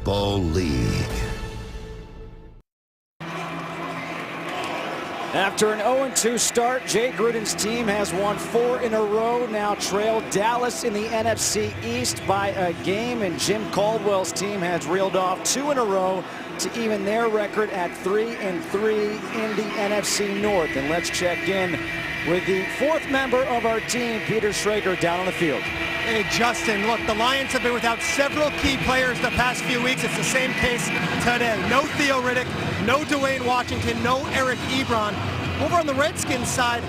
Football League. After an 0-2 start, Jay Gruden's team has won 4 in a row, now trail Dallas in the NFC East by a game, and Jim Caldwell's team has reeled off 2 in a row to even their record at 3-3 in the NFC North. And let's check in with the 4th member of our team, Peter Schrager, down on the field. Hey, Justin, look, the Lions have been without several key players the past few weeks. It's the same case today. No Theo Riddick, no Dwayne Washington, no Eric Ebron. Over on the Redskins side,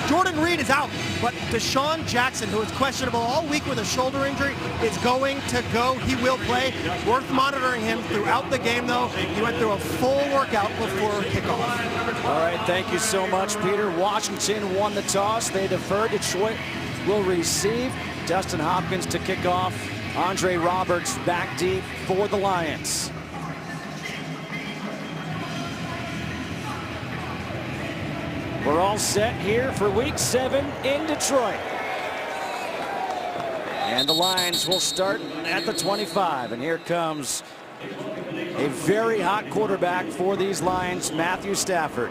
Jordan Reed is out, but Deshaun Jackson, who is questionable all week with a shoulder injury, is going to go. He will play. Worth monitoring him throughout the game, though. He went through a full workout before kickoff. All right, thank you so much, Peter. Washington won the toss. They defer. Detroit will receive. Dustin Hopkins to kick off. Andre Roberts back deep for the Lions. We're all set here for Week 7 in Detroit. And the Lions will start at the 25. And here comes a very hot quarterback for these Lions, Matthew Stafford.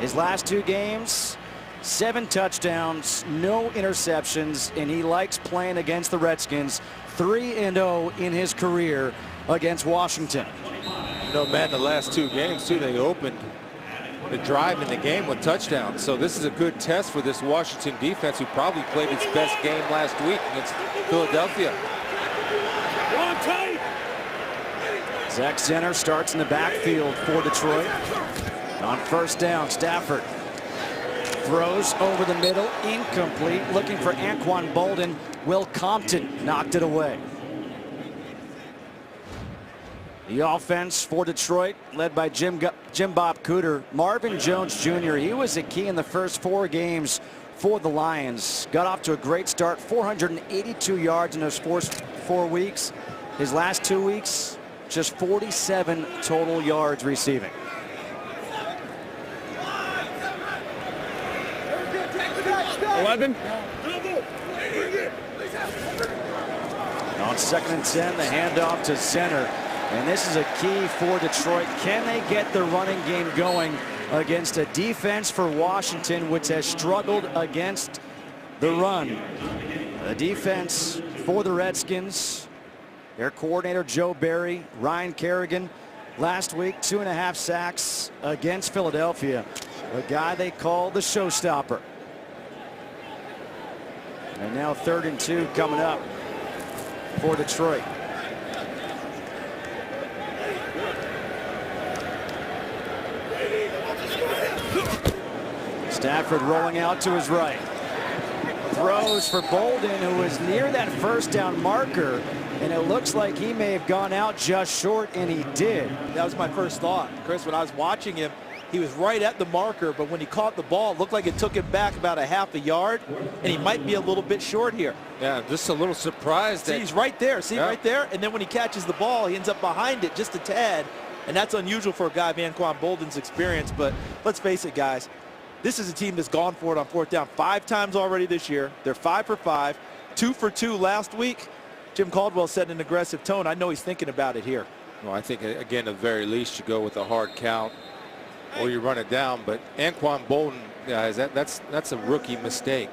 His last 2 games, 7 touchdowns, no interceptions, and he likes playing against the Redskins. 3-0 in his career against Washington. You know, Matt, the last 2 games, too, they opened the drive in the game with touchdowns. So this is a good test for this Washington defense, who probably played its best game last week against Philadelphia. Zach Zenner starts in the backfield for Detroit. On first down, Stafford throws over the middle, incomplete. Looking for Anquan Bolden. Will Compton knocked it away. The offense for Detroit, led by Jim Bob Cooter. Marvin Jones Jr., he was a key in the first 4 games for the Lions. Got off to a great start, 482 yards in those first 4 weeks. His last 2 weeks, just 47 total yards receiving. On 2nd and 10, the handoff to center. And this is a key for Detroit. Can they get the running game going against a defense for Washington, which has struggled against the run? The defense for the Redskins, their coordinator Joe Barry, Ryan Kerrigan, last week 2.5 sacks against Philadelphia, a guy they call the showstopper. And now 3rd and 2 coming up for Detroit. Stafford rolling out to his right. Throws for Bolden, who was near that first down marker, and it looks like he may have gone out just short, and he did. That was my first thought, Chris. When I was watching him, he was right at the marker, but when he caught the ball, it looked like it took him back about a half a yard, and he might be a little bit short here. Yeah, just a little surprised. See, he's right there. See, right there? And then when he catches the ball, he ends up behind it just a tad, and that's unusual for a guy of Anquan Bolden's experience. But let's face it, guys. This is a team that's gone for it on 4th down 5 times already this year. They're 5 for 5, 2 for 2 last week. Jim Caldwell set an aggressive tone. I know he's thinking about it here. Well, I think, again, at the very least, you go with a hard count or you run it down. But Anquan Bolden, guys, that's a rookie mistake.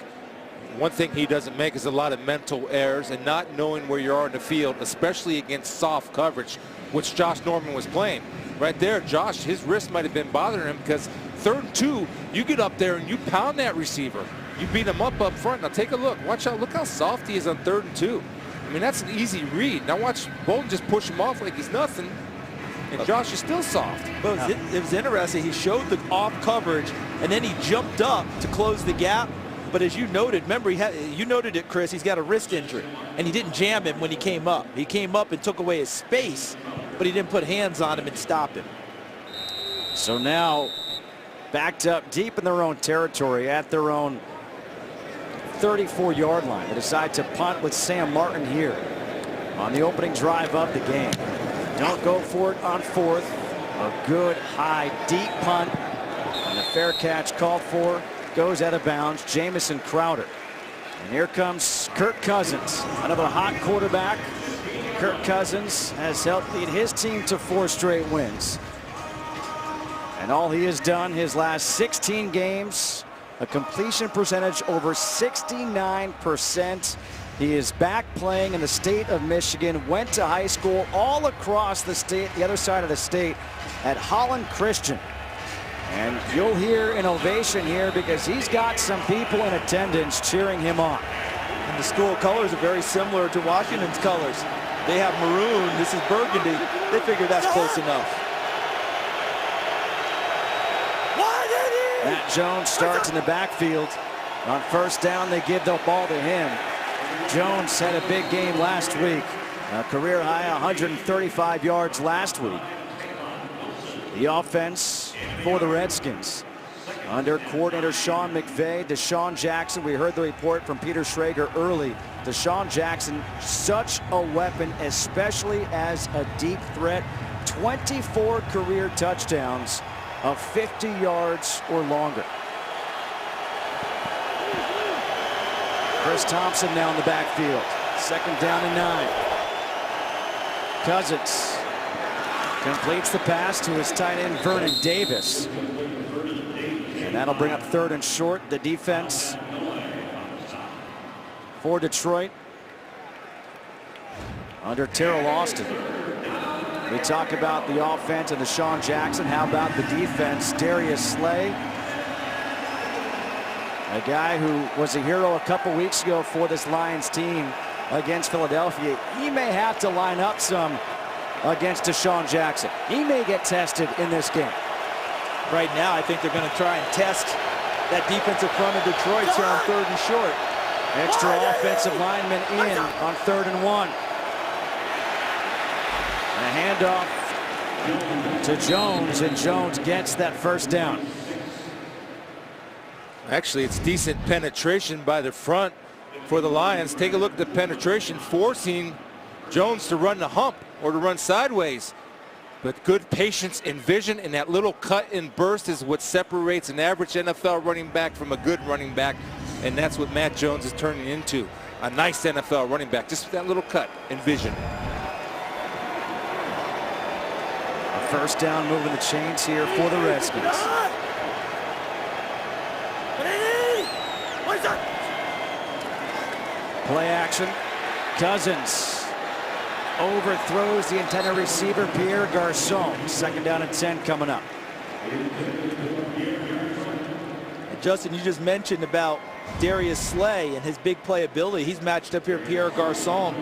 One thing he doesn't make is a lot of mental errors and not knowing where you are in the field, especially against soft coverage, which Josh Norman was playing. Right there, Josh, his wrist might have been bothering him, because 3rd and 2, you get up there and you pound that receiver. You beat him up front. Now take a look. Watch out. Look how soft he is on 3rd and 2. I mean, that's an easy read. Now watch Bolden just push him off like he's nothing. And Josh is still soft. Well, it was interesting. He showed the off coverage, and then he jumped up to close the gap. But as you noted, remember, you noted it, Chris, he's got a wrist injury, and he didn't jam him when he came up. He came up and took away his space, but he didn't put hands on him and stop him. So now, backed up deep in their own territory at their own 34-yard line. They decide to punt with Sam Martin here on the opening drive of the game. Don't go for it on 4th. A good, high, deep punt. And a fair catch called for. Goes out of bounds. Jamison Crowder. And here comes Kirk Cousins, another hot quarterback. Kirk Cousins has helped lead his team to 4 straight wins. And all he has done his last 16 games, a completion percentage over 69%. He is back playing in the state of Michigan, went to high school all across the state, the other side of the state, at Holland Christian. And you'll hear an ovation here because he's got some people in attendance cheering him on. And the school colors are very similar to Washington's colors. They have maroon, this is burgundy. They figure that's close enough. Matt Jones starts in the backfield. On first down, they give the ball to him. Jones had a big game last week. A career high 135 yards last week. The offense for the Redskins under coordinator Sean McVay, Deshaun Jackson. We heard the report from Peter Schrager early. Deshaun Jackson, such a weapon, especially as a deep threat. 24 career touchdowns of 50 yards or longer. Chris Thompson now in the backfield. Second down and 9. Cousins completes the pass to his tight end Vernon Davis. And that'll bring up 3rd and short. The defense for Detroit under Terrell Austin. We talk about the offense and Deshaun Jackson. How about the defense? Darius Slay, a guy who was a hero a couple weeks ago for this Lions team against Philadelphia. He may have to line up some against Deshaun Jackson. He may get tested in this game. Right now, I think they're going to try and test that defensive front of Detroit here on 3rd and short. Extra offensive lineman in on 3rd and 1. A handoff to Jones, and Jones gets that first down. Actually, it's decent penetration by the front for the Lions. Take a look at the penetration, forcing Jones to run the hump or to run sideways. But good patience and vision, and that little cut and burst is what separates an average NFL running back from a good running back, and that's what Matt Jones is turning into. A nice NFL running back, just that little cut and vision. A first down, moving the chains here for the Redskins. Play action. Cousins overthrows the intended receiver, Pierre Garçon. Second down and 10 coming up. And Justin, you just mentioned about Darius Slay and his big playability. He's matched up here, Pierre Garçon,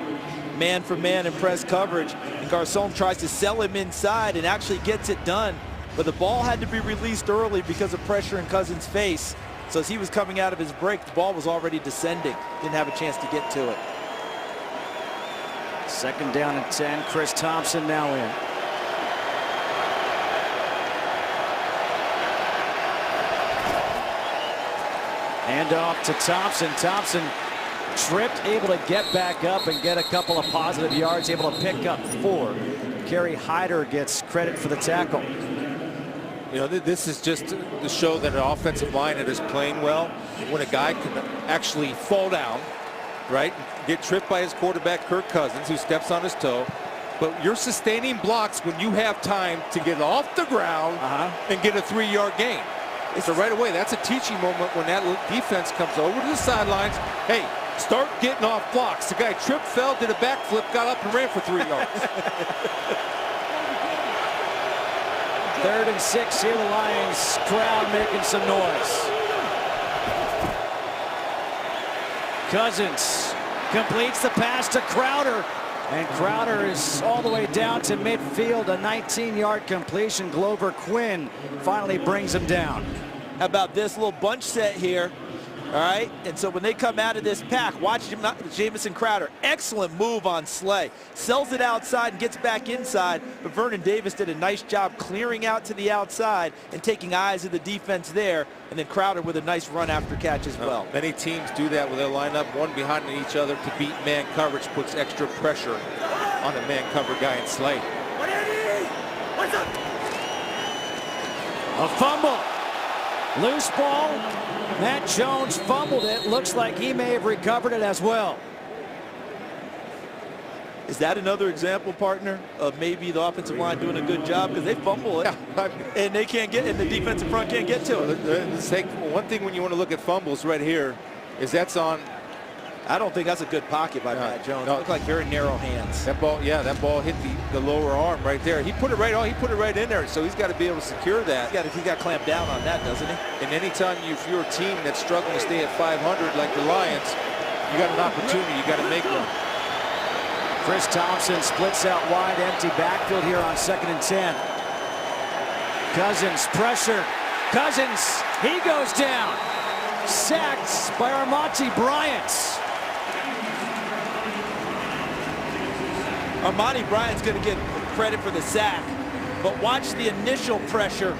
man for man in press coverage. And Garçon tries to sell him inside and actually gets it done. But the ball had to be released early because of pressure in Cousins' face. So as he was coming out of his break, the ball was already descending. Didn't have a chance to get to it. Second down and 10. Chris Thompson now in. Handoff to Thompson. Thompson tripped, able to get back up and get a couple of positive yards, able to pick up 4. Kerry Hyder gets credit for the tackle. You know, this is just to show that an offensive line that is playing well, when a guy can actually fall down, right, get tripped by his quarterback, Kirk Cousins, who steps on his toe. But you're sustaining blocks when you have time to get off the ground and get a 3-yard gain. So right away, that's a teaching moment when that defense comes over to the sidelines. Hey, start getting off blocks. The guy tripped, fell, did a backflip, got up and ran for 3 yards. 3rd and 6 here, the Lions crowd making some noise. Cousins completes the pass to Crowder, and Crowder is all the way down to midfield. A 19-yard completion. Glover Quinn finally brings him down. How about this little bunch set here? All right, and so when they come out of this pack, watch Jamison Crowder. Excellent move on Slay. Sells it outside and gets back inside, but Vernon Davis did a nice job clearing out to the outside and taking eyes of the defense there, and then Crowder with a nice run after catch as well. Many teams do that with their lineup, one behind each other to beat man coverage, puts extra pressure on the man cover guy in Slay. A fumble. Loose ball. Matt Jones fumbled it. Looks like he may have recovered it as well. Is that another example, partner, of maybe the offensive line doing a good job because they fumble it and they can't get, and the defensive front can't get to it? Let's take one thing when you want to look at fumbles right here is that's on. I don't think that's a good pocket by Matt Jones. It looked like very narrow hands. That ball, yeah, that ball hit the lower arm right there. He put it right on. He put it right in there. So he's got to be able to secure that. He got clamped down on that, doesn't he? And anytime if you're a team that's struggling to stay at 500 like the Lions, you got an opportunity. You got to make one. Chris Thompson splits out wide, empty backfield here on 2nd and 10. Cousins pressure. Cousins, he goes down. Sacked by Armonte Bryant. Armonte Bryant's going to get credit for the sack, but watch the initial pressure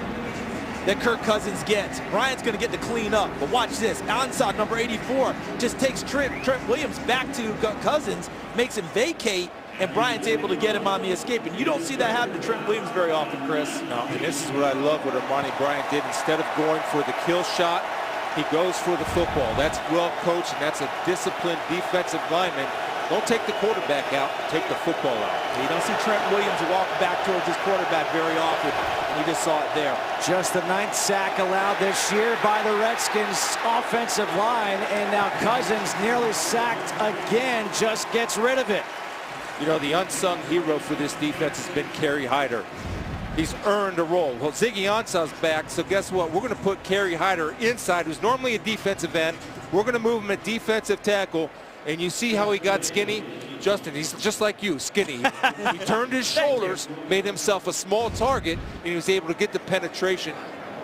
that Kirk Cousins gets. Bryant's going to get the clean up, but watch this. Onside number 84 just takes Trent Williams back to Cousins, makes him vacate, and Bryant's able to get him on the escape. And you don't see that happen to Trent Williams very often, Chris. No, and this is what I love what Armonte Bryant did. Instead of going for the kill shot, he goes for the football. That's well coached, and that's a disciplined defensive lineman. Don't take the quarterback out, take the football out. You don't see Trent Williams walk back towards his quarterback very often, and you just saw it there. Just the 9th sack allowed this year by the Redskins offensive line, and now Cousins nearly sacked again, just gets rid of it. You know, the unsung hero for this defense has been Kerry Hyder. He's earned a role. Well, Ziggy Ansah's back, so guess what? We're going to put Kerry Hyder inside, who's normally a defensive end. We're going to move him at defensive tackle. And you see how he got skinny? Justin, he's just like you, skinny. He turned his shoulders, made himself a small target, and he was able to get the penetration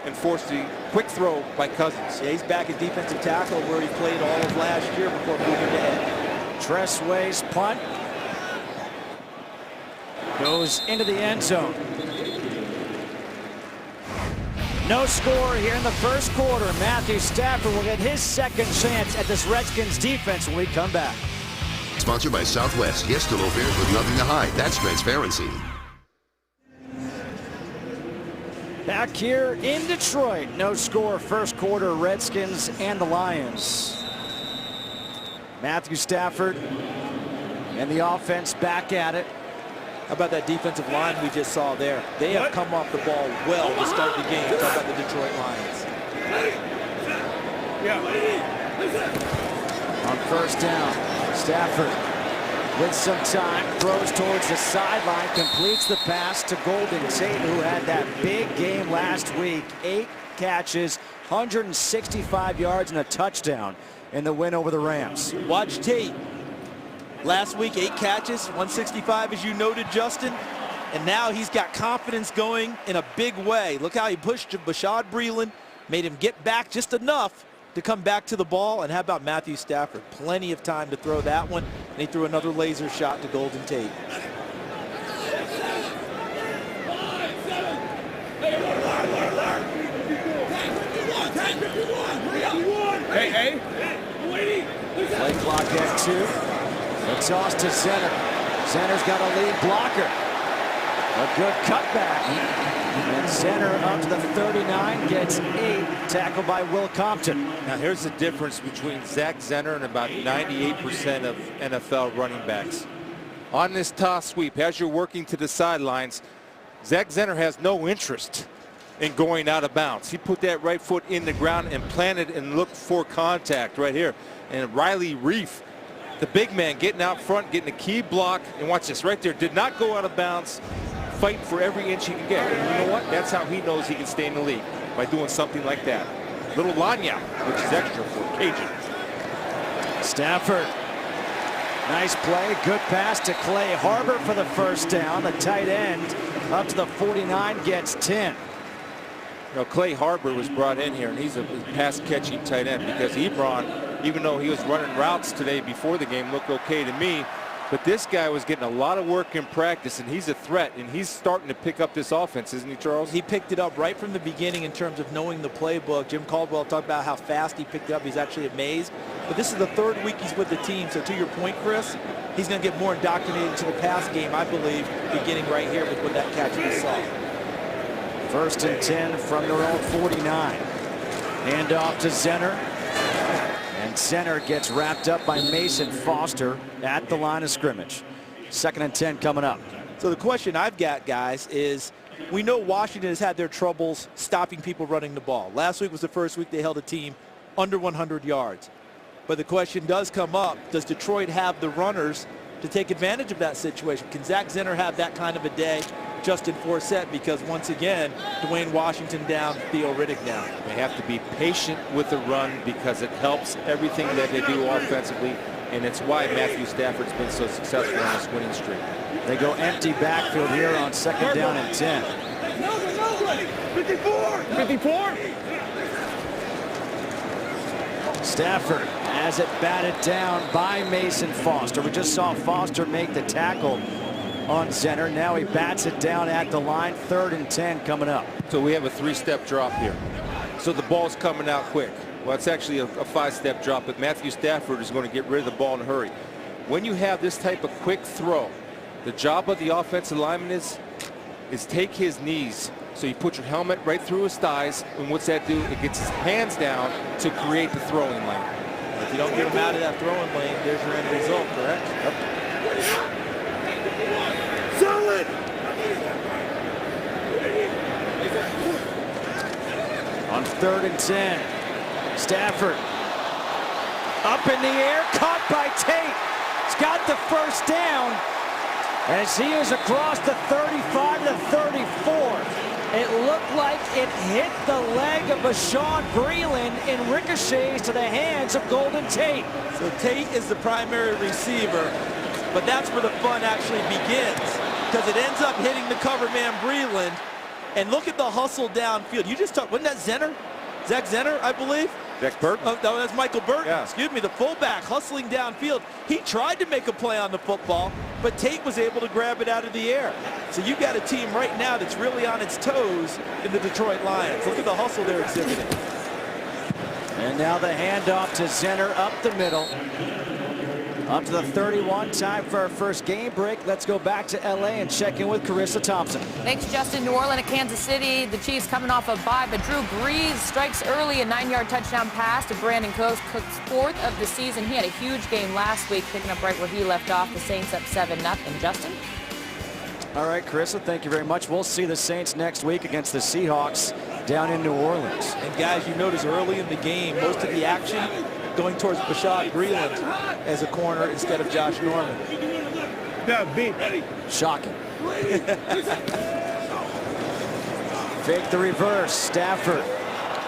and force the quick throw by Cousins. Yeah, he's back at defensive tackle where he played all of last year before moving to edge. Tressway's punt goes into the end zone. No score here in the first quarter. Matthew Stafford will get his second chance at this Redskins defense when we come back. Sponsored by Southwest. Yes to low fares with nothing to hide. That's transparency. Back here in Detroit. No score first quarter, Redskins and the Lions. Matthew Stafford and the offense back at it. How about that defensive line we just saw there? They have come off the ball well to start the game. Talk about the Detroit Lions. On first down, Stafford with some time, throws towards the sideline, completes the pass to Golden Tate, who had that big game last week. 8 catches, 165 yards and a touchdown in the win over the Rams. Watch Tate. Last week, 8 catches, 165, as you noted, Justin. And now he's got confidence going in a big way. Look how he pushed Bashaud Breeland, made him get back just enough to come back to the ball. And how about Matthew Stafford? Plenty of time to throw that one. And he threw another laser shot to Golden Tate. Hey. Play clock at 2. The toss to center. Center's got a lead blocker. A good cutback. And center up to the 39, gets 8, tackled by Will Compton. Now here's the difference between Zach Zenner and about 98% of NFL running backs. On this toss sweep, as you're working to the sidelines, Zach Zenner has no interest in going out of bounds. He put that right foot in the ground and planted and looked for contact right here. And Riley Reef, the big man, getting out front, getting a key block, and watch this right there, did not go out of bounds, fight for every inch he can get. And you know what? That's how he knows he can stay in the league, by doing something like that. Little lanyard, which is extra for Cajun. Stafford, nice play, good pass to Clay Harbor for the first down. The tight end up to the 49, gets 10. You know, Clay Harbor was brought in here, and he's a pass-catching tight end because Ebron, even though he was running routes today before the game, looked okay to me. But this guy was getting a lot of work in practice, and he's a threat, and he's starting to pick up this offense, isn't he, Charles? He picked it up right from the beginning in terms of knowing the playbook. Jim Caldwell talked about how fast he picked it up. He's actually amazed. But this is the 3rd week he's with the team, so to your point, Chris, he's going to get more indoctrinated into the pass game, I believe, beginning right here with that catch we saw. 1st and 10 from their own 49. Hand off to Zenner. And Zenner gets wrapped up by Mason Foster at the line of scrimmage. 2nd and 10 coming up. So the question I've got, guys, is we know Washington has had their troubles stopping people running the ball. Last week was the first week they held a team under 100 yards. But the question does come up, does Detroit have the runners to take advantage of that situation? Can Zach Zenner have that kind of a day? Justin Forsett, because once again, Dwayne Washington down, Theo Riddick down. They have to be patient with the run because it helps everything that they do offensively, and it's why Matthew Stafford's been so successful on this winning streak. They go empty backfield here on 2nd down and 10. 54. Stafford has it batted down by Mason Foster. We just saw Foster make the tackle on Zenner. Now he bats it down at the line. 3rd and 10 coming up. So we have a 3-step drop here. So the ball's coming out quick. Well, it's actually a 5-step drop, but Matthew Stafford is going to get rid of the ball in a hurry. When you have this type of quick throw, the job of the offensive lineman is take his knees. So you put your helmet right through his thighs, and what's that do? It gets his hands down to create the throwing lane. If you don't get him out of that throwing lane, there's your end result, correct? Yep. Solid! On 3rd and 10, Stafford up in the air, caught by Tate. He's got the first down as he is across the 35 to 34. It looked like it hit the leg of Bashaud Breeland and ricochets to the hands of Golden Tate. So Tate is the primary receiver, but that's where the fun actually begins, because it ends up hitting the cover man Breeland. And look at the hustle downfield. You just talked, wasn't that Zenner? Zach Zenner, I believe? Zach Burton. Oh, no, that's Michael Burton. Yeah. Excuse me, the fullback hustling downfield. He tried to make a play on the football, but Tate was able to grab it out of the air. So you've got a team right now that's really on its toes in the Detroit Lions. Look at the hustle they're exhibiting. And now the handoff to Zenner up the middle. Up to the 31, time for our first game break. Let's go back to LA and check in with Carissa Thompson. Thanks, Justin. New Orleans at Kansas City. The Chiefs coming off a bye, but Drew Brees strikes early, a 9-yard touchdown pass to Brandon Cooks, Cook's 4th of the season. He had a huge game last week, picking up right where he left off. The Saints up 7-0. Justin? All right, Carissa, thank you very much. We'll see the Saints next week against the Seahawks down in New Orleans. And guys, you notice early in the game, most of the action going towards Bashaud Breeland as a corner instead of Josh Norman. Shocking. Fake the reverse. Stafford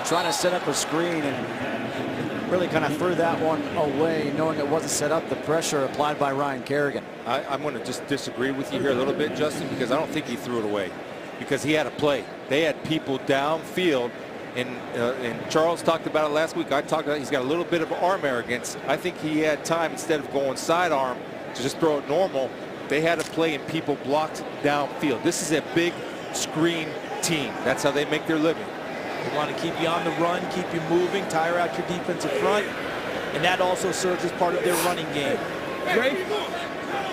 trying to set up a screen and really kind of threw that one away, knowing it wasn't set up. The pressure applied by Ryan Kerrigan. I'm going to just disagree with you here a little bit, Justin, because I don't think he threw it away, because he had a play. They had people downfield. And Charles talked about it last week. I talked about he's got a little bit of arm arrogance. I think he had time, instead of going sidearm, to just throw it normal. They had a play and people blocked downfield. This is a big screen team. That's how they make their living. They want to keep you on the run, keep you moving, tire out your defensive front, and that also serves as part of their running game. Ray?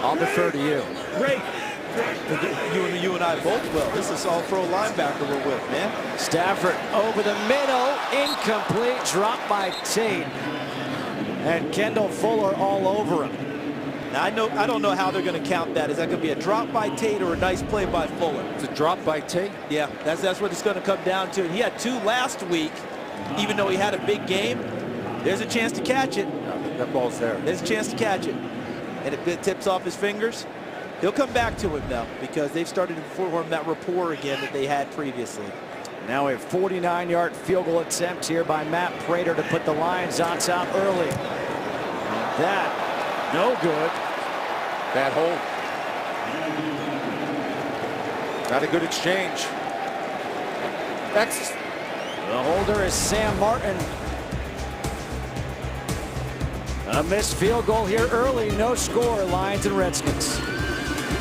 I'll defer to you. Ray? You and I both will. This is all pro linebacker we're with, man. Stafford over the middle, incomplete, dropped by Tate. And Kendall Fuller all over him. Now I don't know how they're going to count that. Is that going to be a drop by Tate or a nice play by Fuller? It's a drop by Tate. Yeah, that's what it's going to come down to. And he had 2 last week, even though he had a big game. There's a chance to catch it. That ball's there. There's a chance to catch it. And if it tips off his fingers, he'll come back to him, though, because they've started to form that rapport again that they had previously. Now a 49-yard field goal attempt here by Matt Prater to put the Lions on top early. That, no good. Bad hold. Not a good exchange. The holder is Sam Martin. A missed field goal here early. No score. Lions and Redskins.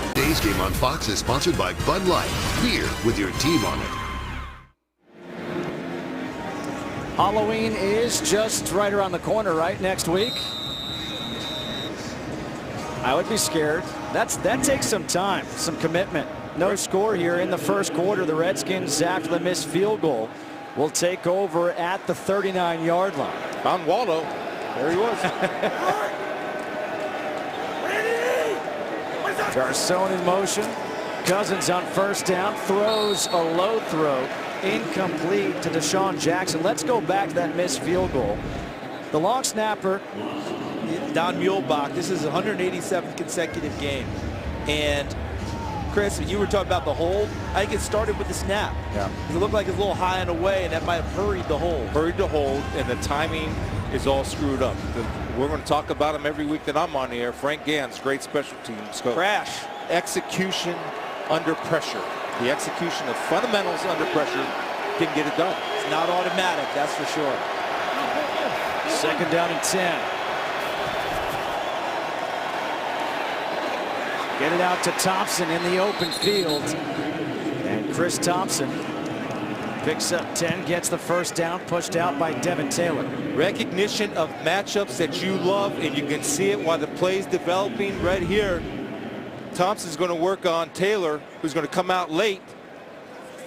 Today's game on Fox is sponsored by Bud Light. Beer with your team on it. Halloween is just right around the corner, right? Next week. I would be scared. That takes some time, some commitment. No score here in the first quarter. The Redskins, after the missed field goal, will take over at the 39-yard line. Found Waldo. There he was. Garcon in motion. Cousins on first down, throws a low throw, incomplete to Deshaun Jackson. Let's go back to that missed field goal. The long snapper, Don Muehlbach, this is his 187th consecutive game. And Chris, you were talking about the hold. I think it started with the snap. Yeah. It looked like it's a little high and away, and that might have hurried the hold. Hurried the hold, and the timing is all screwed up. We're going to talk about him every week that I'm on the air. Frank Gans, great special teams coach. Crash. Execution under pressure. The execution of fundamentals under pressure can get it done. It's not automatic, that's for sure. second down and 10. Get it out to Thompson in the open field. And Chris Thompson picks up 10, gets the first down, pushed out by Devin Taylor. Recognition of matchups that you love, and you can see it while the play's developing right here. Thompson's going to work on Taylor, who's going to come out late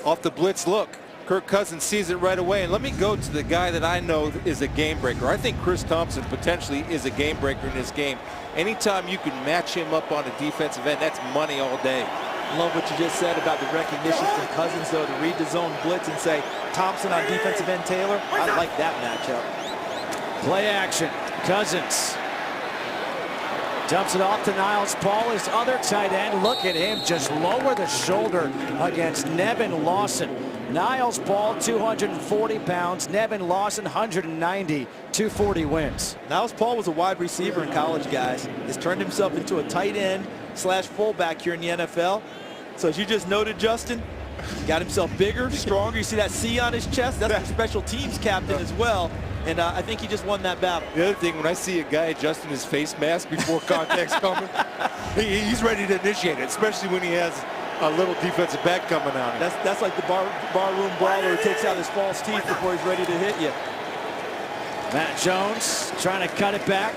off the blitz look. Kirk Cousins sees it right away. And let me go to the guy that I know is a game breaker. I think Chris Thompson potentially is a game breaker in this game. Anytime you can match him up on a defensive end, that's money all day. I love what you just said about the recognition from Cousins, though, to read the zone blitz and say Thompson on defensive end Taylor. I like that matchup. Play action. Cousins dumps it off to Niles Paul, his other tight end. Look at him just lower the shoulder against Nevin Lawson. Niles Paul, 240 pounds. Nevin Lawson, 190. 240 wins. Niles Paul was a wide receiver in college, guys. Has turned himself into a tight end / fullback here in the NFL. So as you just noted, Justin, got himself bigger, stronger. You see that C on his chest? That's a special teams captain as well. And I think he just won that battle. The other thing, when I see a guy adjusting his face mask before contact's coming, he's ready to initiate it, especially when he has a little defensive back coming on. That's like the barroom brawler who takes out his false teeth before he's ready to hit you. Matt Jones trying to cut it back.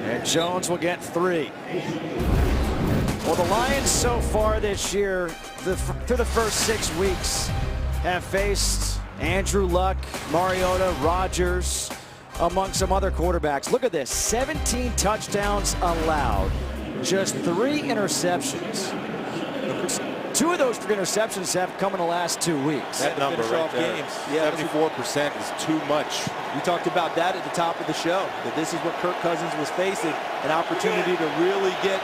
And Jones will get 3. Well, the Lions so far this year, through the first 6 weeks, have faced Andrew Luck, Mariota, Rodgers, among some other quarterbacks. Look at this, 17 touchdowns allowed, just 3 interceptions. 2 of those 3 interceptions have come in the last 2 weeks. That number right there, games. Yeah, 74% is too much. We talked about that at the top of the show, that this is what Kirk Cousins was facing, an opportunity to really get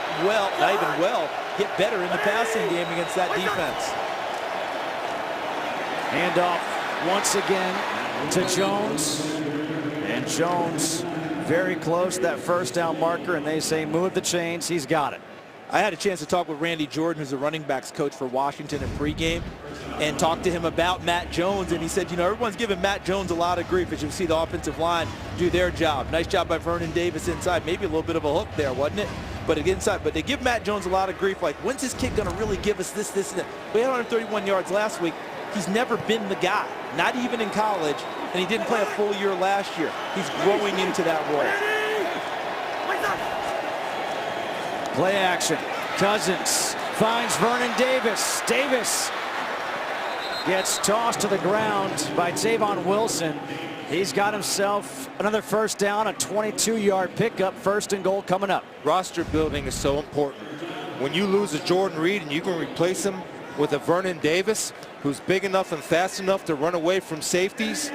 get better in the passing game against that defense. Handoff once again to Jones. And Jones very close to that first down marker, and they say move the chains. He's got it. I had a chance to talk with Randy Jordan, who's the running backs coach for Washington in pregame, and talk to him about Matt Jones. And he said, you know, everyone's giving Matt Jones a lot of grief as you see the offensive line do their job. Nice job by Vernon Davis inside. Maybe a little bit of a hook there, wasn't it? But inside, but they give Matt Jones a lot of grief. Like, when's this kid going to really give us this, and that? We had 131 yards last week. He's never been the guy, not even in college, and he didn't play a full year last year. He's growing into that role. Play action. Cousins finds Vernon Davis. Davis gets tossed to the ground by Tavon Wilson. He's got himself another first down, a 22-yard pickup, 1st and goal coming up. Roster building is so important. When you lose a Jordan Reed and you can replace him with a Vernon Davis, who's big enough and fast enough to run away from safeties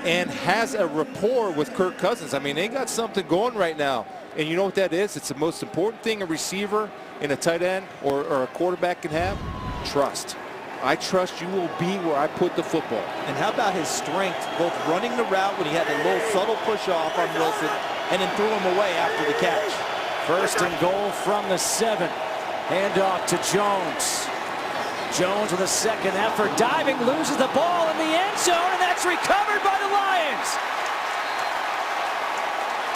and has a rapport with Kirk Cousins. I mean, they got something going right now. And you know what that is? It's the most important thing a receiver in a tight end or a quarterback can have. Trust. I trust you will be where I put the football. And how about his strength, both running the route when he had a little subtle push off on Wilson and then threw him away after the catch. 1st and goal from the 7. Handoff to Jones. Jones with a second effort, diving, loses the ball in the end zone, and that's recovered by the Lions.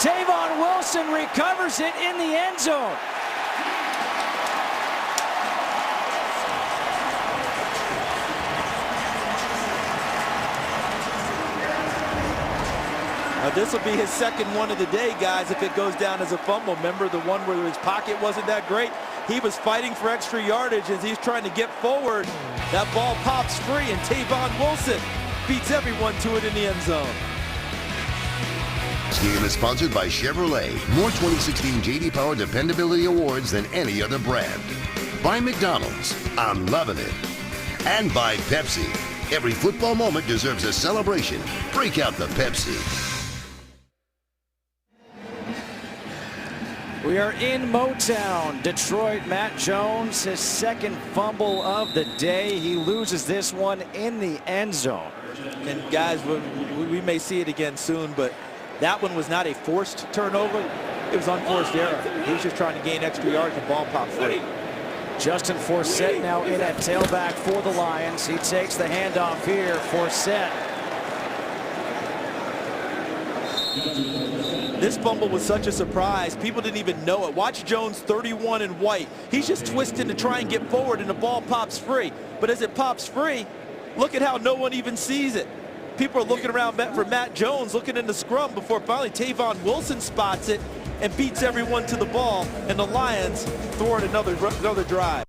Tavon Wilson recovers it in the end zone. Now this will be his second one of the day, guys, if it goes down as a fumble. Remember the one where his pocket wasn't that great? He was fighting for extra yardage as he's trying to get forward. That ball pops free, and Tavon Wilson beats everyone to it in the end zone. This game is sponsored by Chevrolet. More 2016 J.D. Power Dependability Awards than any other brand. By McDonald's. I'm loving it. And by Pepsi. Every football moment deserves a celebration. Break out the Pepsi. We are in Motown, Detroit. Matt Jones, his second fumble of the day. He loses this one in the end zone. And guys, we may see it again soon, but that one was not a forced turnover. It was unforced error. He was just trying to gain extra yards and ball pop free. Justin Forsett now in at tailback for the Lions. He takes the handoff here. Forsett. This fumble was such a surprise. People didn't even know it. Watch Jones, 31 in white. He's just twisting to try and get forward, and the ball pops free. But as it pops free, look at how no one even sees it. People are looking around for Matt Jones, looking in the scrum before finally Tavon Wilson spots it and beats everyone to the ball, and the Lions thwart another drive.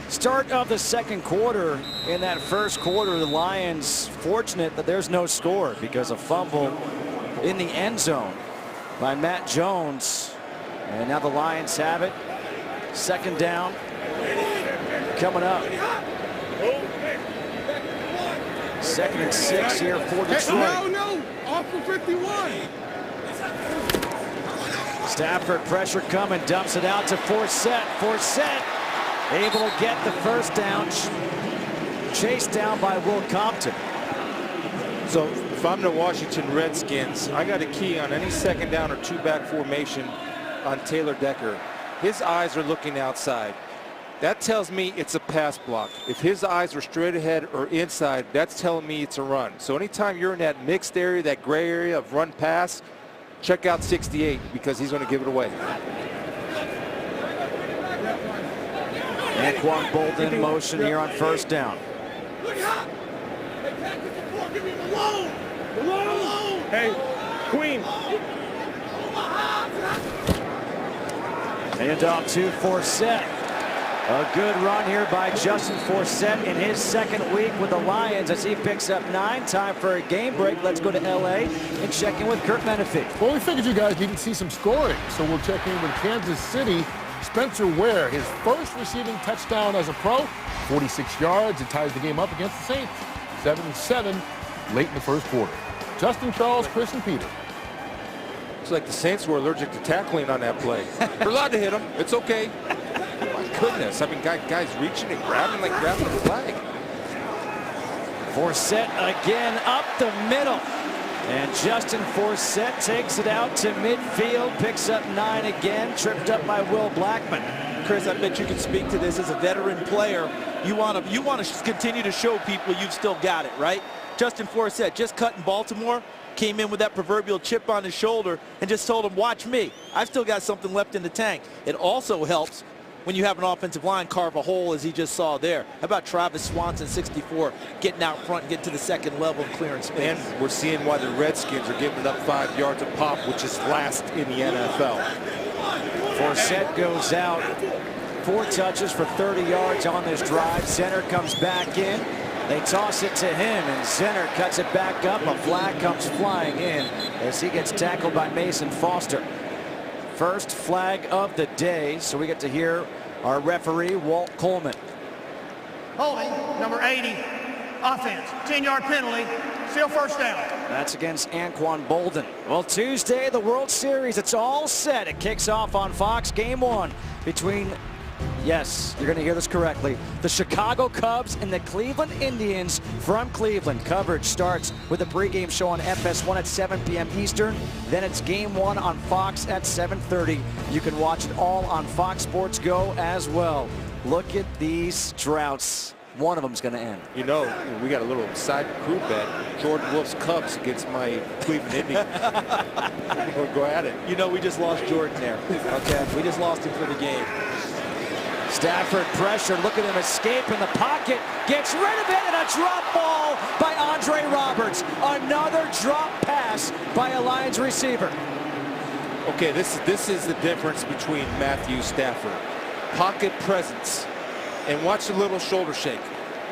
Start of the second quarter. In that first quarter, the Lions fortunate that there's no score because a fumble in the end zone by Matt Jones. And now the Lions have it. Second down coming up. 2nd and 6 here for Detroit. No, off of 51. Stafford pressure coming, dumps it out to Forsett. Forsett able to get the first down, chased down by Will Compton. So if I'm the Washington Redskins, I got a key on any second down or two-back formation on Taylor Decker. His eyes are looking outside. That tells me it's a pass block. If his eyes are straight ahead or inside, that's telling me it's a run. So anytime you're in that mixed area, that gray area of run pass, check out 68 because he's going to give it away. Anquan Bolden in motion here on first down. Hey, Queen. Hand off to Forsett. A good run here by Justin Forsett in his second week with the Lions as he picks up 9. Time for a game break. Let's go to L.A. and check in with Kurt Menefee. Well, we figured you guys needed to see some scoring, so we'll check in with Kansas City. Spencer Ware, his first receiving touchdown as a pro, 46 yards. It ties the game up against the Saints, 7-7 late in the first quarter. Justin, Charles, Chris, and Peter. It's like the Saints were allergic to tackling on that play. We're allowed to hit him. It's okay. My goodness. I mean, guys reaching and grabbing like grabbing a flag. Forsett again up the middle. And Justin Forsett takes it out to midfield, picks up 9 again, tripped up by Will Blackman. Chris, I bet you can speak to this as a veteran player. You want to continue to show people you've still got it, right? Justin Forsett just cut in Baltimore, came in with that proverbial chip on his shoulder and just told him, watch me. I've still got something left in the tank. It also helps when you have an offensive line carve a hole as he just saw there. How about Travis Swanson, 64, getting out front and getting to the second level and clearing space? And we're seeing why the Redskins are giving up 5 yards a pop, which is last in the NFL. Forsett goes out. 4 touches for 30 yards on this drive. Center comes back in. They toss it to him, and Zenner cuts it back up. A flag comes flying in as he gets tackled by Mason Foster. First flag of the day, so we get to hear our referee, Walt Coleman. Holding, number 80, offense, 10-yard penalty, still first down. That's against Anquan Bolden. Well, Tuesday, the World Series, it's all set. It kicks off on Fox, game 1 between, yes, you're going to hear this correctly, the Chicago Cubs and the Cleveland Indians from Cleveland. Coverage starts with a pregame show on FS1 at 7 p.m. Eastern. Then it's game 1 on Fox at 7:30. You can watch it all on Fox Sports Go as well. Look at these droughts. One of them's going to end. You know, we got a little side crew bet. Jordan Wolf's Cubs against my Cleveland Indians. We'll go at it. You know, we just lost Jordan there. Okay, we just lost him for the game. Stafford pressure, look at him escape in the pocket, gets rid of it, and a drop ball by Andre Roberts. Another drop pass by a Lions receiver. Okay, this is the difference between Matthew Stafford. Pocket presence, and watch the little shoulder shake.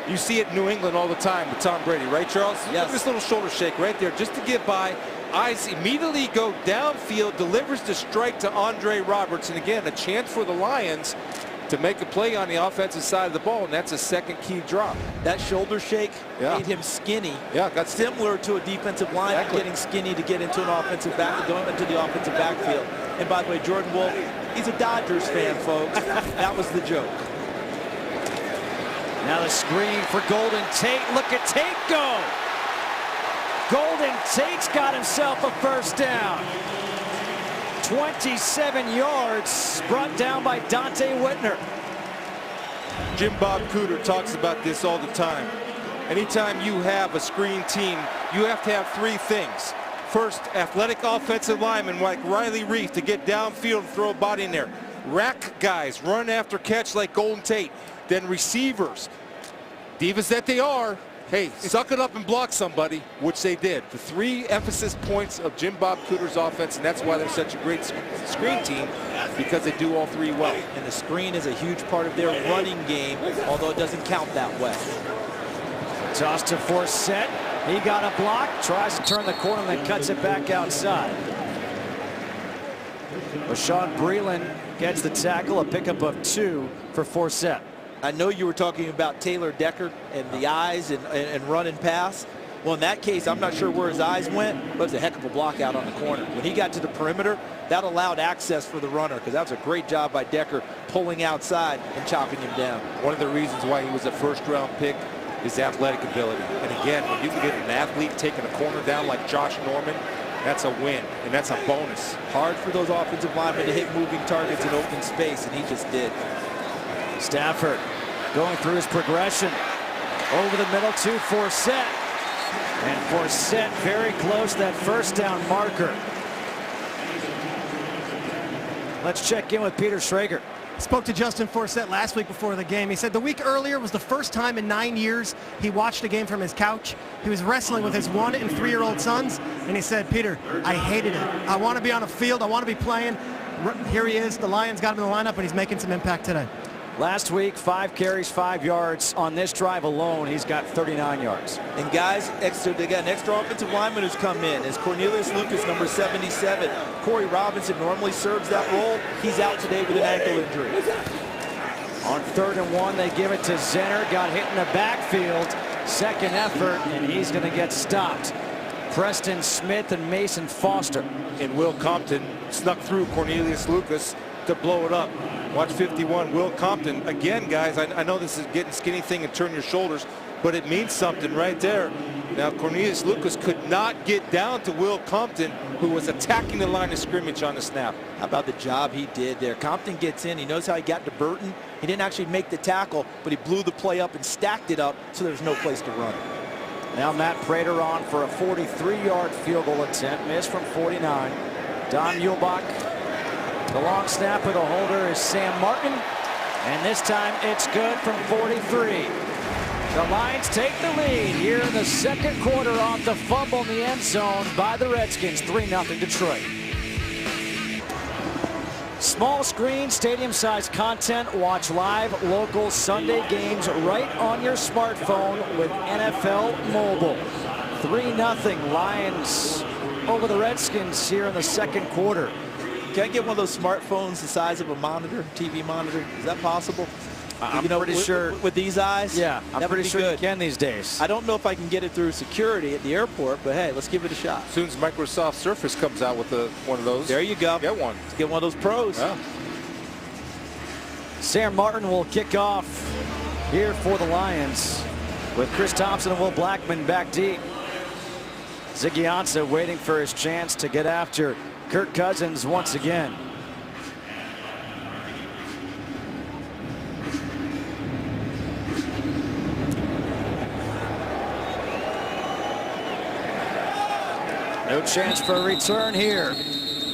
You see it in New England all the time with Tom Brady, right, Charles? Yes. Look at this little shoulder shake right there just to get by. Eyes immediately go downfield, delivers the strike to Andre Roberts. And again, a chance for the Lions to make a play on the offensive side of the ball, and that's a second key drop. That shoulder shake made him skinny. Yeah, got similar to a defensive lineman getting skinny to get into an offensive back, going into the offensive backfield. And by the way, Jordan Wolf, he's a Dodgers fan, folks. That was the joke. Now the screen for Golden Tate. Look at Tate go. Golden Tate's got himself a first down. 27 yards brought down by Dante Whitner. Jim Bob Cooter talks about this all the time. Anytime you have a screen team, you have to have three things. First, athletic offensive linemen like Riley Reef to get downfield and throw a body in there. Rack guys, run after catch like Golden Tate. Then receivers, divas that they are, hey, suck it up and block somebody, which they did. The three emphasis points of Jim Bob Cooter's offense, and that's why they're such a great screen team, because they do all three well. And the screen is a huge part of their running game, although it doesn't count that way. Toss to Forsett. He got a block, tries to turn the corner, then cuts it back outside. Rashawn Breeland gets the tackle, a pickup of 2 for Forsett. I know you were talking about Taylor Decker and the eyes and run and pass. Well, in that case, I'm not sure where his eyes went, but it was a heck of a block out on the corner. When he got to the perimeter, that allowed access for the runner, because that was a great job by Decker pulling outside and chopping him down. One of the reasons why he was a first-round pick is athletic ability. And again, when you can get an athlete taking a corner down like Josh Norman, that's a win, and that's a bonus. Hard for those offensive linemen to hit moving targets in open space, and he just did. Stafford going through his progression. Over the middle to Forsett. And Forsett very close to that first down marker. Let's check in with Peter Schrager. Spoke to Justin Forsett last week before the game. He said the week earlier was the first time in 9 years he watched a game from his couch. He was wrestling with his 1- and 3-year-old sons, and he said, Peter, I hated it. I want to be on a field. I want to be playing. Here he is. The Lions got him in the lineup, and he's making some impact today. Last week, 5 carries, 5 yards. On this drive alone, he's got 39 yards. And guys, they got an extra offensive lineman who's come in. Is Cornelius Lucas, number 77. Corey Robinson normally serves that role. He's out today with an ankle injury. On 3rd and 1, they give it to Zenner. Got hit in the backfield. Second effort, and he's going to get stopped. Preston Smith and Mason Foster. And Will Compton snuck through Cornelius Lucas to blow it up. Watch 51, Will Compton. Again, guys, I know this is getting skinny thing and turn your shoulders, but it means something right there. Now, Cornelius Lucas could not get down to Will Compton, who was attacking the line of scrimmage on the snap. How about the job he did there? Compton gets in. He knows how he got to Burton. He didn't actually make the tackle, but he blew the play up and stacked it up so there's no place to run. Now Matt Prater on for a 43-yard field goal attempt. Missed from 49. Don Muehlbach. The long snap of the holder is Sam Martin. And this time it's good from 43. The Lions take the lead here in the second quarter off the fumble in the end zone by the Redskins. 3-0 Detroit. Small screen, stadium-sized content. Watch live local Sunday games right on your smartphone with NFL Mobile. 3-0 Lions over the Redskins here in the second quarter. Can I get one of those smartphones the size of a monitor, TV monitor? Is that possible? I'm pretty sure. With these eyes? Yeah, I'm pretty sure you can these days. I don't know if I can get it through security at the airport, but hey, let's give it a shot. As soon as Microsoft Surface comes out with one of those. There you go. Get one. Let's get one of those pros. Yeah. Sam Martin will kick off here for the Lions with Chris Thompson and Will Blackman back deep. Ziggy Ansah waiting for his chance to get after Kirk Cousins once again. No chance for a return here.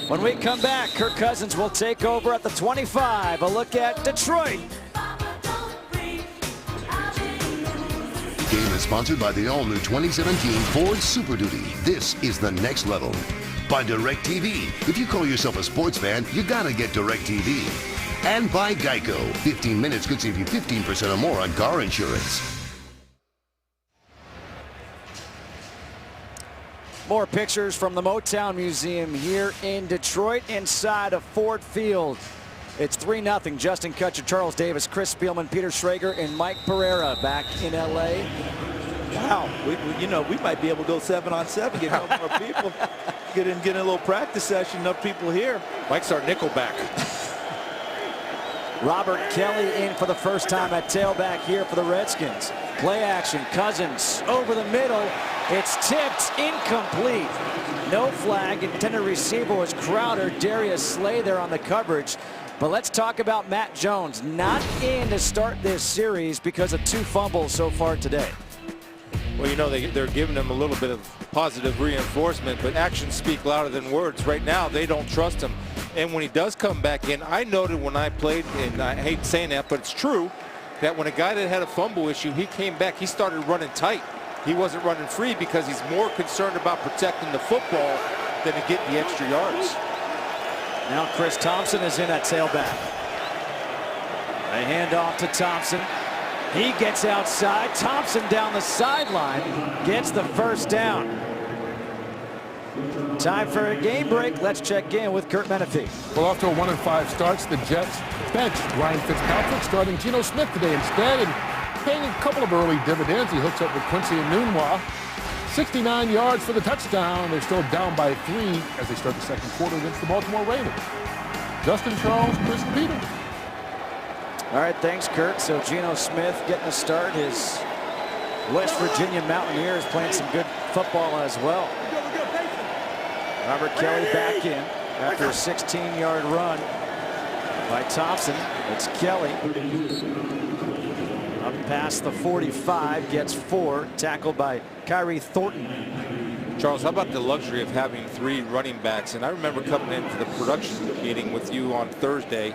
When we come back, Kirk Cousins will take over at the 25. A look at Detroit. Game is sponsored by the all-new 2017 Ford Super Duty. This is the next level. By DirecTV. If you call yourself a sports fan, you gotta get DirecTV. And by Geico. 15 minutes could save you 15% or more on car insurance. More pictures from the Motown Museum here in Detroit inside of Ford Field. It's 3-0. Justin Kutcher, Charles Davis, Chris Spielman, Peter Schrager, and Mike Pereira back in L.A. Wow, we might be able to go 7-on-7, get more people, get in a little practice session. Enough people here. Mike's our nickelback. Robert Kelly in for the first time at tailback here for the Redskins. Play action, Cousins over the middle. It's tipped, incomplete. No flag. Intended receiver was Crowder. Darius Slay there on the coverage. But let's talk about Matt Jones. Not in to start this series because of 2 fumbles so far today. Well, they're giving him a little bit of positive reinforcement, but actions speak louder than words. Right now, they don't trust him. And when he does come back in, I noted when I played, and I hate saying that, but it's true, that when a guy that had a fumble issue, he came back, he started running tight. He wasn't running free because he's more concerned about protecting the football than to get the extra yards. Now Chris Thompson is in at tailback. A handoff to Thompson. He gets outside. Thompson down the sideline gets the first down. Time for a game break. Let's check in with Kurt Menefee. Well, after a 1-5 starts, the Jets benched Ryan Fitzpatrick, starting Geno Smith today instead, and paying a couple of early dividends. He hooks up with Quincy Enunwa. 69 yards for the touchdown. They're still down by 3 as they start the second quarter against the Baltimore Ravens. Justin, Charles, Chris, and Peter. All right, thanks, Kurt. So Geno Smith getting a start. His West Virginia Mountaineers playing some good football as well. Robert Kelly back in after a 16-yard run by Thompson. It's Kelly. Up past the 45, gets 4, tackled by Kyrie Thornton. Charles, how about the luxury of having 3 running backs? And I remember coming in for the production meeting with you on Thursday.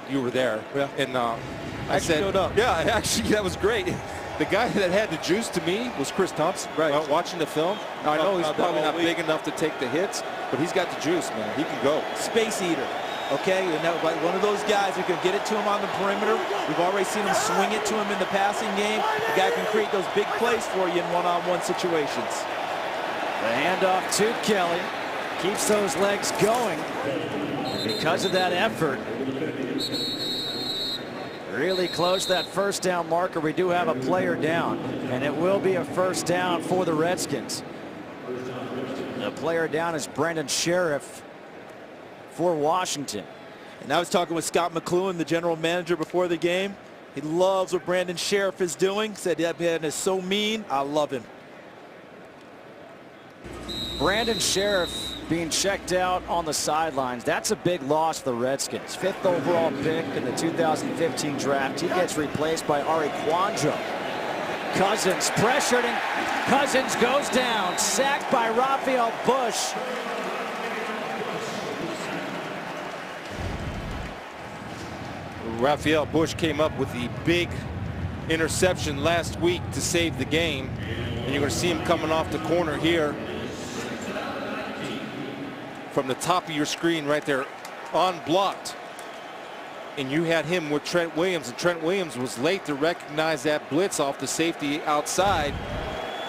You were there. Yeah. And I said, showed up. Yeah, actually, that was great. The guy that had the juice to me was Chris Thompson. Right. Watching the film. Now, I know he's probably not big enough to take the hits, but he's got the juice, man. He can go. Space eater. Okay, and that, like one of those guys who can get it to him on the perimeter. We've already seen him swing it to him in the passing game. The guy can create those big plays for you in one-on-one situations. The handoff to Kelly keeps those legs going. And because of that effort, really close to that first down marker. We do have a player down, and it will be a first down for the Redskins. The player down is Brandon Sheriff for Washington. And I was talking with Scott McCloughan, the general manager, before the game. He loves what Brandon Sheriff is doing. Said that man is so mean. I love him. Brandon Sheriff being checked out on the sidelines. That's a big loss for the Redskins. 5th overall pick in the 2015 draft. He gets replaced by Ari Quandro. Cousins pressured, and Cousins goes down. Sacked by Raphael Bush. Raphael Bush came up with the big interception last week to save the game. And you're going to see him coming off the corner here. From the top of your screen right there, unblocked. And you had him with Trent Williams, and Trent Williams was late to recognize that blitz off the safety outside.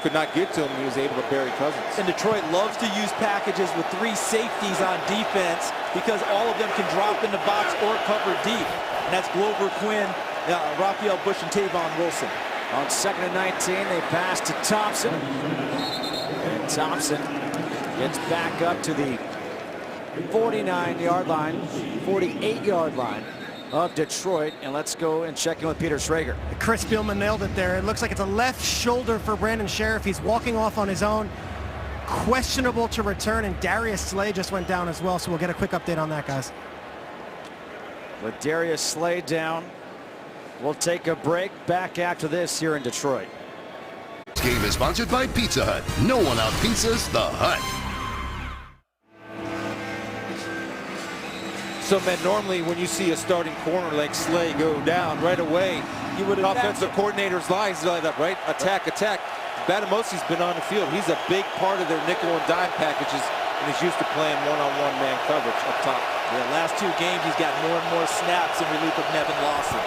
Could not get to him. He was able to bury Cousins. And Detroit loves to use packages with 3 safeties on defense because all of them can drop in the box or cover deep. And that's Glover Quinn, Raphael Bush, and Tavon Wilson. On 2nd and 19, they pass to Thompson. And Thompson gets back up to the 49-yard line, 48-yard line of Detroit. And let's go and check in with Peter Schrager. Chris Spielman nailed it there. It looks like it's a left shoulder for Brandon Sheriff. He's walking off on his own. Questionable to return, and Darius Slay just went down as well, so we'll get a quick update on that, guys. With Darius Slay down, we'll take a break. Back after this here in Detroit. This game is sponsored by Pizza Hut. No one out-pizzas the Hut. So, man, normally when you see a starting corner like Slay go down right away, You would offensive coordinator's lines light up, right? Attack, attack. Batamosi's been on the field. He's a big part of their nickel and dime packages, and he's used to playing one-on-one man coverage up top. The last 2 games, he's got more and more snaps in relief of Nevin Lawson.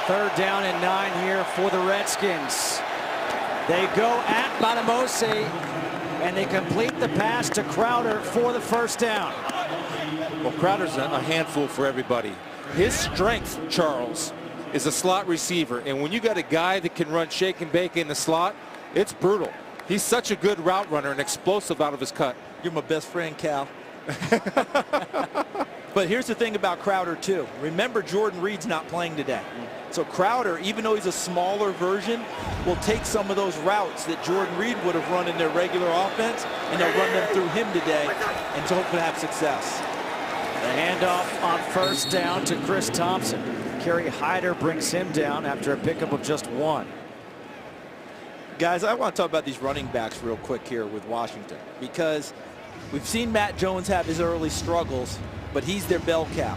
3rd down and 9 here for the Redskins. They go at Batamose, And they complete the pass to Crowder for the first down. Well, Crowder's a handful for everybody. His strength, Charles, is a slot receiver. And when you got a guy that can run shake and bake in the slot, it's brutal. He's such a good route runner and explosive out of his cut. You're my best friend, Cal. But here's the thing about Crowder, too. Remember, Jordan Reed's not playing today. So Crowder, even though he's a smaller version, will take some of those routes that Jordan Reed would have run in their regular offense, and they'll run them through him today and to hopefully have success. The handoff on first down to Chris Thompson. Kerry Hyder brings him down after a pickup of just 1. Guys, I want to talk about these running backs real quick here with Washington, because we've seen Matt Jones have his early struggles, but he's their bell cow.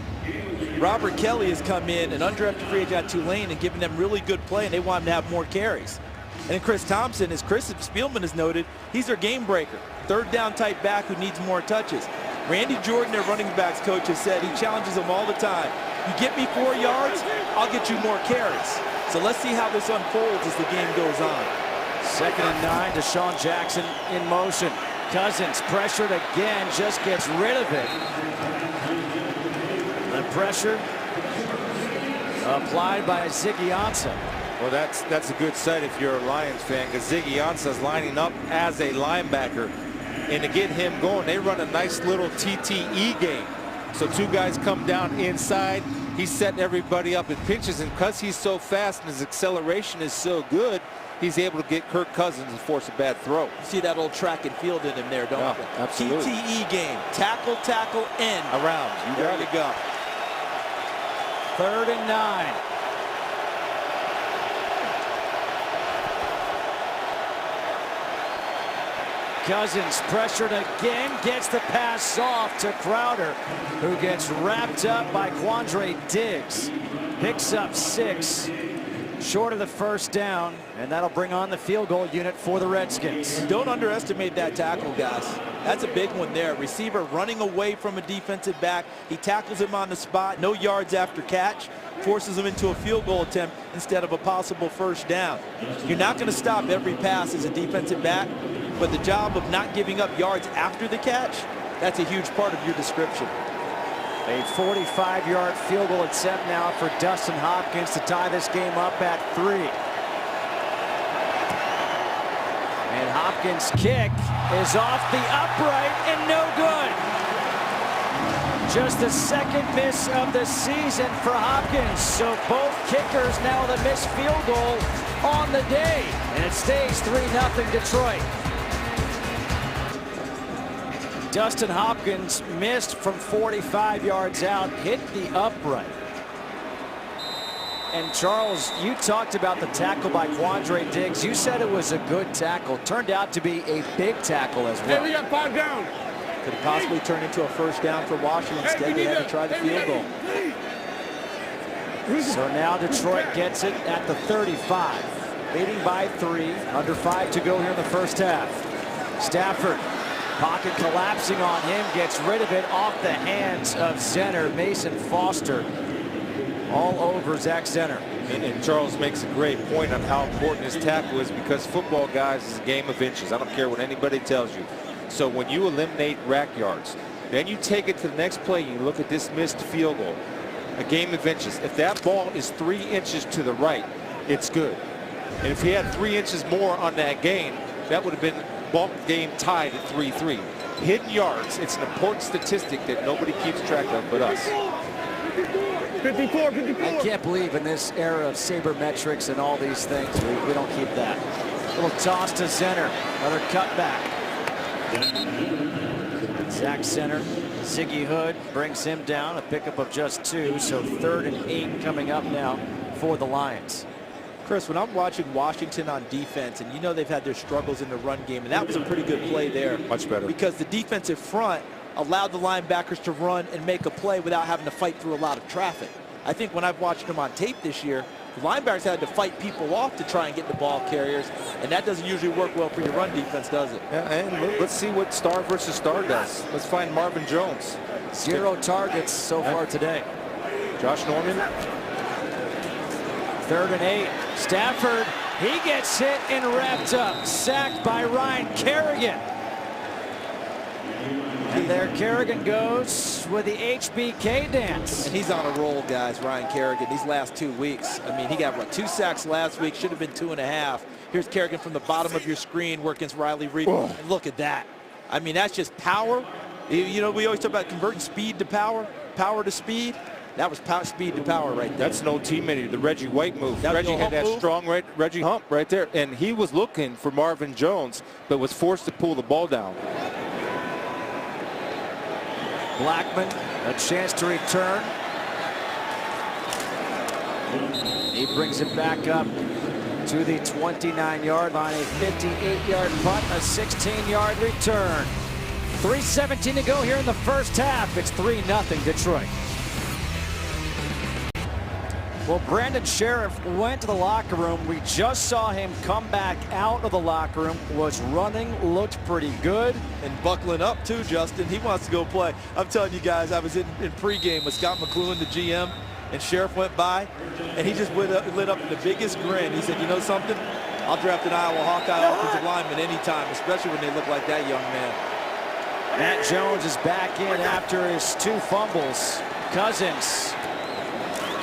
Robert Kelly has come in, an undrafted free agent at Tulane, and given them really good play, and they want him to have more carries. And then Chris Thompson, as Chris Spielman has noted, he's their game breaker. Third down type back who needs more touches. Randy Jordan, their running backs coach, has said he challenges them all the time. You get me 4 yards, I'll get you more carries. So let's see how this unfolds as the game goes on. 2nd and 9, Deshaun Jackson in motion. Cousins pressured again, just gets rid of it. The pressure applied by Ziggy Ansah. Well, that's a good sight if you're a Lions fan, because Ziggy Ansah's lining up as a linebacker. And to get him going, they run a nice little TTE game. So 2 guys come down inside. He's setting everybody up in pinches, and because he's so fast and his acceleration is so good, he's able to get Kirk Cousins and force a bad throw. You see that old track and field in him there, don't you? Absolutely. TTE game. Tackle, tackle, end. Around. There you go. 3rd and 9. Cousins pressured again, gets the pass off to Crowder, who gets wrapped up by Quandre Diggs. Picks up 6, short of the first down, and that'll bring on the field goal unit for the Redskins. Don't underestimate that tackle, guys. That's a big one there. Receiver running away from a defensive back. He tackles him on the spot, no yards after catch, forces him into a field goal attempt instead of a possible first down. You're not going to stop every pass as a defensive back, but the job of not giving up yards after the catch, that's a huge part of your description. A 45-yard field goal attempt now for Dustin Hopkins to tie this game up at 3. And Hopkins' kick is off the upright and no good. Just the 2nd miss of the season for Hopkins. So both kickers now with a missed field goal on the day. And it stays 3-0 Detroit. Dustin Hopkins missed from 45 yards out, hit the upright. And Charles, you talked about the tackle by Quandre Diggs. You said it was a good tackle. Turned out to be a big tackle as well. Hey, we got 5 down. Could have possibly turned into a first down for Washington. Instead, they had to try the field goal. So now Detroit gets it at the 35. Leading by 3. Under 5 to go here in the first half. Stafford. Pocket collapsing on him, gets rid of it off the hands of center Mason Foster. All over Zach Zenner. And Charles makes a great point on how important his tackle is, because football, guys, is a game of inches. I don't care what anybody tells you. So when you eliminate rack yards, then you take it to the next play, you look at this missed field goal. A game of inches. If that ball is 3 inches to the right, it's good. And if he had 3 inches more on that gain, that would have been ball game tied at 3-3. Hidden yards, it's an important statistic that nobody keeps track of but us. 54. I can't believe in this era of sabermetrics and all these things, we don't keep that. Little toss to center, another cutback. Zach Zenner, Ziggy Hood brings him down, a pickup of just 2, so 3rd and 8 coming up now for the Lions. Chris, when I'm watching Washington on defense, and you know they've had their struggles in the run game, and that was a pretty good play there. Much better. Because the defensive front allowed the linebackers to run and make a play without having to fight through a lot of traffic. I think when I've watched them on tape this year, the linebackers had to fight people off to try and get the ball carriers, and that doesn't usually work well for your run defense, does it? Yeah, and let's see what star versus star does. Let's find Marvin Jones. 0 targets so far today. Josh Norman. 3rd and 8. Stafford, he gets hit and wrapped up. Sacked by Ryan Kerrigan. And there Kerrigan goes with the HBK dance. And he's on a roll, guys, Ryan Kerrigan, these last 2 weeks. I mean, he got, what, 2 sacks last week, should have been 2.5. Here's Kerrigan from the bottom of your screen working against Riley Reed. And look at that. I mean, that's just power. You know, we always talk about converting speed to power, power to speed. That was speed to power right there. That's no teammate, the Reggie White move. Reggie had that move? strong Reggie hump right there, and he was looking for Marvin Jones, but was forced to pull the ball down. Blackman, a chance to return. He brings it back up to the 29-yard line, a 58-yard punt, a 16-yard return. 3:17 to go here in the first half. It's 3-0 Detroit. Well, Brandon Sheriff went to the locker room. We just saw him come back out of the locker room, was running, looked pretty good. And buckling up too, Justin. He wants to go play. I'm telling you guys, I was in pregame with Scott McLuhan, the GM, and Sheriff went by, and he just lit up the biggest grin. He said, you know something? I'll draft an Iowa Hawkeye offensive lineman anytime, especially when they look like that young man. Matt Jones is back in after his 2 fumbles. Cousins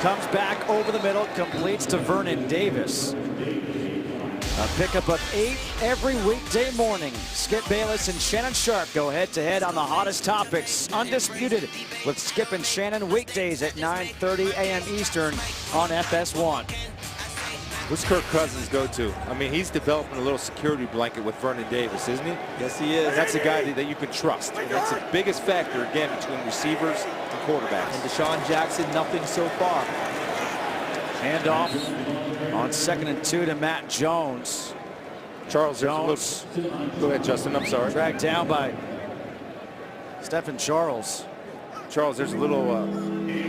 comes back over the middle, completes to Vernon Davis. A pickup of 8 every weekday morning. Skip Bayless and Shannon Sharp go head-to-head on the hottest topics. Undisputed with Skip and Shannon weekdays at 9:30 a.m. Eastern on FS1. What's Kirk Cousins go to? I mean, he's developing a little security blanket with Vernon Davis, isn't he? Yes, he is. And that's a guy that you can trust. And that's the biggest factor, again, between receivers and quarterbacks. And Deshaun Jackson, nothing so far. Handoff on 2nd and 2 to Matt Jones. Charles Jones. Go ahead, Justin. I'm sorry. Dragged down by Stephen Charles. Charles, there's a little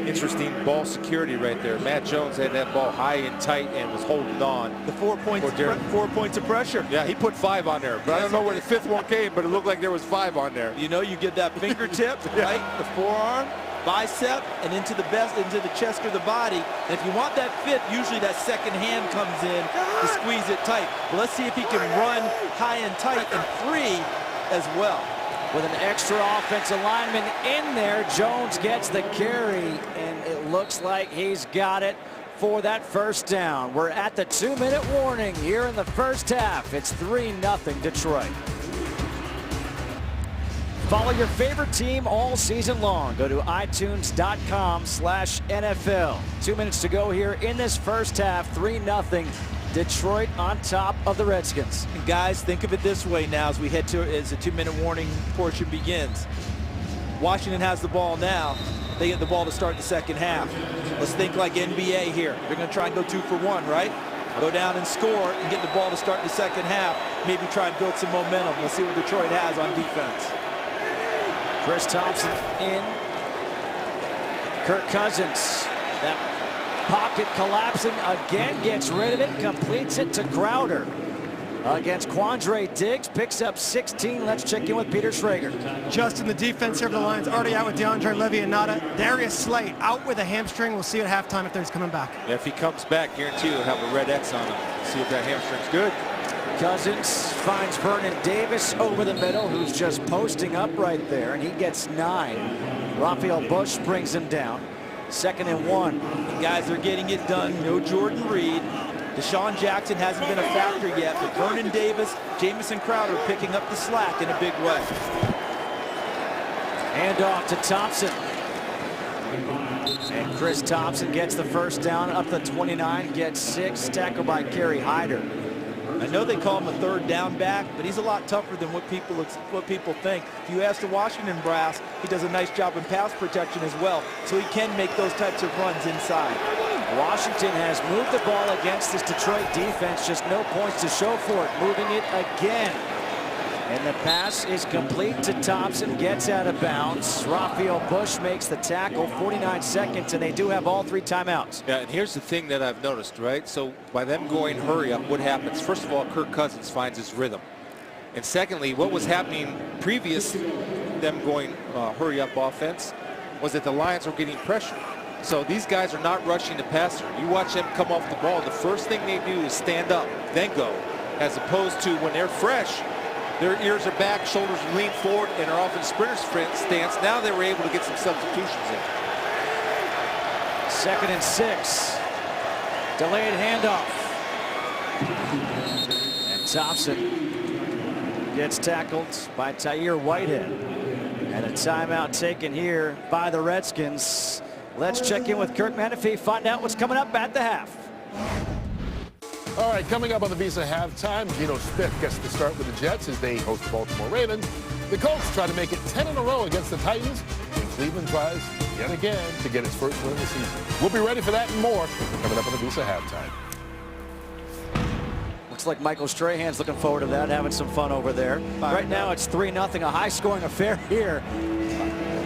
interesting ball security right there. Matt Jones had that ball high and tight and was holding on. The 4 points of pressure. Yeah, he put 5 on there, but I don't know where the 5th one came, but it looked like there was 5 on there. You know, you get that fingertip, right? The forearm, bicep, and into the chest or the body. And if you want that 5th, usually that second hand comes in to squeeze it tight. But let's see if he can run high and tight and free as well. With an extra offensive lineman in there, Jones gets the carry, and it looks like he's got it for that first down. We're at the 2-minute warning here in the first half. It's 3-0 Detroit. Follow your favorite team all season long. Go to itunes.com/NFL. 2 minutes to go here in this first half. 3-0 Detroit on top of the Redskins. And guys, think of it this way now as we head to as the 2-minute warning portion begins. Washington has the ball now. They get the ball to start the second half. Let's think like NBA here. They're going to try and go 2 for 1, right? Go down and score and get the ball to start the second half. Maybe try and build some momentum. Let's see what Detroit has on defense. Chris Thompson in. Kirk Cousins. That pocket collapsing again, gets rid of it, completes it to Crowder. Against Quandre Diggs, picks up 16. Let's check in with Peter Schrager. Justin, the defense here for the Lions already out with DeAndre Levianata. Darius Slate out with a hamstring. We'll see at halftime if he's coming back. Yeah, if he comes back, guarantee he'll have a red X on him. See if that hamstring's good. Cousins finds Vernon Davis over the middle, who's just posting up right there, and he gets 9. Raphael Bush brings him down. 2nd and 1. And guys, they're getting it done. No Jordan Reed. Deshaun Jackson hasn't been a factor yet, but Vernon Davis, Jamison Crowder picking up the slack in a big way. Handoff to Thompson. And Chris Thompson gets the first down up the 29, gets 6, tackled by Kerry Hyder. I know they call him a 3rd down back, but he's a lot tougher than what people think. If you ask the Washington brass, he does a nice job in pass protection as well, so he can make those types of runs inside. Washington has moved the ball against this Detroit defense, just no points to show for it, moving it again. And the pass is complete to Thompson, gets out of bounds. Raphael Bush makes the tackle, 49 seconds, and they do have all 3 timeouts. Yeah, and here's the thing that I've noticed, right? So by them going hurry up, what happens? First of all, Kirk Cousins finds his rhythm. And secondly, what was happening previous to them going hurry up offense was that the Lions were getting pressure. So these guys are not rushing the passer. You watch them come off the ball, the first thing they do is stand up, then go. As opposed to when they're fresh, Their ears are back, shoulders lean forward, and are off in sprinter stance. Now they were able to get some substitutions in. 2nd and 6. Delayed handoff. And Thompson gets tackled by Tyre Whitehead. And a timeout taken here by the Redskins. Let's check in with Kirk Menefee, find out what's coming up at the half. All right, coming up on the Visa halftime, Geno Smith gets the start with the Jets as they host the Baltimore Ravens. The Colts try to make it 10 in a row against the Titans, and Cleveland tries yet again to get its first win of the season. We'll be ready for that and more coming up on the Visa halftime. Looks like Michael Strahan's looking forward to that, having some fun over there. Right now it's 3-0, a high-scoring affair here.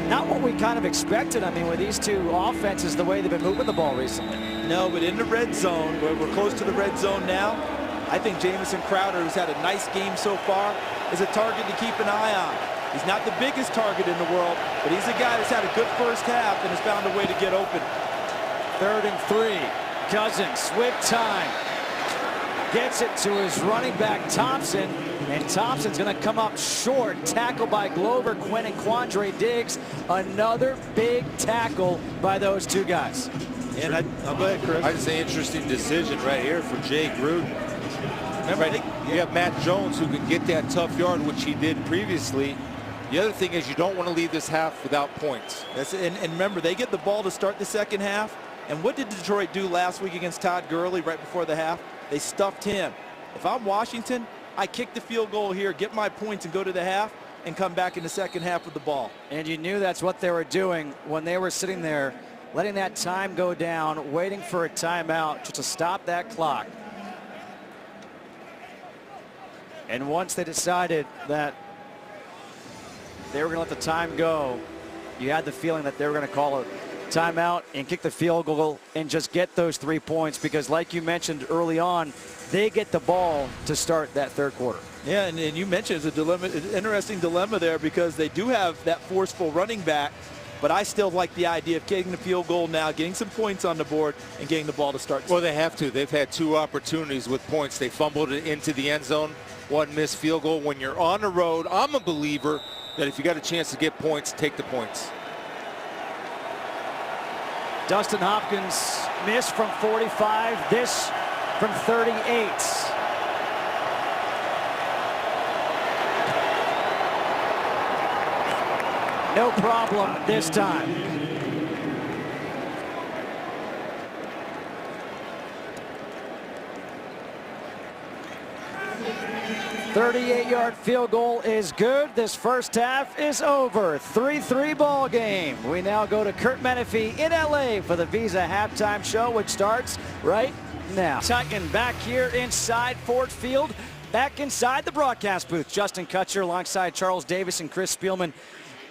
Not what we kind of expected. I mean, with these two offenses, the way they've been moving the ball recently. No, but in the red zone, we're close to the red zone now. I think Jamison Crowder, who's had a nice game so far, is a target to keep an eye on. He's not the biggest target in the world, but he's a guy that's had a good first half and has found a way to get open. 3rd and 3. Cousins with time. Gets it to his running back, Thompson. And Thompson's going to come up short. Tackled by Glover, Quinn, and Quandre Diggs. Another big tackle by those two guys. And I'll go ahead, Chris. I just say interesting decision right here for Jay Gruden. Remember, you have Matt Jones who can get that tough yard, which he did previously. The other thing is you don't want to leave this half without points. That's it. And remember, they get the ball to start the second half. And what did Detroit do last week against Todd Gurley right before the half? They stuffed him. If I'm Washington, I kick the field goal here, get my points, and go to the half and come back in the second half with the ball. And you knew that's what they were doing when they were sitting there, letting that time go down, waiting for a timeout just to stop that clock. And once they decided that they were going to let the time go, you had the feeling that they were going to call a timeout and kick the field goal and just get those 3 points, because like you mentioned early on, they get the ball to start that third quarter. Yeah, and you mentioned it's a dilemma, an interesting dilemma there, because they do have that forceful running back, but I still like the idea of getting the field goal now, getting some points on the board, and getting the ball to start. Well, they have to. They've had 2 opportunities with points. They fumbled it into the end zone, 1 missed field goal. When you're on the road, I'm a believer that if you got a chance to get points, take the points. Dustin Hopkins missed from 45, this from 38. No problem this time. .38-yard field goal is good. This first half is over. 3-3 ball game. We now go to Kurt Menefee in LA for the Visa halftime show, which starts right now. Tucking back here inside Ford Field, back inside the broadcast booth. Justin Kutcher alongside Charles Davis and Chris Spielman.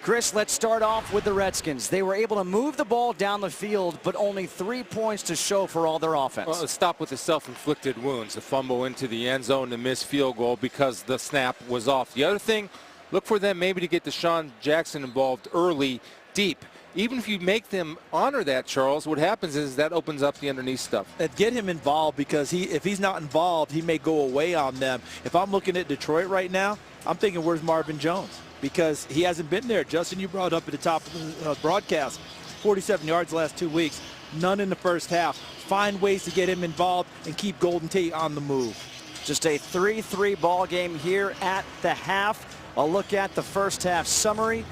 Chris, let's start off with the Redskins. They were able to move the ball down the field, but only 3 points to show for all their offense. Well, let's stop with the self-inflicted wounds, the fumble into the end zone, the missed field goal because the snap was off. The other thing, look for them maybe to get Deshaun Jackson involved early, deep. Even if you make them honor that, Charles, what happens is that opens up the underneath stuff. And get him involved, because if he's not involved, he may go away on them. If I'm looking at Detroit right now, I'm thinking, where's Marvin Jones? Because he hasn't been there. Justin, you brought up at the top of the broadcast, 47 yards the last 2 weeks, none in the first half. Find ways to get him involved and keep Golden Tate on the move. Just a 3-3 ball game here at the half. A look at the first half summary.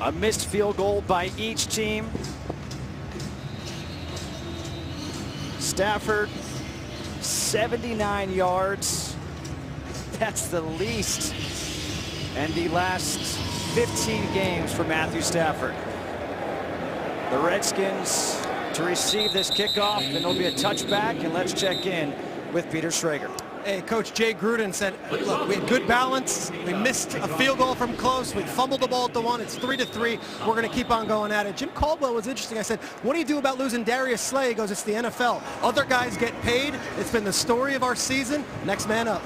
A missed field goal by each team. Stafford, 79 yards. That's the least in the last 15 games for Matthew Stafford. The Redskins to receive this kickoff, and there'll be a touchback, and let's check in with Peter Schrager. Hey, Coach Jay Gruden said, look, we had good balance. We missed a field goal from close. We fumbled the ball at the 1. It's 3-3. We're going to keep on going at it. Jim Caldwell was interesting. I said, what do you do about losing Darius Slay? He goes, it's the NFL. Other guys get paid. It's been the story of our season. Next man up.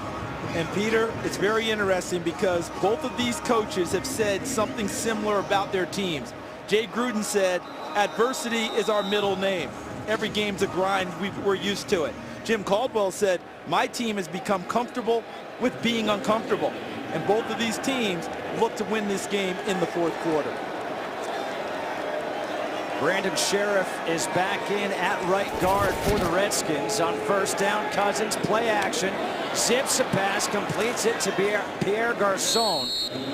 And Peter, it's very interesting because both of these coaches have said something similar about their teams. Jay Gruden said, adversity is our middle name. Every game's a grind. We're used to it. Jim Caldwell said, My team has become comfortable with being uncomfortable. And both of these teams look to win this game in the fourth quarter. Brandon Sheriff is back in at right guard for the Redskins. On first down, Cousins, play action, zips a pass, completes it to Pierre Garçon.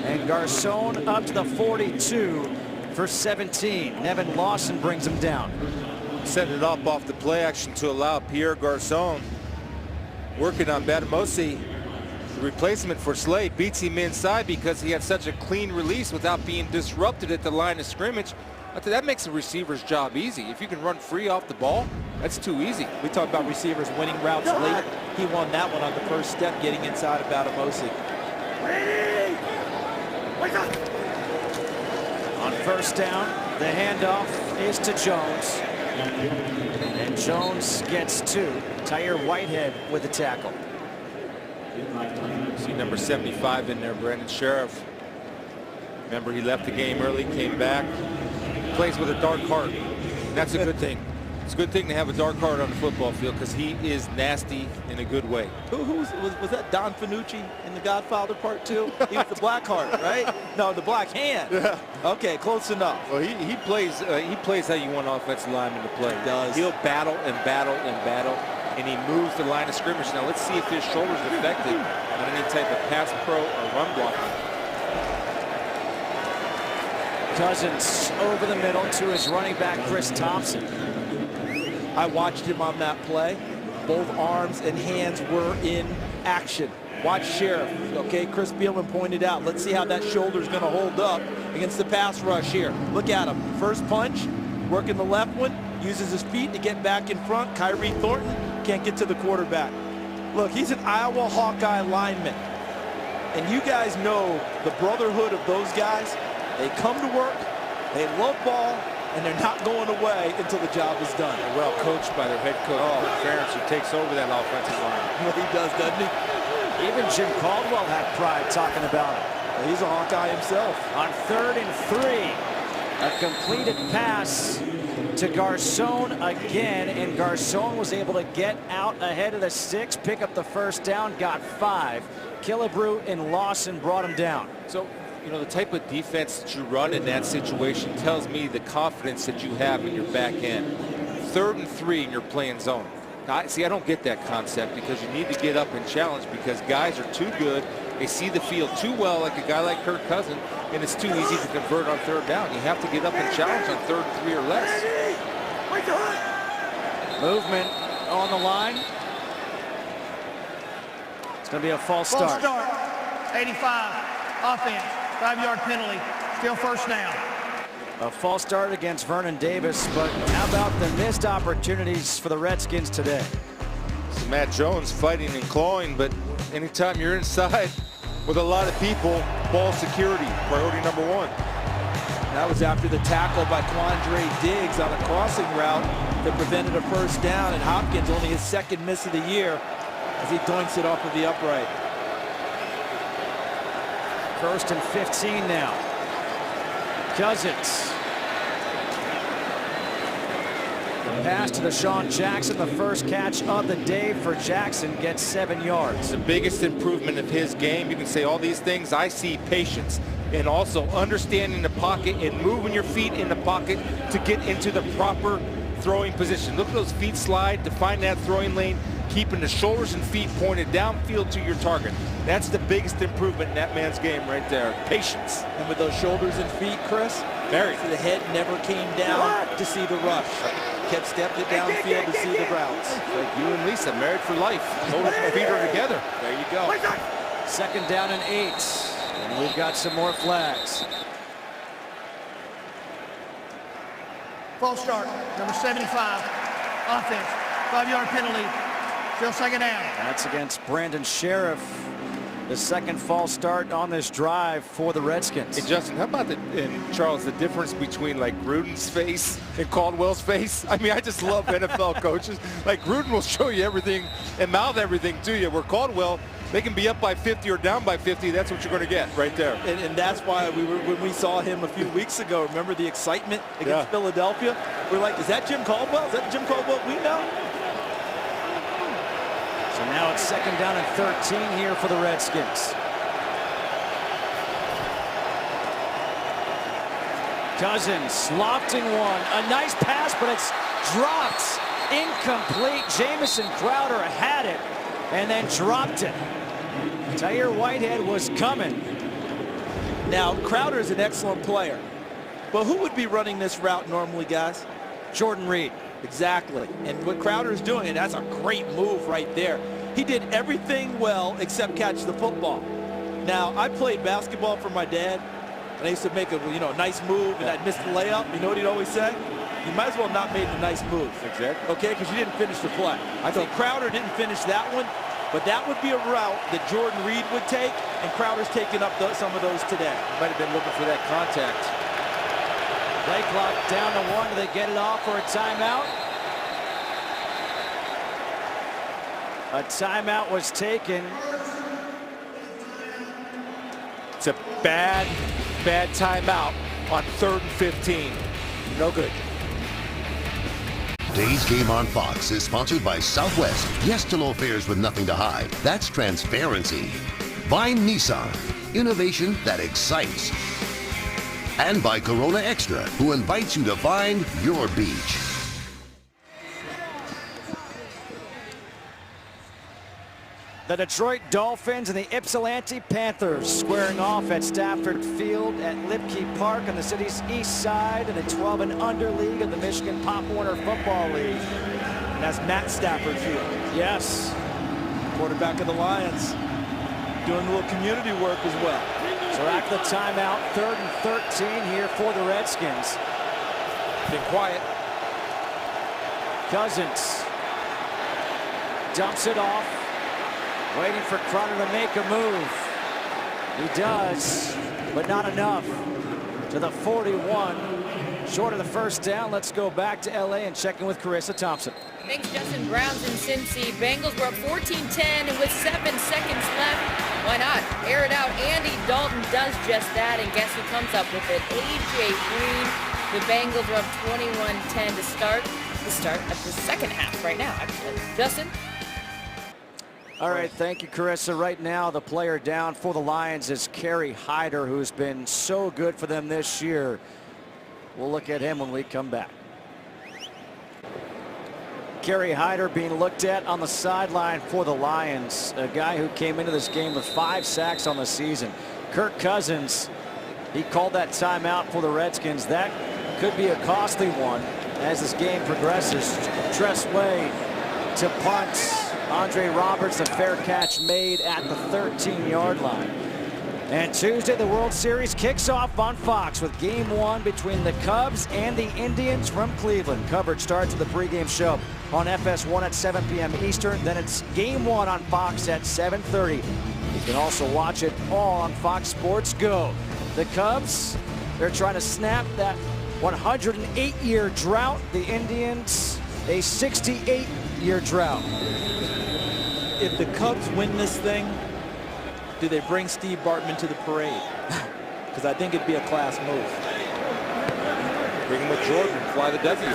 And Garçon up to the 42 for 17. Nevin Lawson brings him down. Setting it up off the play action to allow Pierre Garçon working on Batamosi. The replacement for Slay beats him inside because he had such a clean release without being disrupted at the line of scrimmage. That makes a receiver's job easy. If you can run free off the ball, that's too easy. We talk about receivers winning routes late. He won that one on the first step, getting inside of Batamosi. On first down, the handoff is to Jones. And Jones gets 2. Tyre Whitehead with the tackle. See number 75 in there, Brandon Sheriff. Remember, he left the game early, came back, plays with a dark heart. And that's a good thing. It's a good thing to have a dark heart on the football field because he is nasty in a good way. Was that Don Fanucci in The Godfather Part 2? He was the black heart, right? No, the black hand. Yeah. Okay, close enough. Well, he plays how you want offensive lineman to play. He does. He'll battle and battle and battle, and he moves the line of scrimmage. Now let's see if his shoulder's affected on any type of pass pro or run blocking. Cousins over the middle to his running back, Chris Thompson. I watched him on that play. Both arms and hands were in action. Watch Sheriff. Okay, Chris Beelman pointed out. Let's see how that shoulder's going to hold up against the pass rush here. Look at him. First punch, working the left one, uses his feet to get back in front. Kyrie Thornton can't get to the quarterback. Look, he's an Iowa Hawkeye lineman. And you guys know the brotherhood of those guys. They come to work, they love ball, and they're not going away until the job is done. They're well coached by their head coach, Ferentz, who takes over that offensive line. Well, he does, doesn't he? Even Jim Caldwell had pride talking about it. Well, he's a Hawkeye himself. On 3rd and 3, a completed pass to Garçon again, and Garçon was able to get out ahead of the 6, pick up the first down, got 5. Killebrew and Lawson brought him down. So, you know, the type of defense that you run in that situation tells me the confidence that you have in your back end. 3rd and 3 and you're playing zone. Now, see, I don't get that concept because you need to get up and challenge because guys are too good. They see the field too well, like a guy like Kirk Cousins, and it's too easy to convert on 3rd down. You have to get up and challenge on 3rd and 3 or less. Movement on the line. It's going to be a false start. 85, offense, 5-yard penalty, still first down. A false start against Vernon Davis, but how about the missed opportunities for the Redskins today? So Matt Jones fighting and clawing, but anytime you're inside with a lot of people, ball security, priority number 1. That was after the tackle by Quandre Diggs on a crossing route that prevented a first down, and Hopkins only his 2nd miss of the year as he doinks it off of the upright. 1st and 15 now. Cousins. The pass to Deshaun Jackson, the first catch of the day for Jackson, gets 7 yards. The biggest improvement of his game, you can say all these things, I see patience and also understanding the pocket and moving your feet in the pocket to get into the proper throwing position. Look at those feet slide to find that throwing lane, keeping the shoulders and feet pointed downfield to your target. That's the biggest improvement in that man's game right there. Patience. And with those shoulders and feet, Chris, Very. the head never came down to see the rush. Kept stepping downfield to see the routes. Like you and Lisa, married for life. Shoulders and feet are together. There you go. 2nd down and 8. And we've got some more flags. False start, number 75, offense, 5-yard penalty, still 2nd down. That's against Brandon Sheriff. The 2nd false start on this drive for the Redskins. Hey, Justin, how about Charles, the difference between like Gruden's face and Caldwell's face? I mean, I just love NFL coaches. Like Gruden will show you everything and mouth everything to you, where Caldwell, they can be up by 50 or down by 50. That's what you're going to get right there. And that's why when we saw him a few weeks ago, remember the excitement against Philadelphia? We're like, is that Jim Caldwell? Is that Jim Caldwell we know? So Now it's 2nd down and 13 here for the Redskins. Cousins lofting one. A nice pass, but it's dropped. Incomplete. Jamison Crowder had it and then dropped it. Tahir Whitehead was coming. Now, Crowder is an excellent player. But who would be running this route normally, guys? Jordan Reed. Exactly. And what Crowder is doing, and that's a great move right there. He did everything well except catch the football. Now, I played basketball for my dad, and I used to make a nice move, and I'd miss the layup. You know what he'd always say? You might as well not made the nice move. Exactly. Okay, because you didn't finish the play. I think Crowder didn't finish that one, but that would be a route that Jordan Reed would take, and Crowder's taking up some of those today. Might have been looking for that contact. Play clock down to 1. Do they get it off for a timeout? A timeout was taken. It's a bad timeout on 3rd and 15. No good. Today's game on Fox is sponsored by Southwest. Yes to low fares with nothing to hide. That's transparency. By Nissan. Innovation that excites. And by Corona Extra, who invites you to find your beach. The Detroit Dolphins and the Ypsilanti Panthers squaring off at Stafford Field at Lipke Park on the city's east side in the 12 and under league of the Michigan Pop Warner Football League. And that's Matt Stafford Field. Yes. Quarterback of the Lions. Doing a little community work as well. So after the timeout, 3rd and 13 here for the Redskins. Been quiet. Cousins dumps it off. Waiting for Crowder to make a move. He does, but not enough. To the 41. Short of the first down. Let's go back to LA and check in with Carissa Thompson. Thanks, Justin. Browns in Cincy. Bengals were up 14-10 and with 7 seconds left. Why not? Air it out. Andy Dalton does just that, and guess who comes up with it? A.J. Green. The Bengals were up 21-10 to start of the second half right now, actually. Justin? All right, thank you, Carissa. Right now, the player down for the Lions is Kerry Hyder, who's been so good for them this year. We'll look at him when we come back. Kerry Hyder being looked at on the sideline for the Lions, a guy who came into this game with 5 sacks on the season. Kirk Cousins, he called that timeout for the Redskins. That could be a costly one as this game progresses. Tress Way to punt. Andre Roberts, a fair catch made at the 13-yard line. And Tuesday, the World Series kicks off on Fox with Game 1 between the Cubs and the Indians from Cleveland. Coverage starts with the pregame show on FS1 at 7 p.m. Eastern. Then it's Game 1 on Fox at 7:30. You can also watch it all on Fox Sports Go. The Cubs, they're trying to snap that 108-year drought. The Indians, a 68-year drought. If the Cubs win this thing, do they bring Steve Bartman to the parade? Because I think it'd be a class move. Bring him with Jordan, fly the W.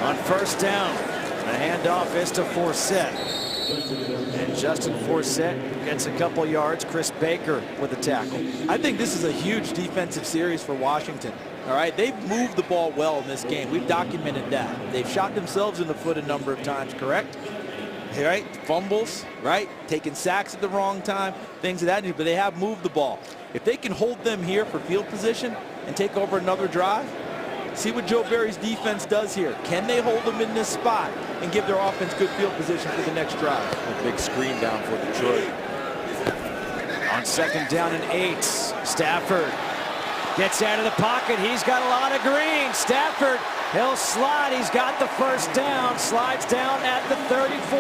On first down, the handoff is to Forsett. And Justin Forsett gets a couple yards. Chris Baker with the tackle. I think this is a huge defensive series for Washington. All right, they've moved the ball well in this game. We've documented that. They've shot themselves in the foot a number of times, correct? Right? Fumbles, right? Taking sacks at the wrong time, things of that nature, but they have moved the ball. If they can hold them here for field position and take over another drive, see what Joe Barry's defense does here. Can they hold them in this spot and give their offense good field position for the next drive? A big screen down for Detroit. On 2nd down and 8, Stafford gets out of the pocket. He's got a lot of green. Stafford, he'll slide. He's got the first down. Slides down at the 34.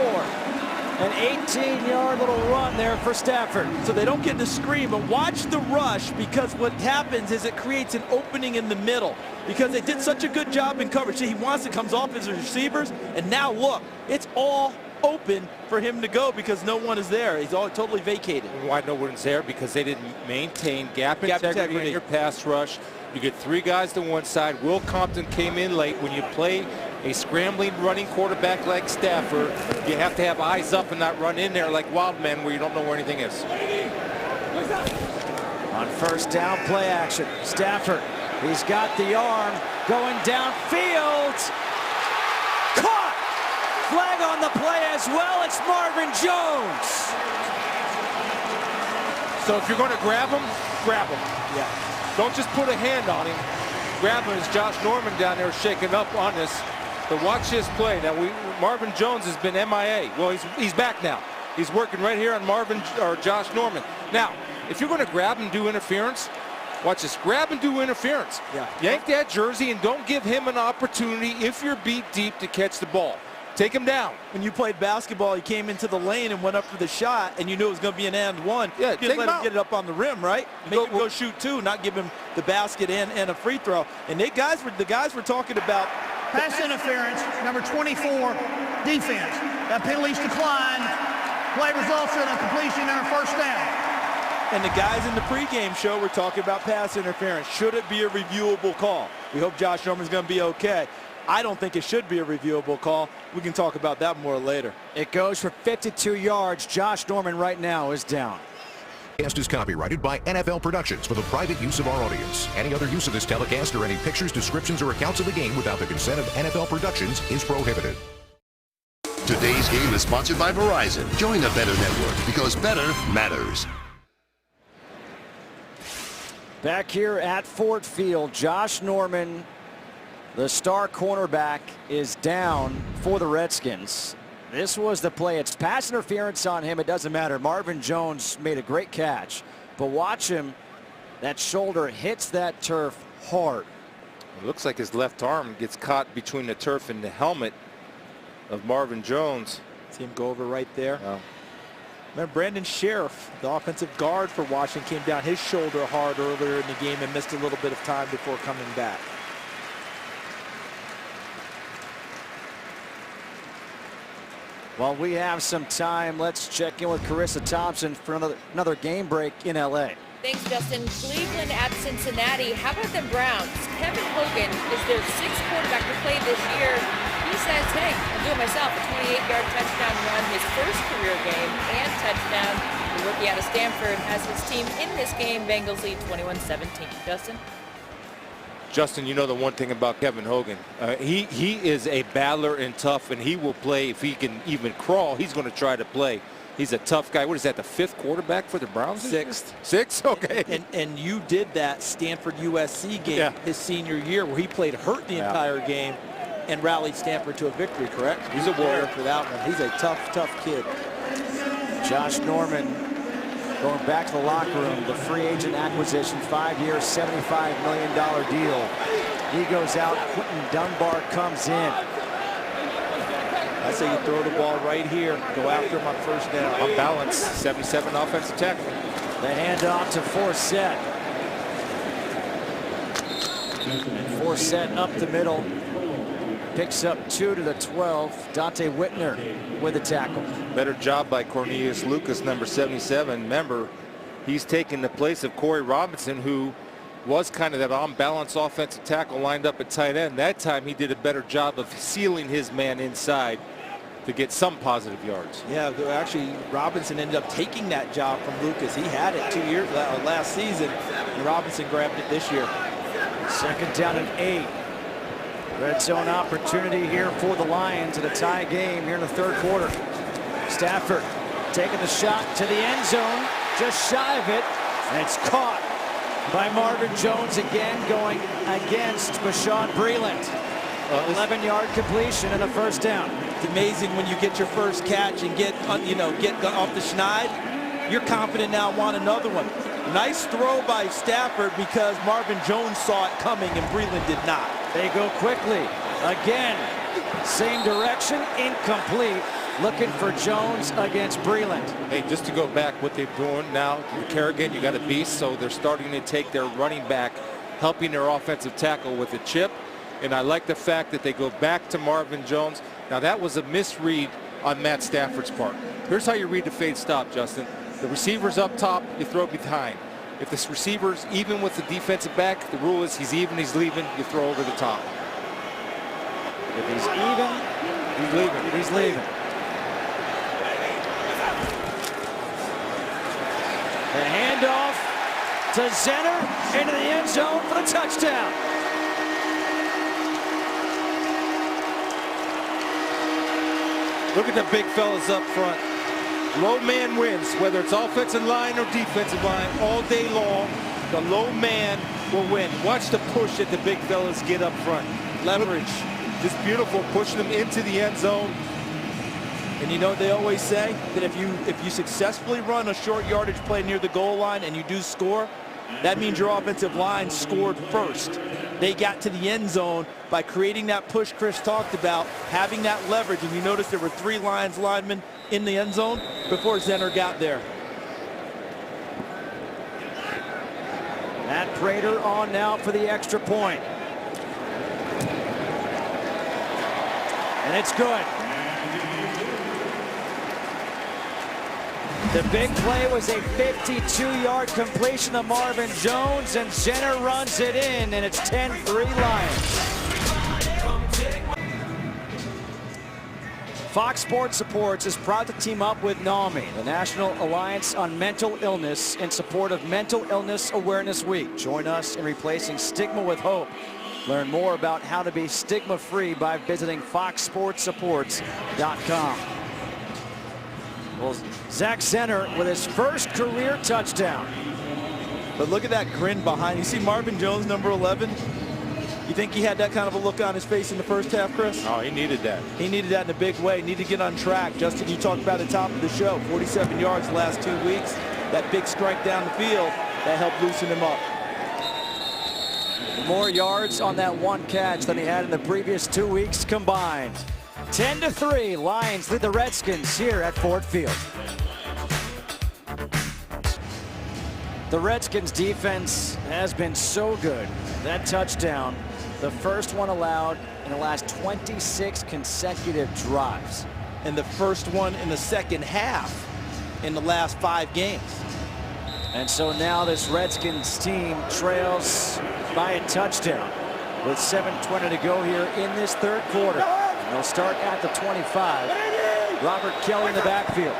An 18-yard little run there for Stafford. So they don't get the screen, but watch the rush, because what happens is it creates an opening in the middle because they did such a good job in coverage. See, he wants it, comes off his receivers, and now look, it's all open for him to go because no one is there. He's all totally vacated. Why no one's there? Because they didn't maintain gap integrity in your pass rush. You get 3 guys to one side. Will Compton came in late. When you play a scrambling running quarterback like Stafford, you have to have eyes up and not run in there like wild men where you don't know where anything is. On first down, play action. Stafford, he's got the arm going downfield. Caught! Flag on the play as well. It's Marvin Jones. So if you're going to grab him, grab him. Yeah. Don't just put a hand on him. Grab him as Josh Norman down there shaking up on this. But watch his play. Now Marvin Jones has been MIA. Well, he's back now. He's working right here on Josh Norman. Now, if you're going to grab and do interference, watch this. Grab and do interference. Yeah. Yank that jersey and don't give him an opportunity if you're beat deep to catch the ball. Take him down. When you played basketball, you came into the lane and went up for the shot, and you knew it was going to be an and one. Yeah, you take didn't let him him out. get it up on the rim, right? Make him go shoot two, not give him the basket and a free throw. And the guys were talking about Pass interference, number 24, defense. That penalty's declined. Play results in a completion and a first down. And the guys in the pregame show were talking about pass interference. Should it be a reviewable call? We hope Josh Norman's going to be okay. I don't think it should be a reviewable call. We can talk about that more later. It goes for 52 yards. Josh Norman right now is down. Telecast is copyrighted by NFL Productions for the private use of our audience. Any other use of this telecast or any pictures, descriptions, or accounts of the game without the consent of NFL Productions is prohibited. Today's game is sponsored by Verizon. Join the Better Network because better matters. Back here at Ford Field, Josh Norman, the star cornerback, is down for the Redskins. This was the play. It's pass interference on him. It doesn't matter. Marvin Jones made a great catch. But watch him. That shoulder hits that turf hard. It looks like his left arm gets caught between the turf and the helmet of Marvin Jones. See him go over right there. Wow. Remember, Brandon Sheriff, the offensive guard for Washington, came down his shoulder hard earlier in the game and missed a little bit of time before coming back. While we have some time, let's check in with Carissa Thompson for another game break in L.A. Thanks, Justin. Cleveland at Cincinnati. How about the Browns? Kevin Hogan is their sixth quarterback to play this year. He says, hey, I'll do it myself. A 28-yard touchdown run, his first career game, and touchdown. The rookie out of Stanford has his team in this game. Bengals lead 21-17. Justin, you know the one thing about Kevin Hogan, he is a battler and tough, and he will play. If he can even crawl, he's going to try to play. He's a tough guy. What is that, the fifth quarterback for the Browns? Sixth. Sixth? Okay. And you did that Stanford USC game his senior year where he played hurt the entire game and rallied Stanford to a victory, correct? He's a warrior for that one. He's a tough kid. Josh Norman going back to the locker room. The free agent acquisition, 5-year, $75 million deal. He goes out. Quentin Dunbar comes in. I say you throw the ball right here. Go after him on first down. On balance, 77 offensive tackle. The handoff to Forsett. And Forsett up the middle. Picks up 2 to the 12. Dante Whitner with the tackle. Better job by Cornelius Lucas, number 77. Remember, he's taking the place of Corey Robinson, who was kind of that on-balance offensive tackle lined up at tight end. That time he did a better job of sealing his man inside to get some positive yards. Yeah, actually Robinson ended up taking that job from Lucas. He had it 2 years last season, and Robinson grabbed it this year. Second down and 8. Red zone opportunity here for the Lions in a tie game here in the third quarter. Stafford taking the shot to the end zone, just shy of it, and it's caught by Marvin Jones again, going against Bashaud Breeland. 11-yard completion and a first down. It's amazing when you get your first catch and get off the schneid. You're confident now, want another one. Nice throw by Stafford because Marvin Jones saw it coming and Breeland did not. They go quickly. Again, same direction, incomplete. Looking for Jones against Breeland. Hey, just to go back, what they're doing now, Kerrigan, you got a beast, so they're starting to take their running back, helping their offensive tackle with a chip. And I like the fact that they go back to Marvin Jones. Now, that was a misread on Matt Stafford's part. Here's how you read the fade stop, Justin. The receiver's up top, you throw behind. If this receiver's even with the defensive back, the rule is he's even, he's leaving, you throw over the top. If he's even, he's leaving. He's leaving. The handoff to Zenner into the end zone for the touchdown. Look at the big fellas up front. Low man wins, whether it's offensive line or defensive line, all day long. The low man will win. Watch the push that the big fellas get up front. Leverage. Just beautiful, pushing them into the end zone. And you know what they always say? That if you successfully run a short yardage play near the goal line and you do score, that means your offensive line scored first. They got to the end zone by creating that push Chris talked about, having that leverage. And you notice there were 3 Lions linemen in the end zone before Zenner got there. Matt Prater on now for the extra point. And it's good. The big play was a 52-yard completion to Marvin Jones, and Zenner runs it in, and it's 10-3 Lions. Fox Sports Supports is proud to team up with NAMI, the National Alliance on Mental Illness, in support of Mental Illness Awareness Week. Join us in replacing stigma with hope. Learn more about how to be stigma-free by visiting foxsportsupports.com. Well, Zach Zenner with his first career touchdown. But look at that grin behind. You see Marvin Jones, number 11? You think he had that kind of a look on his face in the first half, Chris? Oh, he needed that. He needed that in a big way. He needed to get on track. Justin, you talked about at the top of the show, 47 yards the last 2 weeks. That big strike down the field, that helped loosen him up. More yards on that one catch than he had in the previous 2 weeks combined. 10-3, Lions lead the Redskins here at Ford Field. The Redskins defense has been so good. That touchdown, the first one allowed in the last 26 consecutive drives. And the first one in the second half in the last 5 games. And so now this Redskins team trails by a touchdown with 7:20 to go here in this third quarter. They'll start at the 25. Robert Kelly in the backfield.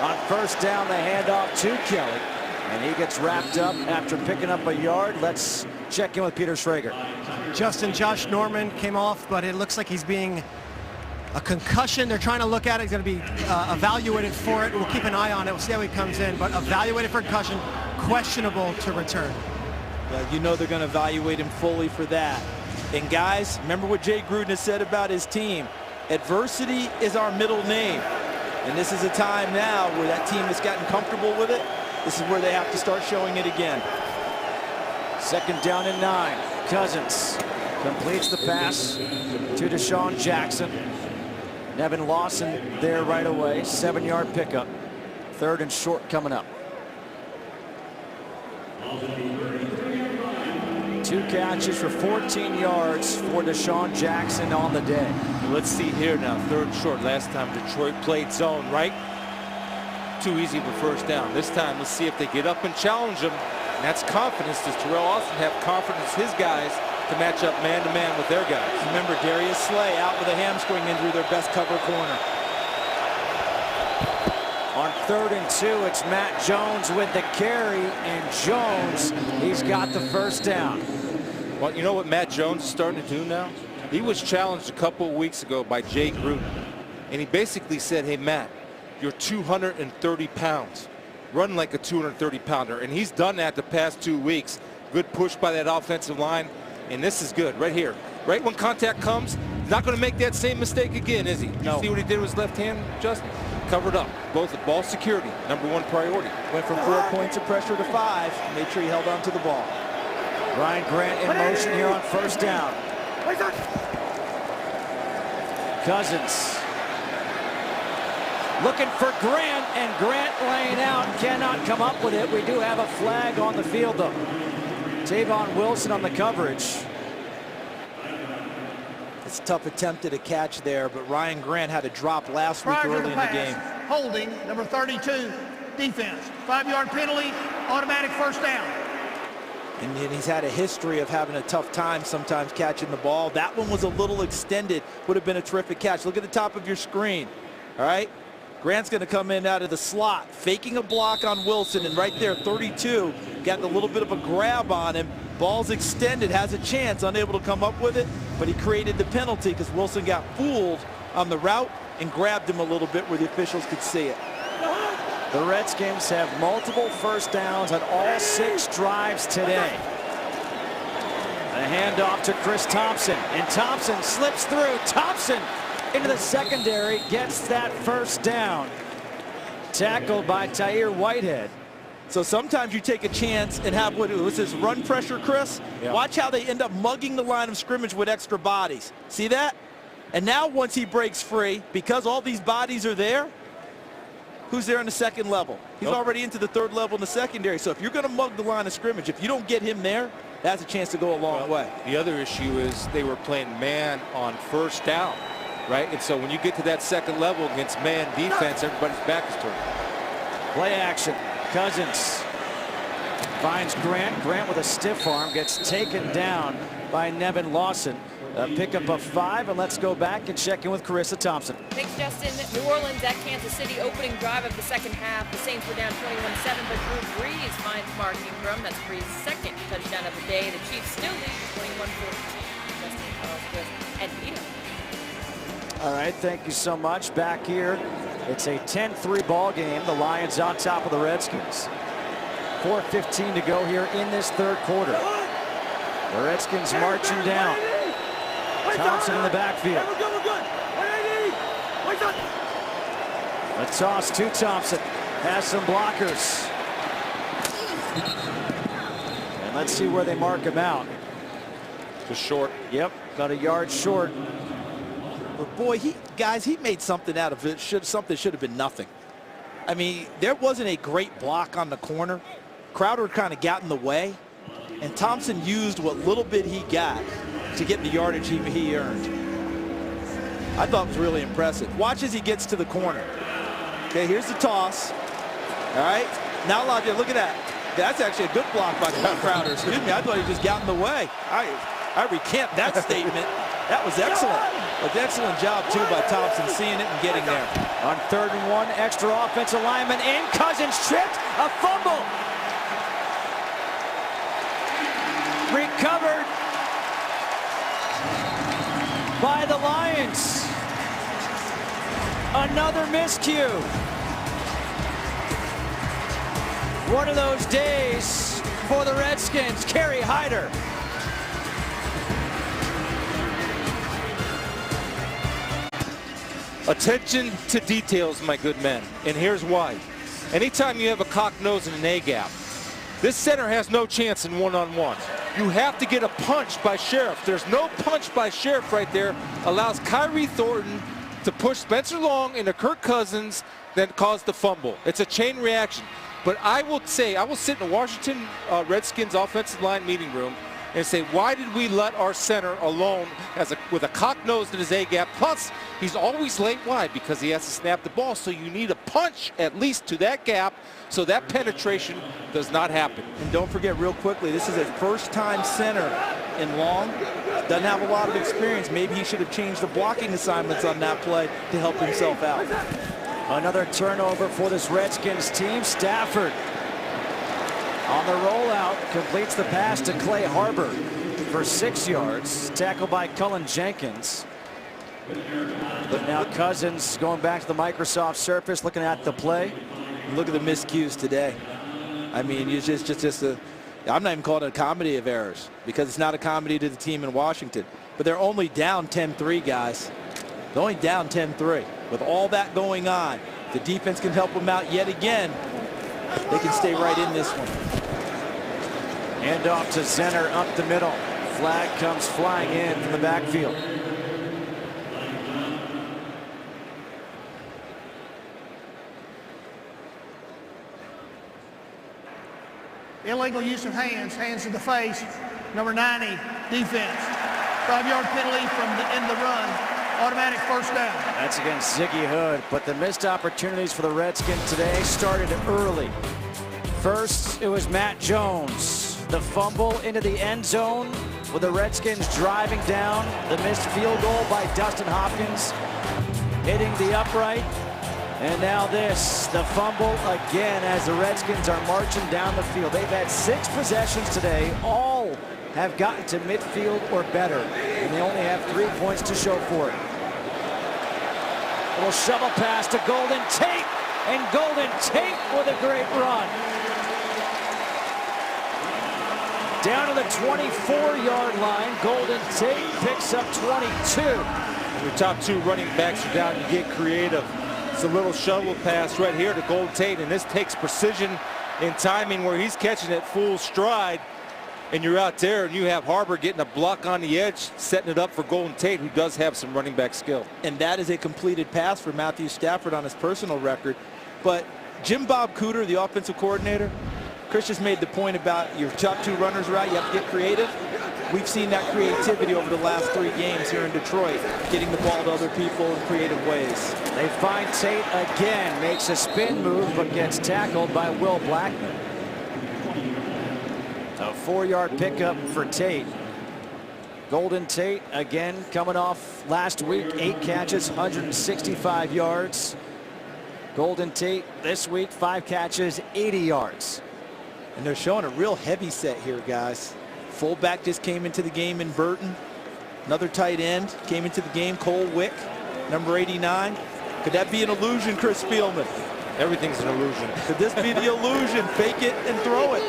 On first down, the handoff to Kelly. And he gets wrapped up after picking up a yard. Let's check in with Peter Schrager. Justin, Josh Norman came off, but it looks like he's being a concussion. They're trying to look at it. He's going to be evaluated for it. We'll keep an eye on it. We'll see how he comes in. But evaluated for concussion, questionable to return. Well, you know they're going to evaluate him fully for that. And guys, remember what Jay Gruden has said about his team. Adversity is our middle name. And this is a time now where that team has gotten comfortable with it. This is where they have to start showing it again. Second down and 9. Cousins completes the pass to Deshaun Jackson. Nevin Lawson there right away. 7-yard pickup. Third and short coming up. 2 catches for 14 yards for Deshaun Jackson on the day. Let's see here now, third and short. Last time Detroit played zone, right? Too easy of a first down. This time, let's see if they get up and challenge him. And that's confidence. Does Terrell Austin have confidence his guys to match up man-to-man with their guys? Remember, Darius Slay out with a hamstring injury, their best cover corner. On 3rd and 2, it's Matt Jones with the carry, and Jones, he's got the first down. Well, you know what Matt Jones is starting to do now? He was challenged a couple of weeks ago by Jay Gruden, and he basically said, hey, Matt, you're 230 pounds. Run like a 230-pounder, and he's done that the past 2 weeks. Good push by that offensive line, and this is good right here. Right when contact comes, not going to make that same mistake again, is he? No. You see what he did with his left hand, Justin? Covered up. Both ball security, #1 priority. Went from 4 points of pressure to 5. Made sure he held on to the ball. Ryan Grant in motion here on first down. Cousins looking for Grant, and Grant laying out, cannot come up with it. We do have a flag on the field, though. Tavon Wilson on the coverage. It's a tough attempt at a catch there, but Ryan Grant had a drop last week early in the game. Holding, number 32, defense. 5-yard penalty, automatic first down. And he's had a history of having a tough time sometimes catching the ball. That one was a little extended. Would have been a terrific catch. Look at the top of your screen. All right. Grant's going to come in out of the slot, faking a block on Wilson, and right there, 32, got a little bit of a grab on him. Ball's extended, has a chance, unable to come up with it, but he created the penalty because Wilson got fooled on the route and grabbed him a little bit where the officials could see it. The Redskins have multiple first downs on all 6 drives today. A handoff to Chris Thompson, and Thompson slips through. Thompson into the secondary, gets that first down. Tackled by Tyre Whitehead. So sometimes you take a chance and have what was this run pressure, Chris? Yeah. Watch how they end up mugging the line of scrimmage with extra bodies. See that? And now once he breaks free, because all these bodies are there, who's there in the second level? He's already into the third level in the secondary. So if you're going to mug the line of scrimmage, if you don't get him there, that's a chance to go a long way. The other issue is they were playing man on first down, right? And so when you get to that second level against man defense, everybody's back is turned. Play action. Cousins finds Grant. Grant with a stiff arm gets taken down by Nevin Lawson. A pickup of 5, and let's go back and check in with Carissa Thompson. Thanks, Justin. New Orleans at Kansas City, opening drive of the second half. The Saints were down 21-7, but Drew Brees finds Mark Ingram. That's Brees' second touchdown of the day. The Chiefs still lead 21-14. Justin, Charles, Chris, and Peter. All right, thank you so much. Back here, it's a 10-3 ball game. The Lions on top of the Redskins. 4:15 to go here in this third quarter. The Redskins marching down. Thompson in the backfield. A toss to Thompson. Has some blockers. And let's see where they mark him out. Just short. Yep, about a yard short. But boy, he made something out of it. Something should have been nothing. I mean, there wasn't a great block on the corner. Crowder kind of got in the way, and Thompson used what little bit he got to get the yardage he earned. I thought it was really impressive. Watch as he gets to the corner. Okay, here's the toss. All right, now look at that. That's actually a good block by Crowder. Excuse me, I thought he just got in the way. I recant that statement. That was excellent. An excellent job, too, by Thompson, seeing it and getting there. On 3rd and 1, extra offensive lineman in. Cousins tripped. A fumble. Recovered by the Lions. Another miscue. One of those days for the Redskins. Kerry Hyder. Attention to details, my good men, and here's why. Anytime you have a cocked nose and an A-gap, this center has no chance in one-on-one. You have to get a punch by Sheriff. There's no punch by Sheriff right there. Allows Kyrie Thornton to push Spencer Long into Kirk Cousins, then cause the fumble. It's a chain reaction. But I will say, I will sit in the Washington Redskins offensive line meeting room and say, why did we let our center alone with a cocked nose in his A-gap? Plus, he's always late. Why? Because he has to snap the ball. So you need a punch at least to that gap so that penetration does not happen. And don't forget real quickly, this is a first-time center in Long. Doesn't have a lot of experience. Maybe he should have changed the blocking assignments on that play to help himself out. Another turnover for this Redskins team. Stafford on the rollout, completes the pass to Clay Harbor for 6 yards. Tackled by Cullen Jenkins. But now Cousins going back to the Microsoft Surface, looking at the play. Look at the miscues today. I mean, it's just I'm not even calling it a comedy of errors because it's not a comedy to the team in Washington. But they're only down 10-3, guys. They're only down 10-3. With all that going on, the defense can help them out yet again. They can stay right in this one. Hand off to center up the middle. Flag comes flying in from the backfield. Illegal use of hands, hands to the face. Number 90, defense. 5-yard penalty in the run. Automatic first down. That's against Ziggy Hood, but the missed opportunities for the Redskins today started early. First, it was Matt Jones. The fumble into the end zone with the Redskins driving down. The missed field goal by Dustin Hopkins, hitting the upright. And now this, the fumble again as the Redskins are marching down the field. They've had 6 possessions today. All have gotten to midfield or better. And they only have 3 points to show for it. Little shovel pass to Golden Tate. And Golden Tate with a great run. Down to the 24-yard line. Golden Tate picks up 22. Your top 2 running backs are down. You get creative. It's a little shovel pass right here to Golden Tate, and this takes precision and timing where he's catching it full stride, and you're out there and you have Harbor getting a block on the edge, setting it up for Golden Tate, who does have some running back skill. And that is a completed pass for Matthew Stafford on his personal record. But Jim Bob Cooter, the offensive coordinator, Chris just made the point about your top 2 runners route. You have to get creative. We've seen that creativity over the last 3 games here in Detroit, getting the ball to other people in creative ways. They find Tate again, makes a spin move, but gets tackled by Will Blackman. A 4-yard pickup for Tate. Golden Tate again coming off last week, 8 catches, 165 yards. Golden Tate this week, 5 catches, 80 yards. And they're showing a real heavy set here, guys. Fullback just came into the game in Burton. Another tight end came into the game, Cole Wick, number 89. Could that be an illusion, Chris Spielman? Everything's an illusion. Could this be the illusion? Fake it and throw it.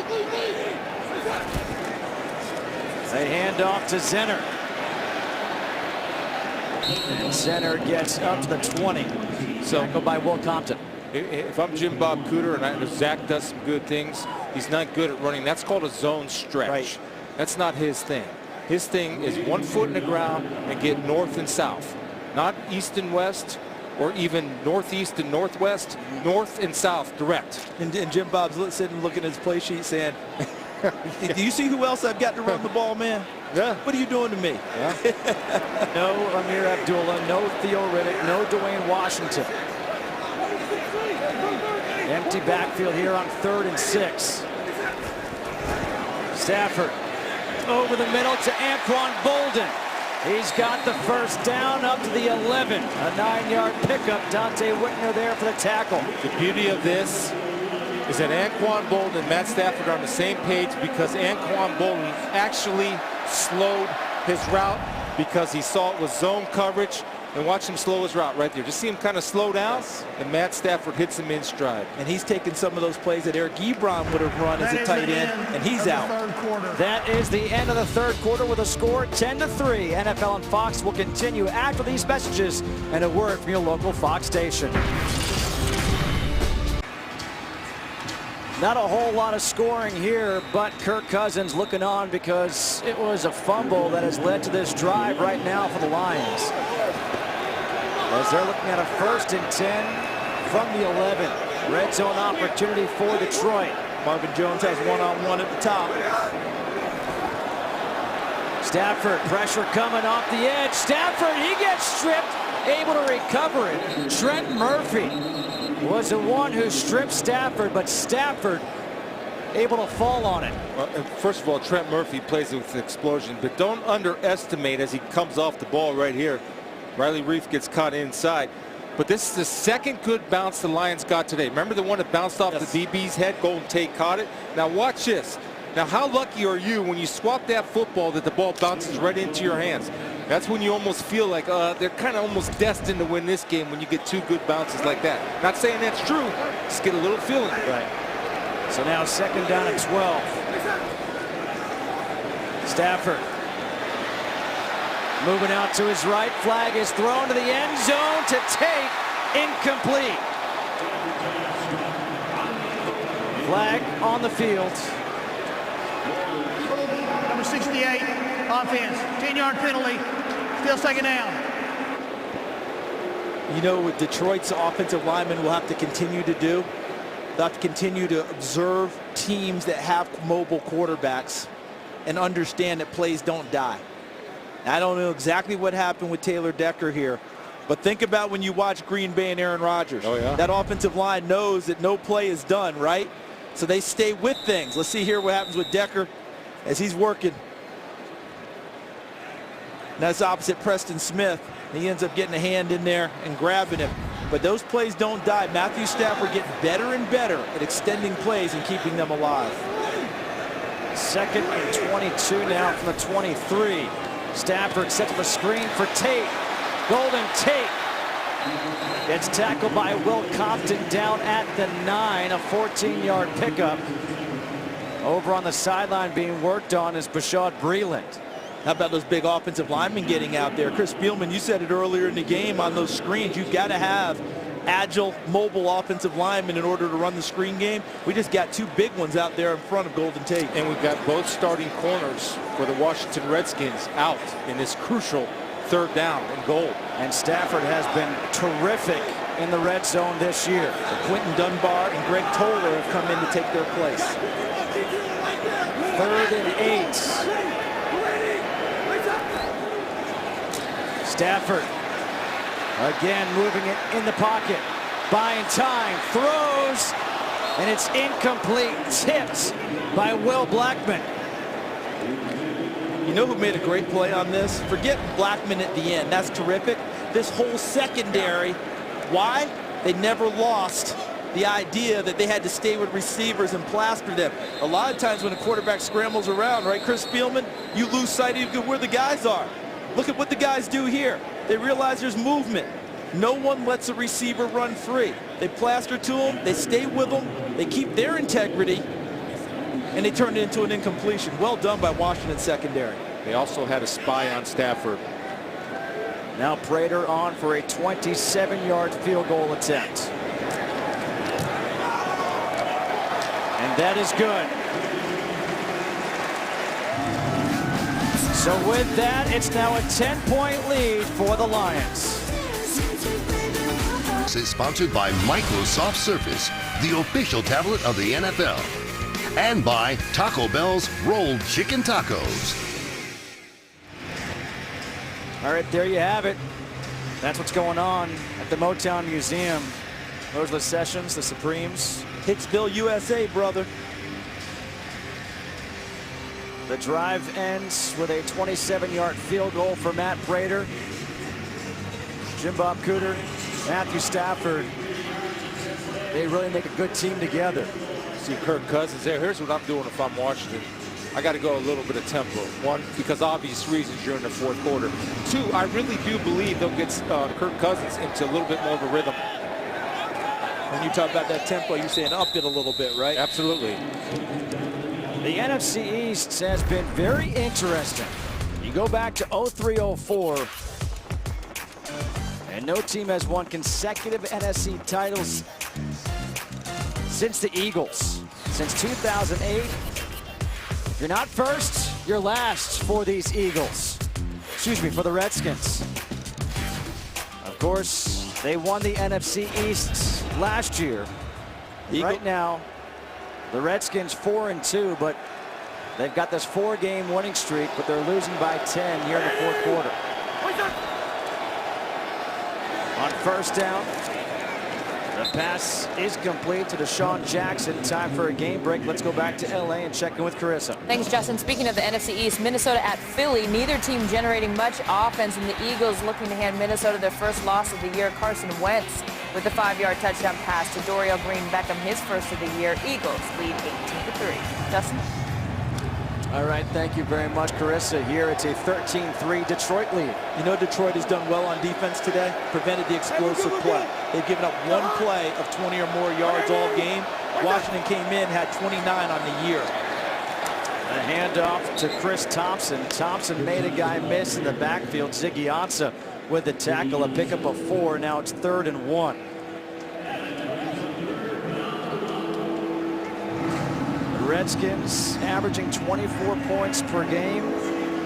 They hand off to Zenner. And Zenner gets up to the 20. So go by Will Compton. If I'm Jim Bob Cooter, and I know Zach does some good things, he's not good at running. That's called a zone stretch. Right. That's not his thing. His thing is 1 foot in the ground and get north and south, not east and west, or even northeast and northwest, north and south, direct. And Jim Bob's sitting looking at his play sheet saying, do you see who else I've got to run the ball, man? Yeah. What are you doing to me? Yeah. No Amir Abdullah, no Theo Riddick, no Dwayne Washington. Empty backfield here on 3rd and 6. Stafford over the middle to Anquan Bolden. He's got the first down up to the 11. A 9-yard pickup. Dante Whitner there for the tackle. The beauty of this is that Anquan Bolden and Matt Stafford are on the same page, because Anquan Bolden actually slowed his route because he saw it was zone coverage. And watch him slow his route right there. Just see him kind of slow down, and Matt Stafford hits him in stride. And he's taking some of those plays that Eric Ebron would have run as a tight end, and he's out. That is the end of the 3rd quarter with a score 10-3. NFL and Fox will continue after these messages and a word from your local Fox station. Not a whole lot of scoring here, but Kirk Cousins looking on because it was a fumble that has led to this drive right now for the Lions. As they're looking at a 1st and 10 from the 11. Red zone opportunity for Detroit. Marvin Jones has one-on-one at the top. Stafford, pressure coming off the edge. Stafford, he gets stripped, able to recover it. Trent Murphy was the one who stripped Stafford, but Stafford able to fall on it. Well, first of all, Trent Murphy plays it with explosion, but don't underestimate as he comes off the ball right here. Riley Reef gets caught inside. But this is the 2nd good bounce the Lions got today. Remember the one that bounced off the DB's head? Golden Tate caught it. Now watch this. Now how lucky are you when you swap that football that the ball bounces right into your hands? That's when you almost feel like they're kind of almost destined to win this game when you get 2 good bounces like that. Not saying that's true. Just get a little feeling. Right. So now 2nd down and 12. Stafford. Moving out to his right, flag is thrown to the end zone to Tate, incomplete. Flag on the field. Number 68, offense, 10-yard penalty, still 2nd down. You know what Detroit's offensive linemen will have to continue to do? They'll have to continue to observe teams that have mobile quarterbacks and understand that plays don't die. I don't know exactly what happened with Taylor Decker here, but think about when you watch Green Bay and Aaron Rodgers. Oh, yeah. That offensive line knows that no play is done, right? So they stay with things. Let's see here what happens with Decker. as he's working. And that's opposite Preston Smith. He ends up getting a hand in there and grabbing him. But those plays don't die. Matthew Stafford getting better and better at extending plays and keeping them alive. 2nd and 22 now from the 23. Stafford sets up a screen for Tate. Golden Tate gets tackled by Will Compton down at the 9. A 14-yard pickup. Over on the sideline being worked on is Bashaud Breeland. How about those big offensive linemen getting out there? Chris Spielman, you said it earlier in the game on those screens. You've got to have agile, mobile offensive linemen in order to run the screen game. We just got 2 big ones out there in front of Golden Tate. And we've got both starting corners for the Washington Redskins out in this crucial 3rd down and goal. And Stafford has been terrific in the red zone this year. So Quentin Dunbar and Greg Toller have come in to take their place. 3rd and 8. Stafford again moving it in the pocket, buying time, throws, and it's incomplete, tipped by Will Blackman. You know who made a great play on this? Forget Blackman at the end. That's terrific. This whole secondary, why? They never lost the idea that they had to stay with receivers and plaster them. A lot of times when a quarterback scrambles around, right, Chris Spielman, you lose sight of where the guys are. Look at what the guys do here. They realize there's movement. No one lets a receiver run free. They plaster to them, they stay with them, they keep their integrity, and they turn it into an incompletion. Well done by Washington secondary. They also had a spy on Stafford. Now Prater on for a 27-yard field goal attempt. And that is good. So with that, it's now a 10-point lead for the Lions. This is sponsored by Microsoft Surface, the official tablet of the NFL. And by Taco Bell's Rolled Chicken Tacos. All right, there you have it. That's what's going on at the Motown Museum. Those are the Sessions, the Supremes. Hicksville, USA, brother. The drive ends with a 27-yard field goal for Matt Prater. Jim Bob Cooter, Matthew Stafford. They really make a good team together. See Kirk Cousins there. Here's what I'm doing if I'm Washington. I got to go a little bit of tempo. 1, because obvious reasons you're in the 4th quarter. 2, I really do believe they'll get Kirk Cousins into a little bit more of a rhythm. When you talk about that tempo, you're saying up it a little bit, right? Absolutely. The NFC East has been very interesting. You go back to 03-04, and no team has won consecutive NFC titles since the Eagles. Since 2008, if you're not first, you're last for these Eagles. Excuse me, for the Redskins. Of course, they won the NFC East last year. Right now, the Redskins 4-2, but they've got this 4-game winning streak, but they're losing by 10 here in the 4th quarter. On 1st down, the pass is complete to Deshaun Jackson. Time for a game break. Let's go back to LA and check in with Carissa. Thanks, Justin. Speaking of the NFC East, Minnesota at Philly. Neither team generating much offense, and the Eagles looking to hand Minnesota their first loss of the year. Carson Wentz with the 5-yard touchdown pass to Dorial Green-Beckham, his first of the year. Eagles lead 18-3. Justin? All right, thank you very much, Carissa. Here it's a 13-3 Detroit lead. You know Detroit has done well on defense today, prevented the explosive play. They've given up 1 play of 20 or more yards all game. Washington came in, had 29 on the year. A handoff to Chris Thompson. Thompson made a guy miss in the backfield. Ziggy Ansah with the tackle, a pickup of 4. Now it's 3rd and 1. The Redskins averaging 24 points per game.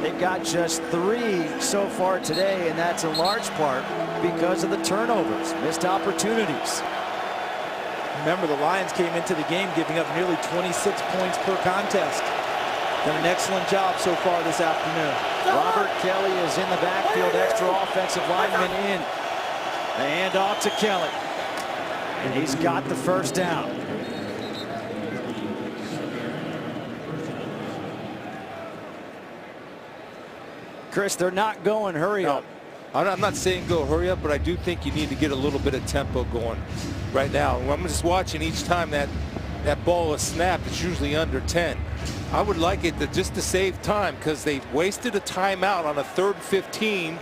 They've got just 3 so far today, and that's in large part because of the turnovers, missed opportunities. Remember, the Lions came into the game giving up nearly 26 points per contest. Done an excellent job so far this afternoon. Robert Kelly is in the backfield, extra offensive lineman in. The handoff to Kelly, and he's got the first down. Chris, they're not going hurry up. I'm not saying go hurry up, but I do think you need to get a little bit of tempo going right now. I'm just watching each time that ball is snapped, it's usually under 10. I would like it just to save time, because they wasted a timeout on a 3rd and 15,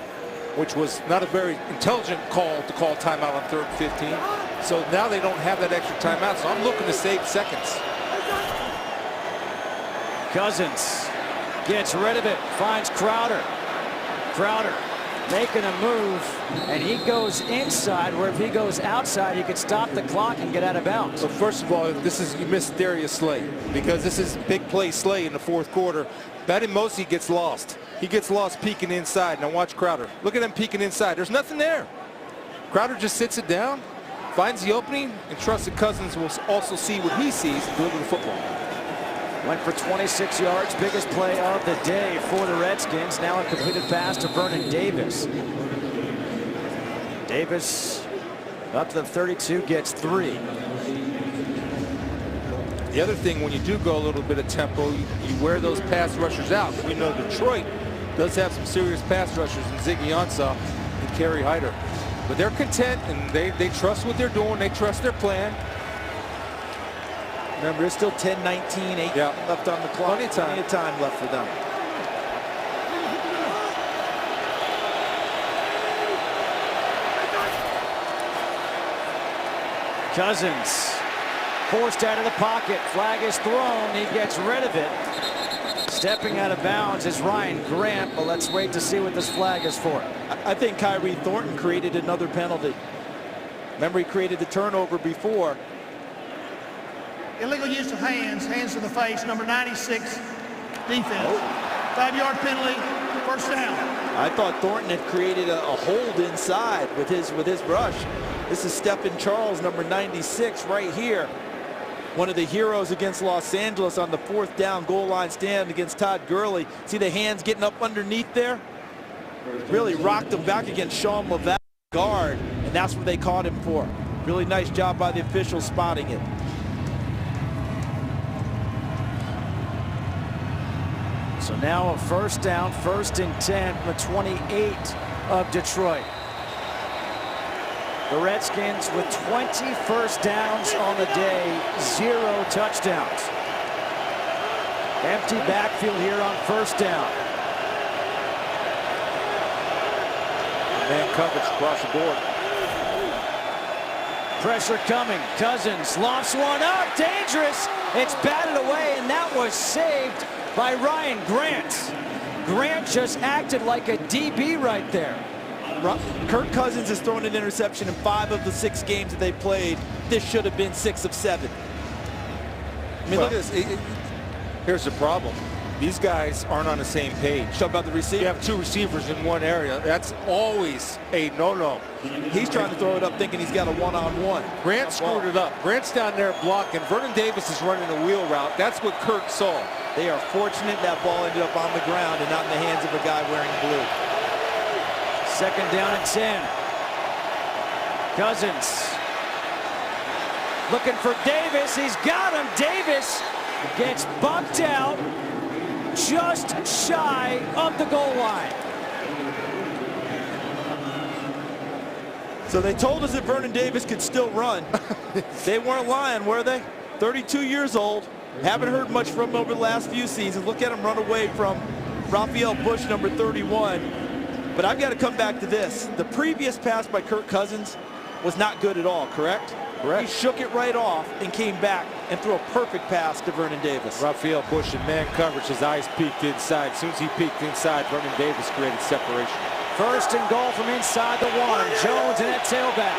which was not a very intelligent call to call timeout on 3rd and 15. So now they don't have that extra timeout, so I'm looking to save seconds. Cousins gets rid of it, finds Crowder. Crowder making a move, and he goes inside, where if he goes outside, he could stop the clock and get out of bounds. So first of all, you missed Darius Slay, because this is big play Slay in the 4th quarter. Badimosi gets lost. He gets lost peeking inside. Now watch Crowder. Look at him peeking inside. There's nothing there. Crowder just sits it down, finds the opening, and trusts that Cousins will also see what he sees and deliver the football. Went for 26 yards, biggest play of the day for the Redskins. Now a completed pass to Vernon Davis. Davis up to the 32, gets 3. The other thing, when you do go a little bit of tempo, you wear those pass rushers out. We know Detroit does have some serious pass rushers in Ziggy Ansah and Kerry Hyder. But they're content, and they trust what they're doing. They trust their plan. Remember, it's still 10-19, 8 left on the clock. Plenty of time left for them. Cousins forced out of the pocket. Flag is thrown. He gets rid of it. Stepping out of bounds is Ryan Grant, but let's wait to see what this flag is for. I think Kyrie Thornton created another penalty. Remember, he created the turnover before. Illegal use of hands, hands to the face, number 96, defense. 5-yard penalty, first down. I thought Thornton had created a hold inside with his rush. This is Stephen Charles, number 96, right here. One of the heroes against Los Angeles on the 4th down goal line stand against Todd Gurley. See the hands getting up underneath there? Really rocked him back against Sean Levac guard, and that's what they caught him for. Really nice job by the officials spotting it. So now a first down, 1st and 10 from the 28 of Detroit. The Redskins with 20 first downs on the day, 0 touchdowns. Empty backfield here on 1st down. Man coverage across the board. Pressure coming. Cousins lofts one up. Dangerous. It's batted away, and that was saved by Ryan Grant. Grant just acted like a DB right there. Kirk Cousins has thrown an interception in 5 of the 6 games that they played. This should have been 6 of 7. I mean, look at this. Here's the problem. These guys aren't on the same page. Talk about the receiver. You have 2 receivers in one area. That's always a no-no. He's trying to throw it up thinking he's got a one-on-one. Grant screwed it up. Grant's down there blocking. Vernon Davis is running a wheel route. That's what Kirk saw. They are fortunate that ball ended up on the ground and not in the hands of a guy wearing blue. 2nd down and 10. Cousins looking for Davis. He's got him. Davis gets bumped out just shy of the goal line. So they told us that Vernon Davis could still run. They weren't lying, were they? 32 years old. Haven't heard much from him over the last few seasons. Look at him run away from Raphael Bush, number 31. But I've got to come back to this. The previous pass by Kirk Cousins was not good at all, correct? Correct. He shook it right off and came back and threw a perfect pass to Vernon Davis. Raphael Bush in man coverage. His eyes peeked inside. As soon as he peeked inside, Vernon Davis created separation. 1st and goal from inside the 1. Jones in that tailback.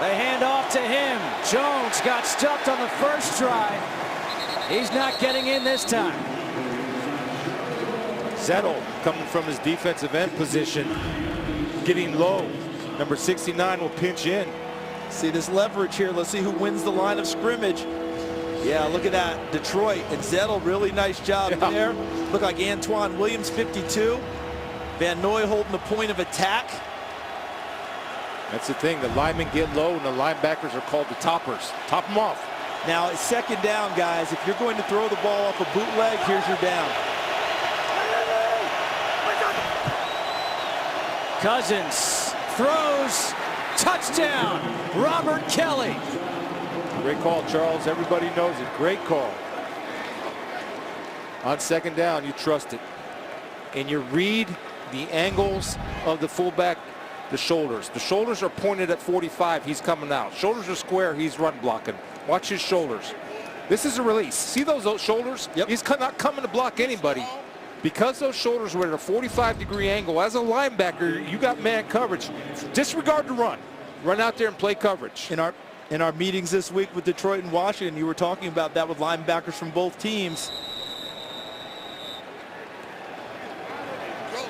They hand off to him. Jones got stuffed on the first try. He's not getting in this time. Zettel coming from his defensive end position, getting low. Number 69 will pinch in. See this leverage here. Let's see who wins the line of scrimmage. Yeah, look at that. Detroit and Zettel, really nice job there. Look like Antoine Williams, 52. Van Noy holding the point of attack. That's the thing. The linemen get low, and the linebackers are called the toppers. Top them off. Now, it's 2nd down, guys. If you're going to throw the ball off a bootleg, here's your down. Cousins throws, touchdown, Robert Kelly. Great call, Charles. Everybody knows it. Great call. On second down, you trust it. And you read the angles of the fullback, the shoulders. The shoulders are pointed at 45. He's coming out. Shoulders are square. He's run blocking. Watch his shoulders. This is a release. See those shoulders? Yep. He's not coming to block anybody. Because those shoulders were at a 45-degree angle, as a linebacker, you got man coverage. Disregard the run. Run out there and play coverage. In our meetings this week with Detroit and Washington, you were talking about that with linebackers from both teams.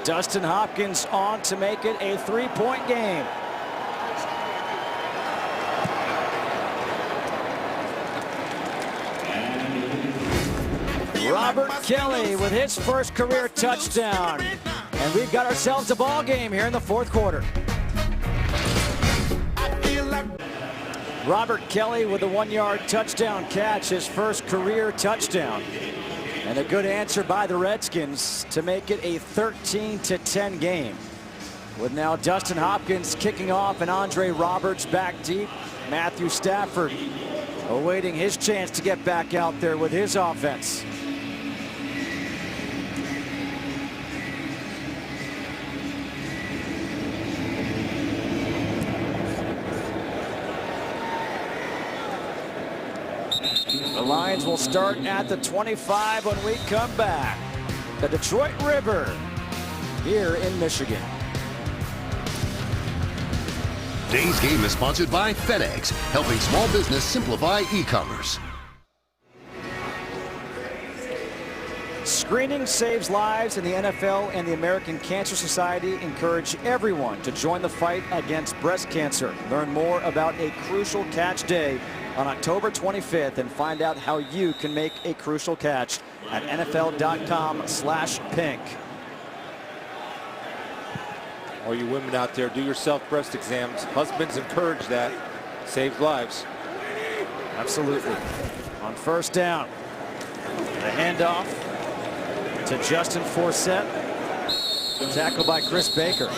Dustin Hopkins on to make it a 3-point game. Robert Kelly with his first career touchdown. And we've got ourselves a ball game here in the fourth quarter. Robert Kelly with a 1-yard touchdown catch, his first career touchdown. And a good answer by the Redskins to make it a 13-10 game. With now Dustin Hopkins kicking off and Andre Roberts back deep. Matthew Stafford awaiting his chance to get back out there with his offense. The Lions will start at the 25 when we come back. The Detroit River here in Michigan. Today's game is sponsored by FedEx, helping small business simplify e-commerce. Screening saves lives, and the NFL and the American Cancer Society encourage everyone to join the fight against breast cancer. Learn more about a Crucial Catch Day on October 25th and find out how you can make a crucial catch at NFL.com/pink. All you women out there, do yourself breast exams. Husbands encourage that. Saves lives. Absolutely. On first down, the handoff to Justin Forsett. Tackled by Chris Baker.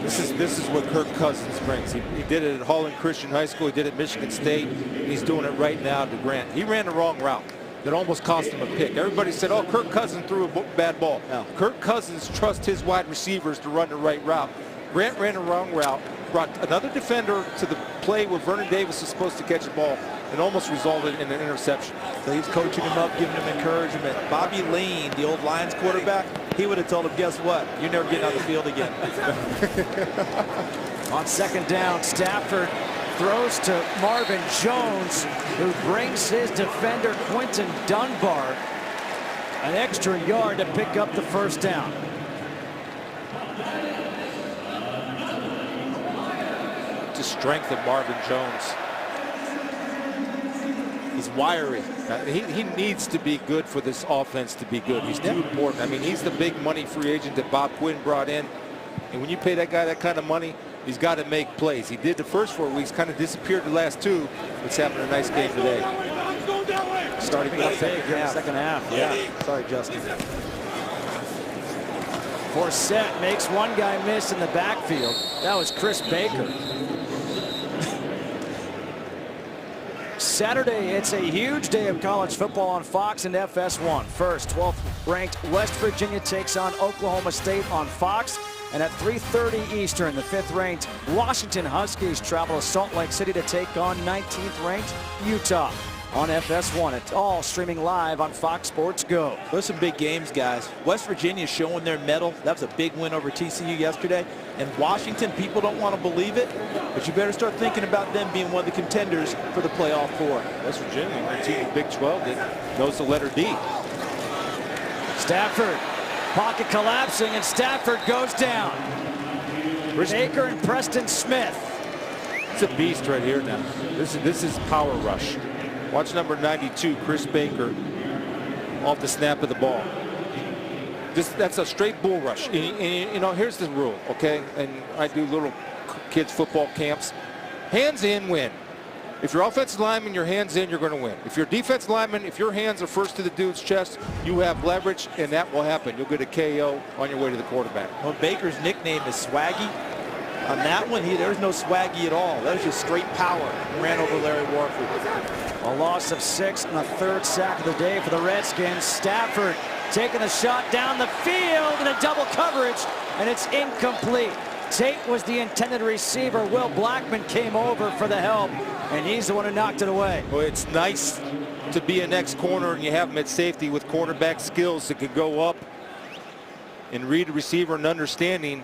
This is what Kirk Cousins brings. He did it at Holland Christian High School. He did it at Michigan State. And he's doing it right now to Grant. He ran the wrong route that almost cost him a pick. Everybody said, oh, Kirk Cousins threw a bad ball. No. Kirk Cousins trusts his wide receivers to run the right route. Grant ran the wrong route, brought another defender to the play where Vernon Davis was supposed to catch the ball, and almost resulted in an interception. So he's coaching him up, giving him encouragement. Bobby Lane, the old Lions quarterback, he would have told him, guess what? You're never getting on the field again. On second down, Stafford throws to Marvin Jones, who brings his defender Quinton Dunbar an extra yard to pick up the first down. The strength of Marvin Jones. He's wiry. He needs to be good for this offense to be good. He's too important. I mean, he's the big money free agent that Bob Quinn brought in. And when you pay that guy that kind of money, he's got to make plays. He did the first 4 weeks, kind of disappeared the last 2. It's having a nice game today. Starting to big in the second half. Yeah. Sorry, Justin. Forsett makes one guy miss in the backfield. That was Chris Baker. Saturday, it's a huge day of college football on Fox and FS1. First, 12th ranked West Virginia takes on Oklahoma State on Fox. And at 3:30 Eastern, the 5th ranked Washington Huskies travel to Salt Lake City to take on 19th ranked Utah on FS1. It's all streaming live on Fox Sports Go. Those are some big games, guys. West Virginia showing their mettle. That was a big win over TCU yesterday. And Washington, people don't want to believe it, but you better start thinking about them being one of the contenders for the playoff 4. West Virginia, a team in Big 12 that knows the letter D. Stafford, pocket collapsing, and Stafford goes down. Baker and Preston Smith. It's a beast right here now. This is power rush. Watch number 92, Chris Baker, off the snap of the ball. That's a straight bull rush. And, you know, here's the rule, okay? And I do little kids football camps. Hands in, win. If you're offensive lineman, your hands in, you're going to win. If you're defensive lineman, if your hands are first to the dude's chest, you have leverage, and that will happen. You'll get a KO on your way to the quarterback. Well, Baker's nickname is Swaggy. On that one, there's no swaggy at all. That was just straight power. Ran over Larry Warford. A loss of 6 and the 3rd sack of the day for the Redskins. Stafford taking a shot down the field in a double coverage, and it's incomplete. Tate was the intended receiver. Will Blackman came over for the help, and he's the one who knocked it away. Well, it's nice to be an ex-corner, and you have him at safety with cornerback skills that could go up and read a receiver and understanding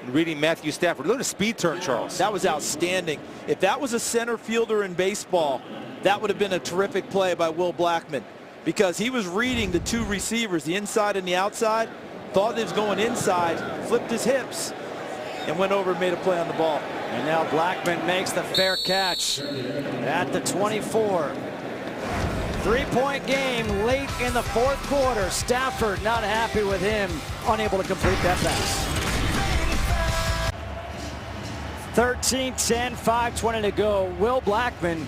and reading Matthew Stafford. Look at the speed turn, Charles. That was outstanding. If that was a center fielder in baseball, that would have been a terrific play by Will Blackman, because he was reading the 2 receivers, the inside and the outside, thought he was going inside, flipped his hips, and went over and made a play on the ball. And now Blackman makes the fair catch at the 24. 3-point game late in the 4th quarter. Stafford not happy with him, unable to complete that pass. 13-10, 5:20 to go. Will Blackman,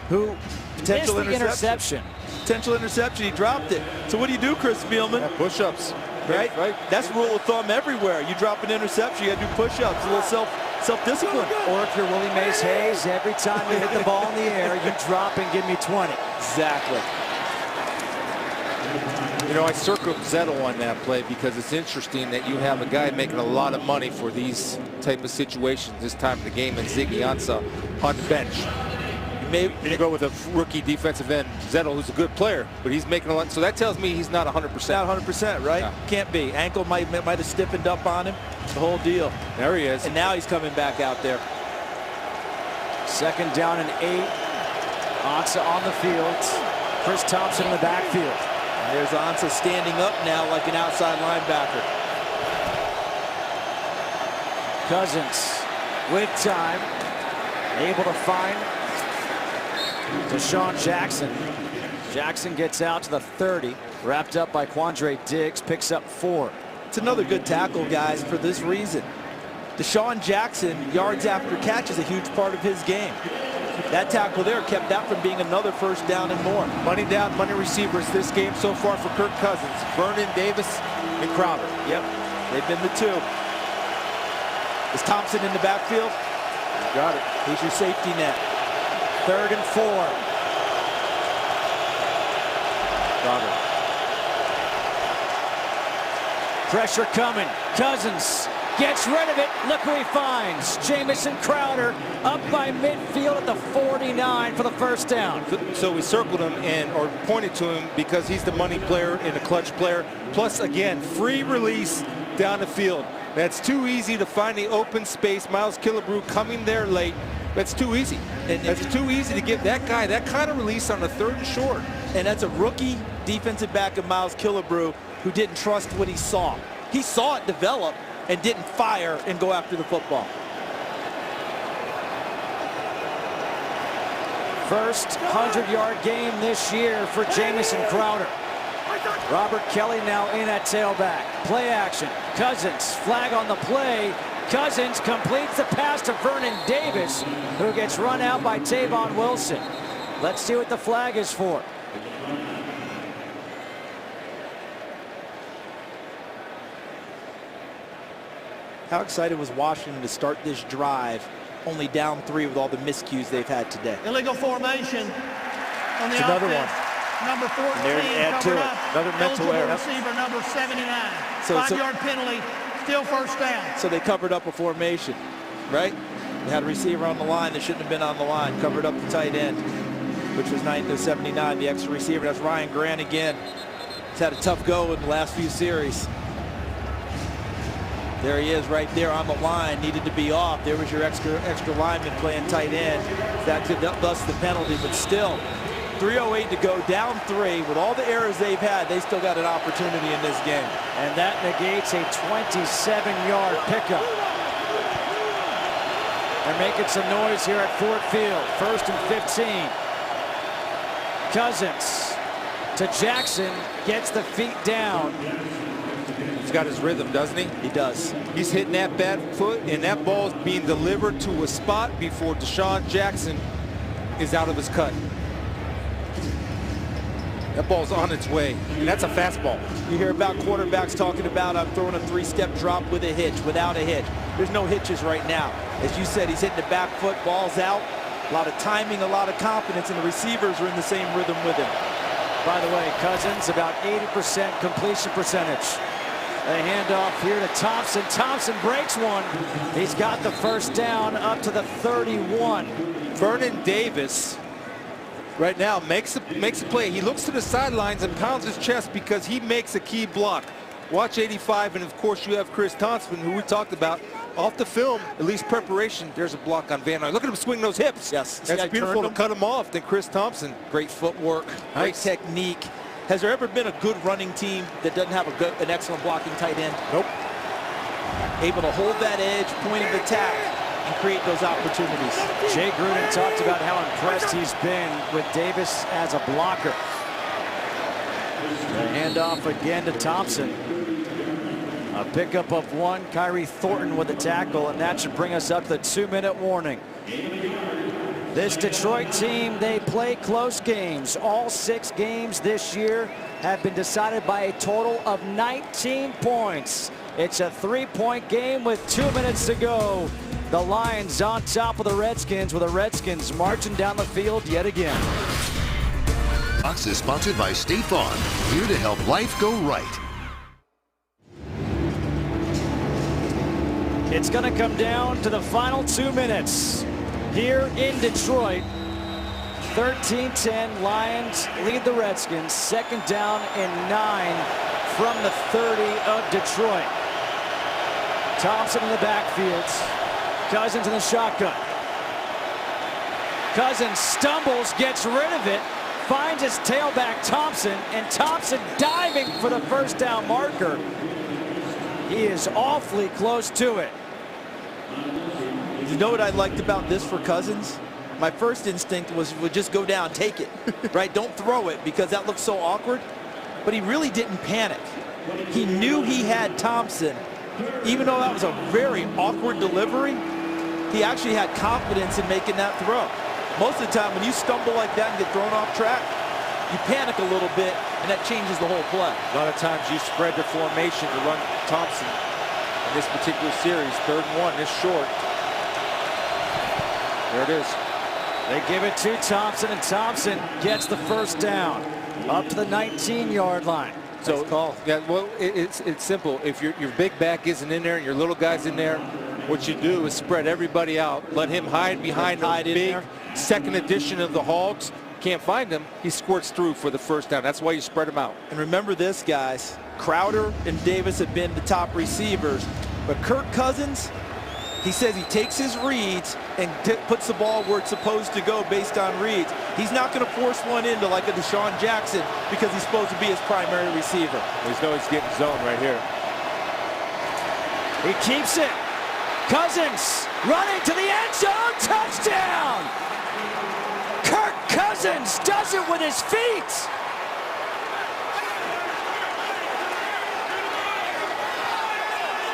who Potential missed the interception. Potential interception, he dropped it. So what do you do, Chris Spielman? Yeah, push-ups. Right? That's rule of thumb everywhere. You drop an interception, you got to do push-ups, a little self-discipline. Or if you're Willie Mays Hayes, every time you hit the ball in the air, you drop and give me 20. Exactly. You know, I circled Zettel on that play because it's interesting that you have a guy making a lot of money for these type of situations this time of the game, and Ziggy Ansah on the bench. Maybe you go with a rookie defensive end, Zettel, who's a good player, but he's making a lot. So that tells me he's not 100%. Not 100%, right? Yeah. Can't be. Ankle might have stiffened up on him. The whole deal. There he is. And now he's coming back out there. 2nd down and 8. Ansah on the field. Chris Thompson in the backfield. And there's Ansah standing up now like an outside linebacker. Cousins with time, able to find Deshaun Jackson. Jackson gets out to the 30, wrapped up by Quandre Diggs, picks up 4. It's another good tackle, guys, for this reason. Deshaun Jackson, yards after catch, is a huge part of his game. That tackle there kept that from being another 1st down and more. Money down, money receivers this game so far for Kirk Cousins. Vernon, Davis, and Crowder. Yep, they've been the 2. Is Thompson in the backfield? You got it. He's your safety net. 3rd and 4. Crowder. Pressure coming. Cousins gets rid of it. Look who he finds. Jamison Crowder up by midfield at the 49 for the 1st down. So we circled him or pointed to him because he's the money player and a clutch player. Plus, again, free release down the field. That's too easy to find the open space. Miles Killebrew coming there late. That's too easy. And it's too easy to give that guy that kind of release on a 3rd and short. And that's a rookie defensive back of Miles Killebrew who didn't trust what he saw. He saw it develop and didn't fire and go after the football. First 100-yard game this year for Jamison Crowder. Robert Kelly now in at tailback. Play action. Cousins, flag on the play. Cousins completes the pass to Vernon Davis, who gets run out by Tavon Wilson. Let's see what the flag is for. How excited was Washington to start this drive, only down 3 with all the miscues they've had today? Illegal formation on the It's another offense. one. Number 14 And there you add to covered it. up. Another mental Eligible error. receiver number 79. So- 5-yard penalty, still 1st down. So they covered up a formation, right? They had a receiver on the line that shouldn't have been on the line, covered up the tight end, which was 79, the extra receiver. That's Ryan Grant again. He's had a tough go in the last few series. There he is right there on the line, needed to be off. There was your extra lineman playing tight end. That could thus the penalty, but still 3:08 to go, down 3. With all the errors they've had, they still got an opportunity in this game. And that negates a 27-yard pickup. They're making some noise here at Ford Field. 1st and 15. Cousins to Jackson, gets the feet down. He's got his rhythm, doesn't he? He does. He's hitting that bad foot, and that ball is being delivered to a spot before Deshaun Jackson is out of his cut. That ball's on its way, and that's a fastball. You hear about quarterbacks talking about, I'm throwing a 3-step drop with a hitch, without a hitch. There's no hitches right now. As you said, he's hitting the back foot, ball's out. A lot of timing, a lot of confidence, and the receivers are in the same rhythm with him. By the way, Cousins, about 80% completion percentage. A handoff here to Thompson. Thompson breaks one. He's got the first down up to the 31. Vernon Davis right now makes a play. He looks to the sidelines and pounds his chest because he makes a key block. Watch 85, and of course you have Chris Thompson, who we talked about. Off the film, at least preparation, there's a block on Van Noy. Look at him swing those hips. Yes. That's beautiful to cut him off. Then Chris Thompson, great footwork. Great technique. Has there ever been a good running team that doesn't have an excellent blocking tight end? Nope. Able to hold that edge, point of attack, and create those opportunities. Jay Gruden talked about how impressed he's been with Davis as a blocker. The handoff again to Thompson. A pickup of one. Kyrie Thornton with the tackle, and that should bring us up to the 2-minute warning. This Detroit team, they play close games. All 6 games this year have been decided by a total of 19 points. It's a 3-point game with 2 minutes to go. The Lions on top of the Redskins, with the Redskins marching down the field yet again. Fox is sponsored by State Farm, here to help life go right. It's going to come down to the final 2 minutes here in Detroit. 13-10, Lions lead the Redskins. 2nd down and 9 from the 30 of Detroit. Thompson in the backfield. Cousins in the shotgun. Cousins stumbles, gets rid of it, finds his tailback Thompson, and Thompson diving for the first down marker. He is awfully close to it. You know what I liked about this for Cousins? My first instinct was would just go down, take it, right? Don't throw it, because that looks so awkward. But he really didn't panic. He knew he had Thompson. Even though that was a very awkward delivery, he actually had confidence in making that throw. Most of the time when you stumble like that and get thrown off track, you panic a little bit, and that changes the whole play. A lot of times you spread the formation to run Thompson. In this particular series, 3rd and 1, this short. There it is. They give it to Thompson, and Thompson gets the first down up to the 19-yard line. So, yeah, well, it's simple. If your big back isn't in there and your little guy's in there, what you do is spread everybody out. Let him hide behind the big second edition of the Hogs. Can't find him. He squirts through for the first down. That's why you spread him out. And remember this, guys. Crowder and Davis have been the top receivers, but Kirk Cousins, he says he takes his reads and puts the ball where it's supposed to go based on reads. He's not going to force one into like a Deshaun Jackson because he's supposed to be his primary receiver. He's know he's getting zoned right here. He keeps it. Cousins running to the end zone. Touchdown! Kirk Cousins does it with his feet.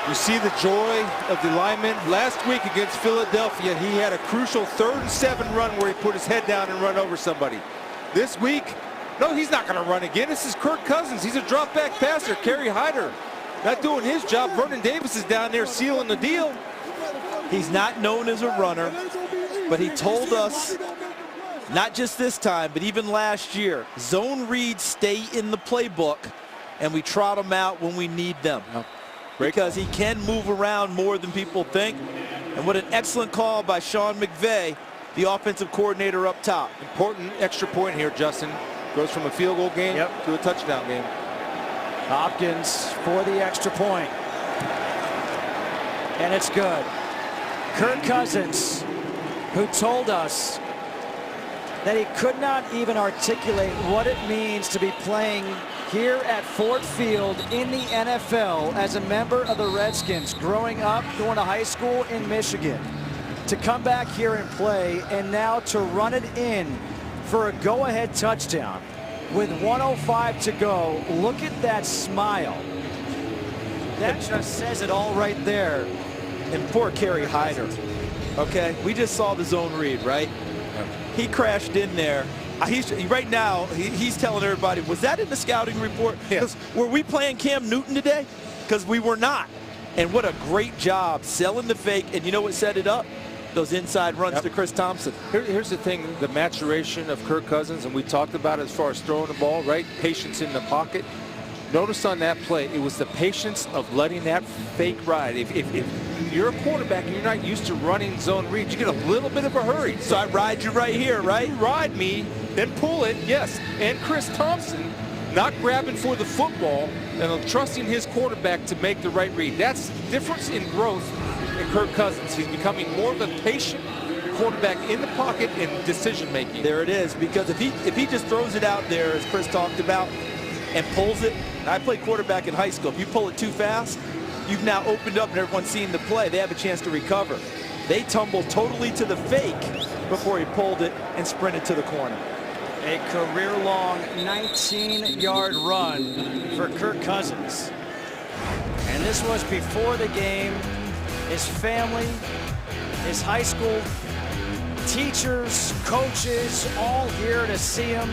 You see the joy of the lineman. Last week against Philadelphia, he had a crucial 3rd and 7 run where he put his head down and run over somebody. This week, no, he's not going to run again. This is Kirk Cousins. He's a drop back passer. Kerry Hyder not doing his job. Vernon Davis is down there sealing the deal. He's not known as a runner, but he told us, not just this time, but even last year, zone reads stay in the playbook, and we trot them out when we need them. Because he can move around more than people think. And what an excellent call by Sean McVay, the offensive coordinator up top. Important extra point here, Justin. Goes from a field goal game to a touchdown game. Hopkins for the extra point. And it's good. Kirk Cousins, who told us that he could not even articulate what it means to be playing here at Ford Field in the NFL as a member of the Redskins, growing up, going to high school in Michigan, to come back here and play, and now to run it in for a go-ahead touchdown with 1:05 to go. Look at that smile. That just says it all right there. And poor Kerry Hyder. Okay, we just saw the zone read, right? he crashed in there. Right now, he's telling everybody, was that in the scouting report? Yes. Were we playing Cam Newton today? Because we were not. And what a great job selling the fake. And you know what set it up? Those inside runs to Chris Thompson. Here's the thing, the maturation of Kirk Cousins, and we talked about it as far as throwing the ball, right? Patience in the pocket. Notice on that play, it was the patience of letting that fake ride. If you're a quarterback and you're not used to running zone read, you get a little bit of a hurry. So I ride you right here, right? You ride me, then pull it, yes. And Chris Thompson not grabbing for the football and trusting his quarterback to make the right read. That's the difference in growth in Kirk Cousins. He's becoming more of a patient quarterback in the pocket and decision making. There it is, because if he just throws it out there, as Chris talked about, and pulls it. I played quarterback in high school. If you pull it too fast, you've now opened up and everyone's seeing the play. They have a chance to recover. They tumbled totally to the fake before he pulled it and sprinted to the corner. A career-long 19-yard run for Kirk Cousins. And this was before the game. His family, his high school teachers, coaches, all here to see him.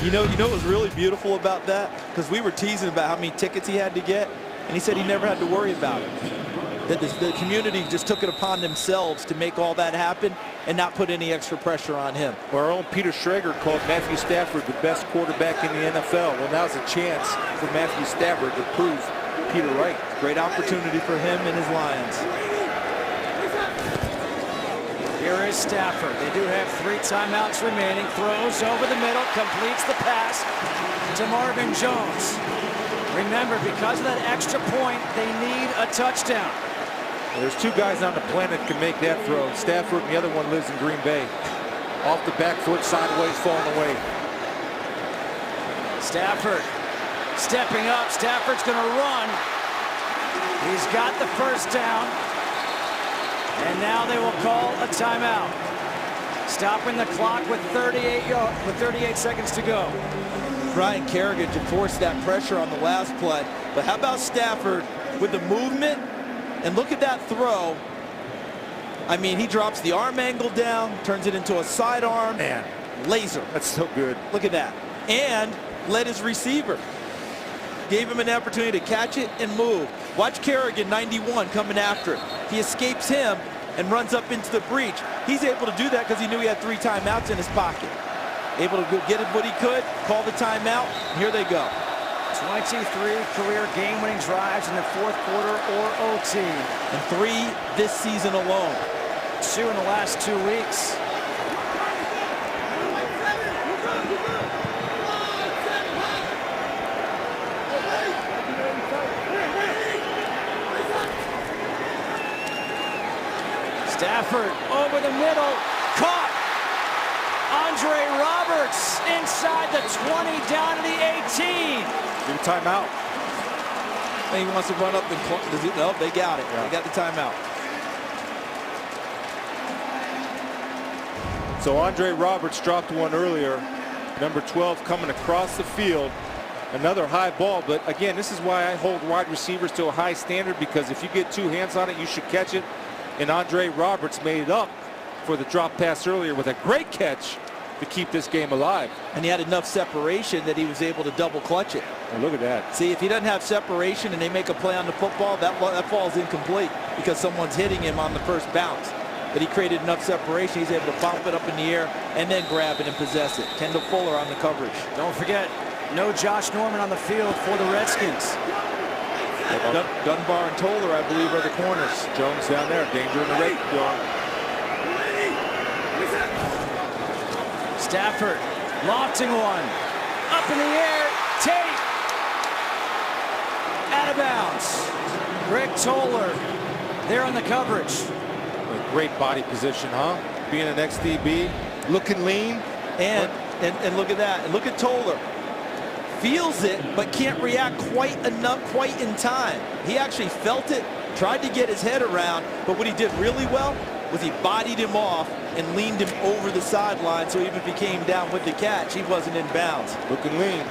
You know what was really beautiful about that? Because we were teasing about how many tickets he had to get, and he said he never had to worry about it. That the community just took it upon themselves to make all that happen and not put any extra pressure on him. Our own Peter Schrager called Matthew Stafford the best quarterback in the NFL. Well, now's a chance for Matthew Stafford to prove Peter right. Great opportunity for him and his Lions. Here is Stafford. They do have 3 timeouts remaining. Throws over the middle, completes the pass to Marvin Jones. Remember, because of that extra point, they need a touchdown. Well, there's 2 guys on the planet that can make that throw. Stafford and the other one lives in Green Bay. Off the back foot, sideways, falling away. Stafford stepping up. Stafford's going to run. He's got the first down. And now they will call a timeout. Stopping the clock with 38 seconds to go. Brian Kerrigan to force that pressure on the last play. But how about Stafford with the movement? And look at that throw. I mean, he drops the arm angle down, turns it into a sidearm. Man, laser. That's so good. Look at that. And led his receiver. Gave him an opportunity to catch it and move. Watch Kerrigan, 91, coming after it. He escapes him and runs up into the breach. He's able to do that because he knew he had 3 timeouts in his pocket. Able to go get it what he could, call the timeout, and here they go. 23 career game-winning drives in the 4th quarter or OT. And 3 this season alone. 2 in the last 2 weeks. Stafford over the middle, caught. Andre Roberts inside the 20, down to the 18. Give a timeout. And he wants to run up and no, they got it. Yeah. They got the timeout. So Andre Roberts dropped one earlier. Number 12 coming across the field. Another high ball, but again, this is why I hold wide receivers to a high standard, because if you get 2 hands on it, you should catch it. And Andre Roberts made it up for the drop pass earlier with a great catch to keep this game alive. And he had enough separation that he was able to double clutch it. Oh, look at that. See, if he doesn't have separation and they make a play on the football, that falls incomplete because someone's hitting him on the first bounce. But he created enough separation, he's able to bump it up in the air and then grab it and possess it. Kendall Fuller on the coverage. Don't forget, no Josh Norman on the field for the Redskins. Dunbar and Toller, I believe, are the corners. Jones down there, danger in the red zone. Stafford lofting one. Up in the air, Tate. Out of bounds. Greg Toller there on the coverage. A great body position, huh? Being an ex-DB, looking lean. And look at that. And look at Toller. Feels it, but can't react quite in time. He actually felt it, tried to get his head around, but what he did really well was he bodied him off and leaned him over the sideline, so even if he came down with the catch, he wasn't in bounds. Looking lean.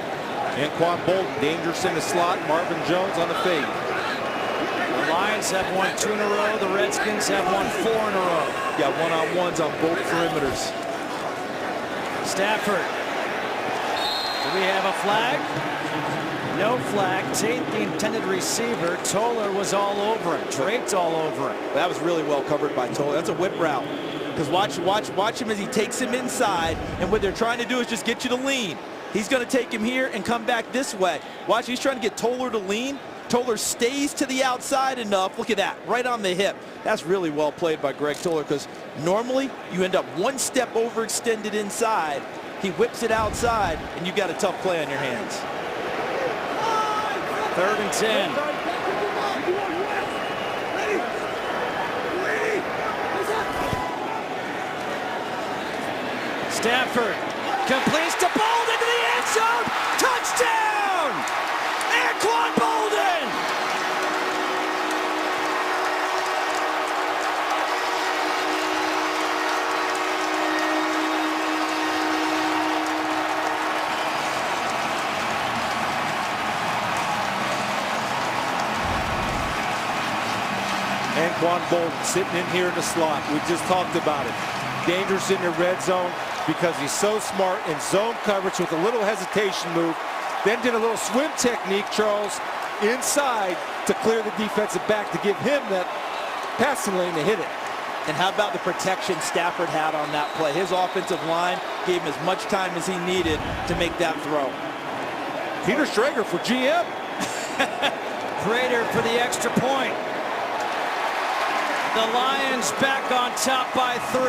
Anquan Bolden, dangerous in the slot. Marvin Jones on the fade. The Lions have won 2 in a row. The Redskins have won 4 in a row. Got one-on-ones on both perimeters. Stafford. Do we have a flag? No flag. Tate, the intended receiver. Toller was all over him. Draped all over him. That was really well covered by Toller. That's a whip route. Because watch him as he takes him inside, and what they're trying to do is just get you to lean. He's going to take him here and come back this way. Watch, he's trying to get Toller to lean. Toller stays to the outside enough. Look at that, right on the hip. That's really well played by Greg Toller, because normally you end up one step overextended inside. He whips it outside, and you got a tough play on your hands. 3rd and 10. Stafford completes to Bolden into the end zone. Touchdown! Anquan Bolden! Anquan Bolden sitting in here in the slot. We just talked about it. Dangerous in the red zone because he's so smart in zone coverage with a little hesitation move. Then did a little swim technique, Charles, inside to clear the defensive back to give him that passing lane to hit it. And how about the protection Stafford had on that play? His offensive line gave him as much time as he needed to make that throw. Peter Schrager for GM. Prater for the extra point. The Lions back on top by 3.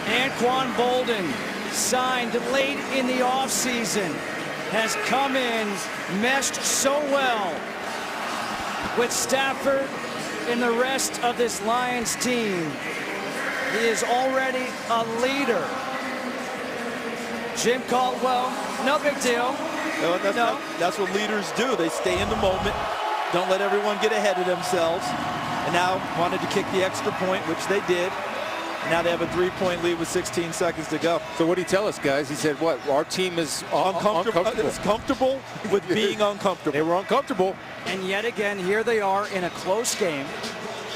Anquan Bolden, signed late in the offseason, has come in, meshed so well with Stafford and the rest of this Lions team. He is already a leader. Jim Caldwell, no big deal. No, that's what leaders do. They stay in the moment, don't let everyone get ahead of themselves. And now wanted to kick the extra point, which they did. Now they have a 3-point lead with 16 seconds to go. So what did he tell us, guys? He said, what? Our team is uncomfortable. It's comfortable with being uncomfortable. They were uncomfortable. And yet again, here they are in a close game.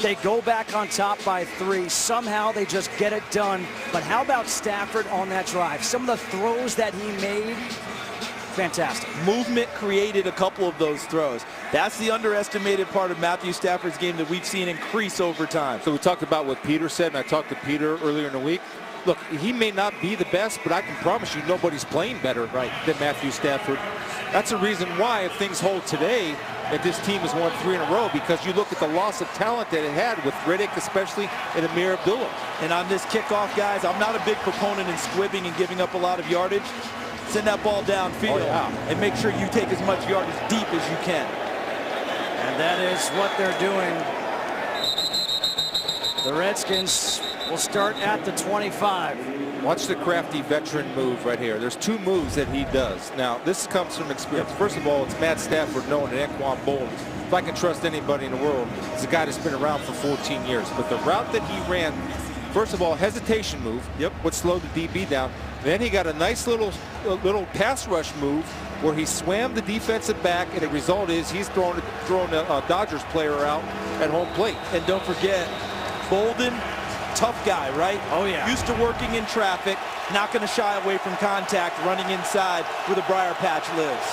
They go back on top by 3. Somehow they just get it done. But how about Stafford on that drive? Some of the throws that he made, fantastic. Movement created a couple of those throws. That's the underestimated part of Matthew Stafford's game that we've seen increase over time. So we talked about what Peter said, and I talked to Peter earlier in the week. Look, he may not be the best, but I can promise you nobody's playing better than Matthew Stafford. That's the reason why, if things hold today, that this team has won 3 in a row, because you look at the loss of talent that it had with Riddick, especially, and Amir Abdullah. And on this kickoff, guys, I'm not a big proponent in squibbing and giving up a lot of yardage. Send that ball downfield and make sure you take as much yardage deep as you can. And that is what they're doing. The Redskins will start at the 25. Watch the crafty veteran move right here. There's 2 moves that he does. Now, this comes from experience. First of all, it's Matt Stafford knowing that Anquan Bolden, if I can trust anybody in the world, is a guy that's been around for 14 years. But the route that he ran, first of all, hesitation move, would slow the DB down. Then he got a nice little pass rush move where he swam the defensive back, and the result is he's throwing a Dodgers player out at home plate. And don't forget, Bolden, tough guy, right? Oh, yeah. Used to working in traffic, not going to shy away from contact, running inside where the briar patch lives.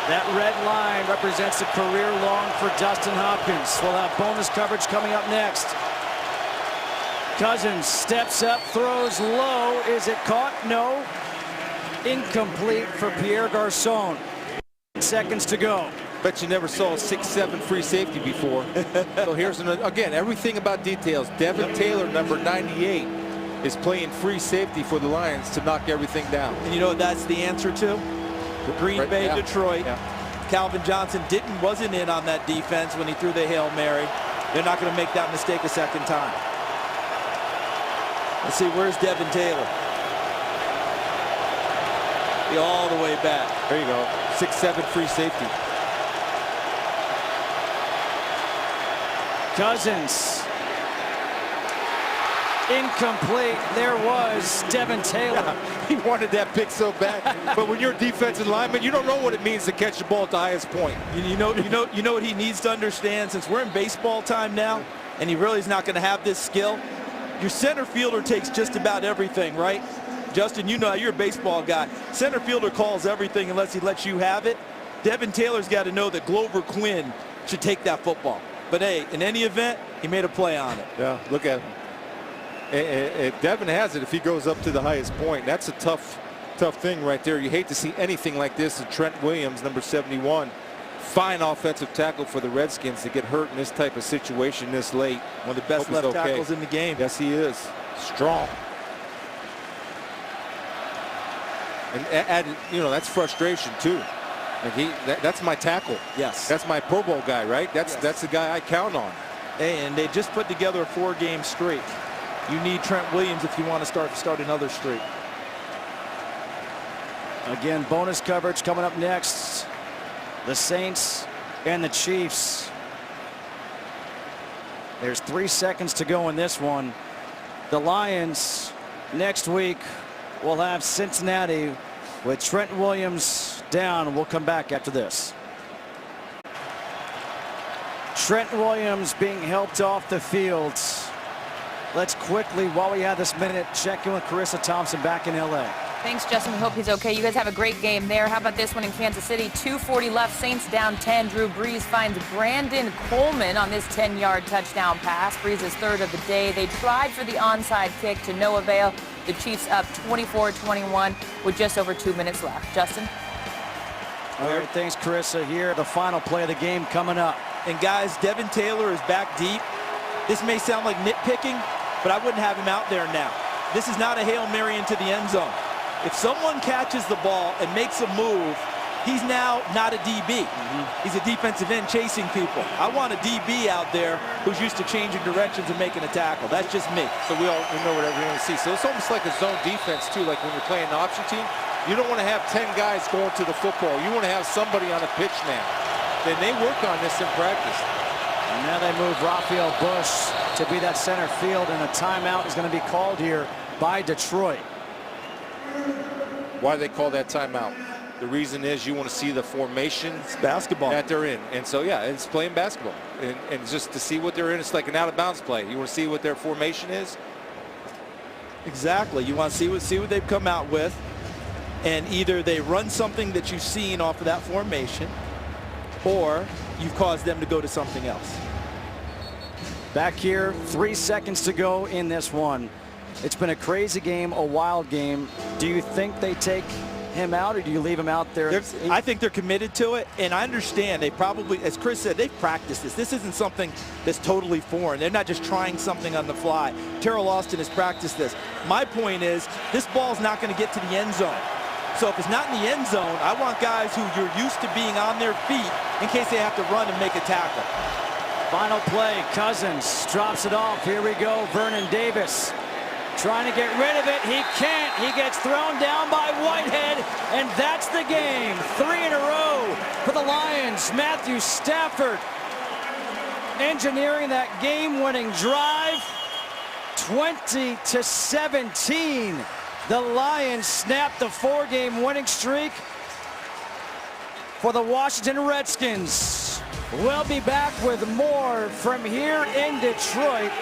That red line represents a career long for Dustin Hopkins. We'll have bonus coverage coming up next. Cousins steps up, throws low. Is it caught? No. Incomplete for Pierre Garçon. Seconds to go. Bet you never saw a 6'7" free safety before. So here's again, everything about details. Devin Taylor, number 98, is playing free safety for the Lions to knock everything down. And you know what that's the answer to? The Green Bay, Detroit. Calvin Johnson wasn't in on that defense when he threw the Hail Mary. They're not going to make that mistake a second time. Let's see, where's Devin Taylor? All the way back. There you go. 6'7" free safety. Cousins. Incomplete. There was Devin Taylor. He wanted that pick so bad. But when you're a defensive lineman, you don't know what it means to catch the ball at the highest point. You know what he needs to understand, since we're in baseball time now, and he really is not going to have this skill. Your center fielder takes just about everything, right? Justin, you know you're a baseball guy. Center fielder calls everything unless he lets you have it. Devin Taylor's got to know that Glover Quinn should take that football. But hey, in any event, he made a play on it. Yeah, look at him. If Devin has it, if he goes up to the highest point, that's a tough thing right there. You hate to see anything like this. And Trent Williams, number 71, fine offensive tackle for the Redskins, to get hurt in this type of situation this late. One of the best left tackles in the game. Yes, he is. Strong. And add, you know, that's frustration too. Like that's my tackle. Yes. That's my Pro Bowl guy, right? That's the guy I count on. Hey, and they just put together a 4-game streak. You need Trent Williams if you want to start another streak. Again, bonus coverage coming up next. The Saints and the Chiefs. There's 3 seconds to go in this one. The Lions next week will have Cincinnati with Trent Williams down. We'll come back after this. Trent Williams being helped off the field. Let's quickly, while we have this minute, check in with Carissa Thompson back in LA. Thanks, Justin. We hope he's okay. You guys have a great game there. How about this one in Kansas City? 2:40 left. Saints down 10. Drew Brees finds Brandon Coleman on this 10-yard touchdown pass. Brees' third of the day. They tried for the onside kick to no avail. The Chiefs up 24-21 with just over 2 minutes left. Justin? All right, thanks, Carissa. Here, the final play of the game coming up. And guys, Devin Taylor is back deep. This may sound like nitpicking, but I wouldn't have him out there now. This is not a Hail Mary into the end zone. If someone catches the ball and makes a move, he's now not a DB. He's a defensive end chasing people. I want a DB out there who's used to changing directions and making a tackle. That's just me. So we know what everyone sees. So it's almost like a zone defense too, like when you're playing an option team. You don't want to have 10 guys going to the football. You want to have somebody on a pitch now. Then they work on this in practice. And now they move Raphael Bush to be that center field, and a timeout is going to be called here by Detroit. Why do they call that timeout? The reason is you want to see the formation basketball that they're in. And so, yeah, it's playing basketball. And just to see what they're in, it's like an out-of-bounds play. You want to see what their formation is? Exactly. You want to see what they've come out with. And either they run something that you've seen off of that formation, or you've caused them to go to something else. Back here, 3 seconds to go in this one. It's been a crazy game, a wild game. Do you think they take him out, or do you leave him out there? I think they're committed to it, and I understand they probably, as Chris said, they've practiced this. This isn't something that's totally foreign. They're not just trying something on the fly. Terrell Austin has practiced this. My point is, this ball's not going to get to the end zone. So if it's not in the end zone, I want guys who you're used to being on their feet in case they have to run and make a tackle. Final play, Cousins drops it off. Here we go, Vernon Davis trying to get rid of it. He can't. He gets thrown down by Whitehead, and that's the game. 3 in a row for the Lions. Matthew Stafford engineering that game-winning drive. 20-17. The Lions snap the 4-game winning streak for the Washington Redskins. We'll be back with more from here in Detroit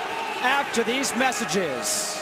after these messages.